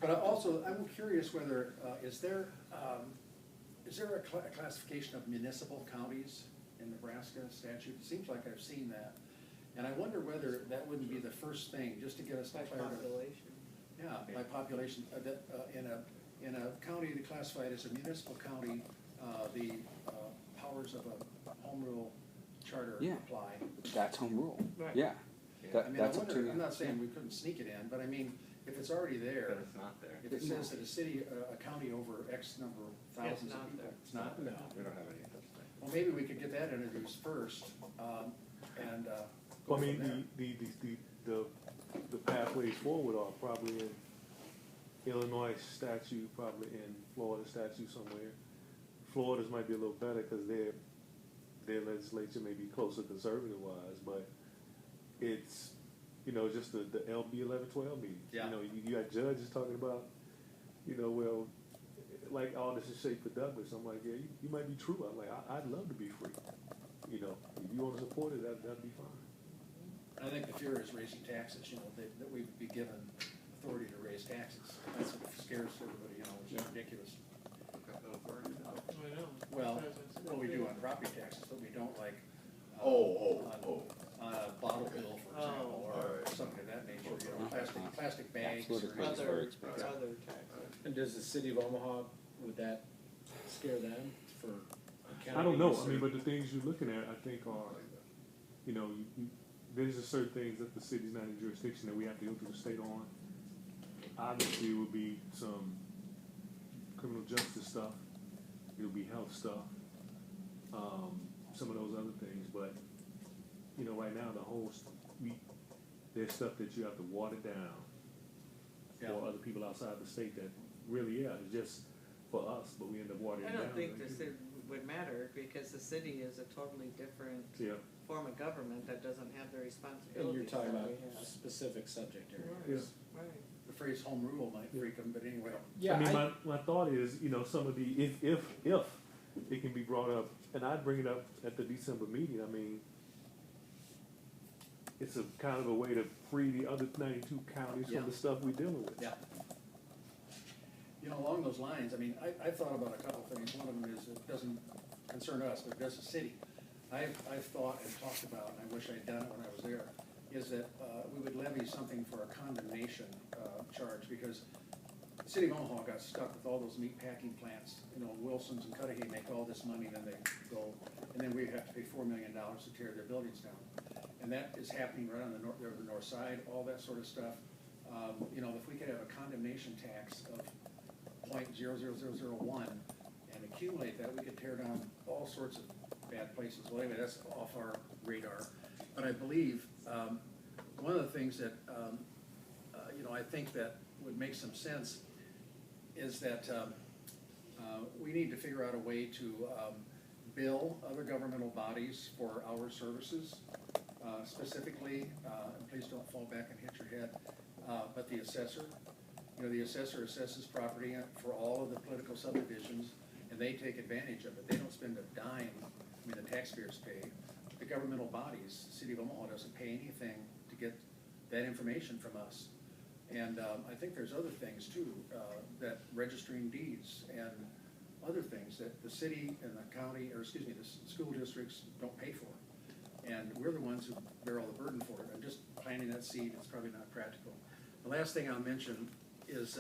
[SPEAKER 10] But also, I'm curious whether, is there a classification of municipal counties in Nebraska statute? It seems like I've seen that. And I wonder whether that wouldn't be the first thing, just to get us
[SPEAKER 12] By
[SPEAKER 10] declared.
[SPEAKER 12] population.
[SPEAKER 10] Yeah, by population, that, in a county that classified as a municipal county, the powers of a home rule charter
[SPEAKER 8] Yeah.
[SPEAKER 10] apply.
[SPEAKER 8] That's home rule.
[SPEAKER 12] Right.
[SPEAKER 8] Yeah.
[SPEAKER 10] I mean, I
[SPEAKER 8] That's up
[SPEAKER 10] wonder,
[SPEAKER 8] to.
[SPEAKER 10] I'm not saying we couldn't sneak it in, but I mean, if it's already there,
[SPEAKER 9] But it's not there.
[SPEAKER 10] if it says that a city, a county over X number of thousands of
[SPEAKER 12] not
[SPEAKER 10] people,
[SPEAKER 12] there.
[SPEAKER 10] it's not?
[SPEAKER 9] No, we don't have any of those things.
[SPEAKER 10] Well, maybe we could get that introduced first, and, go
[SPEAKER 16] Well, I
[SPEAKER 10] from there.
[SPEAKER 16] mean, the pathways forward are probably in Illinois statute, probably in Florida statute somewhere. Florida's might be a little better because their legislature may be closer conservative wise, but it's, just the LB 1112 meetings.
[SPEAKER 10] Yeah.
[SPEAKER 16] You got judges talking about, well, like all this is shape for Douglas. I'm like, yeah, you might be true. I'm like, I'd love to be free. If you want to support it, that'd be fine.
[SPEAKER 10] I think the fear is raising taxes, that we would be given authority to raise taxes. That's what scares everybody, which is ridiculous. Well, we do on property taxes, but we don't like, on a bottle bill, for example, or
[SPEAKER 11] Alright.
[SPEAKER 10] something of that nature, plastic bags
[SPEAKER 8] Absolutely.
[SPEAKER 10] or.
[SPEAKER 8] It's very expensive.
[SPEAKER 12] Other taxes.
[SPEAKER 17] And does the city of Omaha, would that scare them for county?
[SPEAKER 16] I don't know. I mean, but the things you're looking at, I think, are, there's just certain things that the city's not in jurisdiction that we have to go through the state on. Obviously, it would be some criminal justice stuff. It'll be health stuff. Some of those other things, but right now there's stuff that you have to water down for other people outside the state that really, is just for us, but we end up watering
[SPEAKER 12] I
[SPEAKER 16] it down.
[SPEAKER 12] don't think this would matter, because the city is a totally different form of government that doesn't have the
[SPEAKER 17] And
[SPEAKER 12] responsibilities
[SPEAKER 17] you're talking
[SPEAKER 12] that
[SPEAKER 17] about
[SPEAKER 12] we have.
[SPEAKER 17] specific subject
[SPEAKER 16] Yeah.
[SPEAKER 17] areas.
[SPEAKER 12] Right.
[SPEAKER 10] The phrase home rule might freak them, but anyway.
[SPEAKER 17] Yeah,
[SPEAKER 16] I mean, my thought is, some of the, if it can be brought up, and I'd bring it up at the December meeting, I mean, it's a kind of a way to free the other 92 counties
[SPEAKER 10] Yeah.
[SPEAKER 16] from the stuff we're dealing with.
[SPEAKER 10] Yeah. Along those lines, I mean, I've thought about a couple things. One of them is, it doesn't concern us, but it does the city. I've thought and talked about, and I wish I'd done it when I was there, is that we would levy something for a condemnation charge, because the city of Omaha got stuck with all those meat packing plants. Wilson's and Cudahy make all this money, then they go, and then we have to pay $4 million to tear their buildings down. And that is happening right on the north side, all that sort of stuff. If we could have a condemnation tax of 0.00001 and accumulate that, we could tear down all sorts of bad places. Well, anyway, that's off our radar. But I believe one of the things that I think that would make some sense is that we need to figure out a way to bill other governmental bodies for our services. Specifically, and please don't fall back and hit your head, but the assessor. The assessor assesses property for all of the political subdivisions, and they take advantage of it. They don't spend a dime. I mean, the taxpayers pay. The governmental bodies, the city of Omaha doesn't pay anything to get that information from us. And I think there's other things too, that registering deeds and other things that the city and the county, or excuse me, the school districts don't pay for. And we're the ones who bear all the burden for it. I'm just planting that seed. It's probably not practical. The last thing I'll mention is,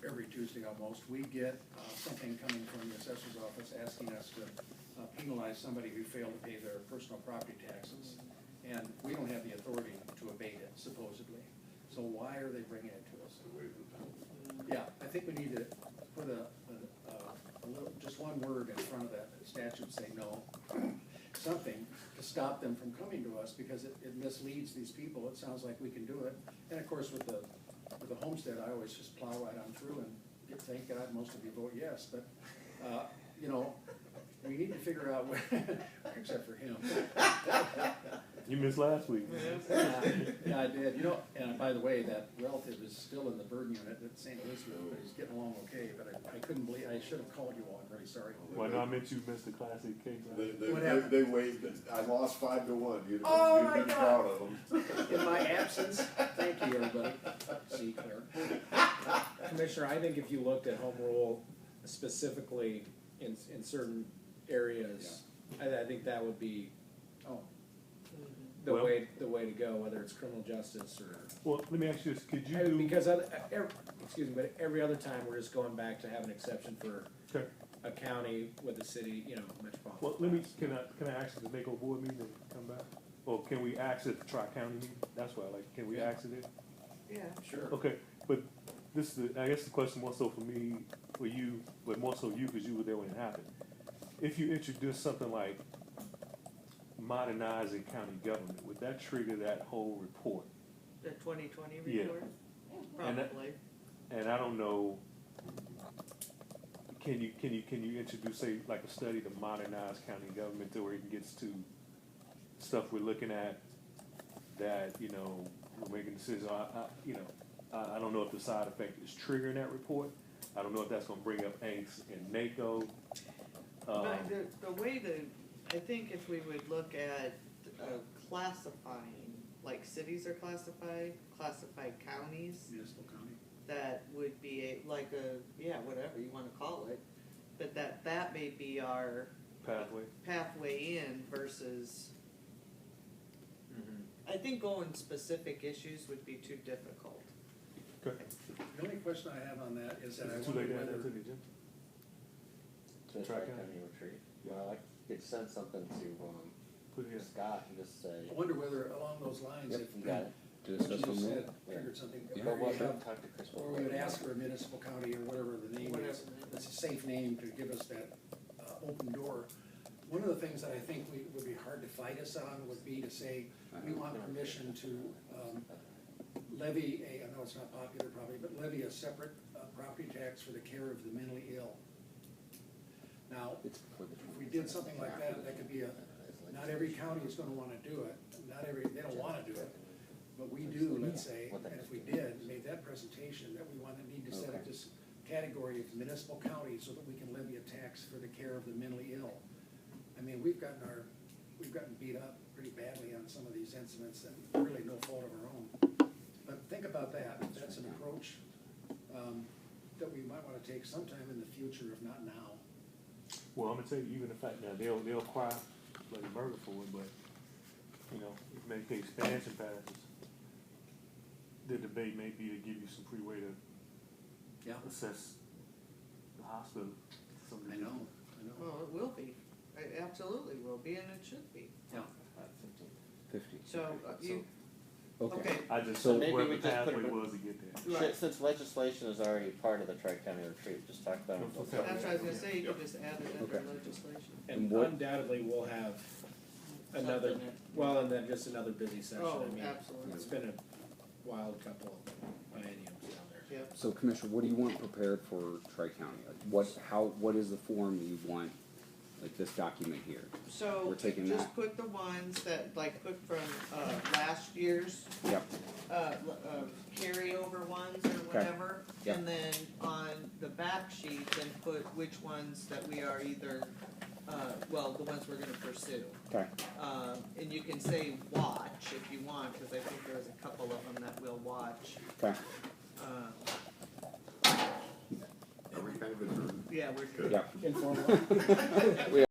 [SPEAKER 10] every Tuesday almost, we get something coming from the assessor's office asking us to penalize somebody who failed to pay their personal property taxes. And we don't have the authority to abate it, supposedly. So why are they bringing it to us? Yeah, I think we need to put just one word in front of that statute, say no, something to stop them from coming to us, because it misleads these people. It sounds like we can do it. And of course, with the homestead, I always just plow right on through and thank God most of you vote yes. But, We need to figure out where, except for him.
[SPEAKER 16] You missed last week.
[SPEAKER 10] Yeah, I did. You know, and by the way, that relative is still in the burn unit at St. Elizabeth, but he's getting along okay, but I couldn't believe, I should have called you all, I'm really sorry.
[SPEAKER 16] Well, no, I meant you missed the classic case.
[SPEAKER 10] What happened?
[SPEAKER 11] They waived it. I lost 5-1. You'd
[SPEAKER 10] Oh,
[SPEAKER 11] have
[SPEAKER 10] my
[SPEAKER 11] been
[SPEAKER 10] God.
[SPEAKER 11] proud of them.
[SPEAKER 10] In my absence, thank you, everybody. See, Claire.
[SPEAKER 17] Commissioner, I think if you looked at home rule specifically in certain areas, I think that would be
[SPEAKER 10] Oh,
[SPEAKER 17] the
[SPEAKER 16] Well-
[SPEAKER 17] way to go, whether it's criminal justice or.
[SPEAKER 16] Well, let me ask you this, could you
[SPEAKER 17] I mean,
[SPEAKER 16] do,
[SPEAKER 17] because excuse me, but every other time we're just going back to have an exception for
[SPEAKER 16] okay,
[SPEAKER 17] a county with a city, metropolitan.
[SPEAKER 16] well, let me, can I ask you to make a board meeting and come back? Or can we ask it at the tri-county meeting? That's why, like, can we ask it there?
[SPEAKER 12] Yeah.
[SPEAKER 10] sure.
[SPEAKER 16] Okay, but this is, I guess the question more so for me, for you, but more so you, because you were there when it happened. If you introduce something like modernizing county government, would that trigger that whole report?
[SPEAKER 12] The 2020
[SPEAKER 16] Yeah.
[SPEAKER 12] report?
[SPEAKER 16] And that-
[SPEAKER 12] Probably.
[SPEAKER 16] And I don't know, can you introduce, say, like a study to modernize county government to where it gets to stuff we're looking at that, we're making decisions, I don't know if the side effect is triggering that report. I don't know if that's gonna bring up angst in NACO.
[SPEAKER 12] But the way that, I think if we would look at classifying, like cities are classified counties,
[SPEAKER 10] Municipal county.
[SPEAKER 12] that would be whatever you wanna call it, but that may be our pathway in versus, I think going specific issues would be too difficult.
[SPEAKER 16] Okay.
[SPEAKER 10] The only question I have on that is that I
[SPEAKER 16] Is it too
[SPEAKER 10] wonder
[SPEAKER 16] late to add that
[SPEAKER 10] whether,
[SPEAKER 16] to the agenda?
[SPEAKER 18] To the
[SPEAKER 16] Tri-county.
[SPEAKER 18] tri-county retreat. Well, I could send something to,
[SPEAKER 16] Put it in.
[SPEAKER 18] Scott and just say,
[SPEAKER 10] I wonder whether along those lines,
[SPEAKER 18] yep,
[SPEAKER 10] if.
[SPEAKER 18] you got it.
[SPEAKER 8] To
[SPEAKER 10] What you
[SPEAKER 8] discuss
[SPEAKER 10] just
[SPEAKER 8] home rule?
[SPEAKER 10] said triggered something.
[SPEAKER 8] Yeah.
[SPEAKER 10] Or we have-
[SPEAKER 18] Talk to Chris.
[SPEAKER 10] or we would ask for a municipal county or whatever the name is. It's a safe name to give us that open door. One of the things that I think would be hard to fight us on would be to say, we want permission to levy I know it's not popular probably, but levy a separate property tax for the care of the mentally ill. Now, if we did something like that, that could be not every county is gonna wanna do it, they don't wanna do it. But we do, let's say, and if we did, made that presentation, that we need to set up this category of municipal counties so that we can levy a tax for the care of the mentally ill. I mean, we've gotten beat up pretty badly on some of these incidents and really no fault of our own. But think about that, that's an approach, that we might wanna take sometime in the future, if not now.
[SPEAKER 16] Well, I'm gonna tell you, even the fact now, they'll cry bloody murder for it, but, if maybe the expansion passes, the debate may be to give you some free way to assess the hospital.
[SPEAKER 10] I know.
[SPEAKER 12] Well, it will be, it absolutely will be, and it should be.
[SPEAKER 10] Yeah.
[SPEAKER 8] 50.
[SPEAKER 12] So, you,
[SPEAKER 8] Okay.
[SPEAKER 12] okay,
[SPEAKER 16] I just
[SPEAKER 18] So
[SPEAKER 16] saw
[SPEAKER 18] maybe
[SPEAKER 16] where
[SPEAKER 18] we
[SPEAKER 16] the
[SPEAKER 18] just put
[SPEAKER 16] pathway
[SPEAKER 18] it-
[SPEAKER 16] was to get there.
[SPEAKER 12] Right.
[SPEAKER 18] Since legislation is already part of the tri-county retreat, just talk about it.
[SPEAKER 16] Okay.
[SPEAKER 12] that's what I was gonna say, you could just add it under
[SPEAKER 8] Okay.
[SPEAKER 12] legislation.
[SPEAKER 17] And
[SPEAKER 8] And what-
[SPEAKER 17] undoubtedly, we'll have another,
[SPEAKER 12] Something
[SPEAKER 17] and then just another busy session.
[SPEAKER 12] Oh,
[SPEAKER 17] I mean,
[SPEAKER 12] absolutely.
[SPEAKER 17] it's been a wild couple of bienniums down there.
[SPEAKER 12] Yep.
[SPEAKER 8] So Commissioner, what do you want prepared for Tri-County? Like what is the form you want, like this document here?
[SPEAKER 12] So,
[SPEAKER 8] We're taking
[SPEAKER 12] just
[SPEAKER 8] that.
[SPEAKER 12] put the ones that, like, put from, last year's,
[SPEAKER 8] Yep.
[SPEAKER 12] carryover ones or whatever.
[SPEAKER 8] Yep.
[SPEAKER 12] And then on the back sheet, then put which ones that we are either, the ones we're gonna pursue.
[SPEAKER 8] Okay.
[SPEAKER 12] And you can say watch if you want, cause I think there's a couple of them that we'll watch.
[SPEAKER 8] Okay.
[SPEAKER 11] Are we kind of adjourned?
[SPEAKER 12] Yeah, we're.
[SPEAKER 8] Yep.
[SPEAKER 17] Informal.
[SPEAKER 8] We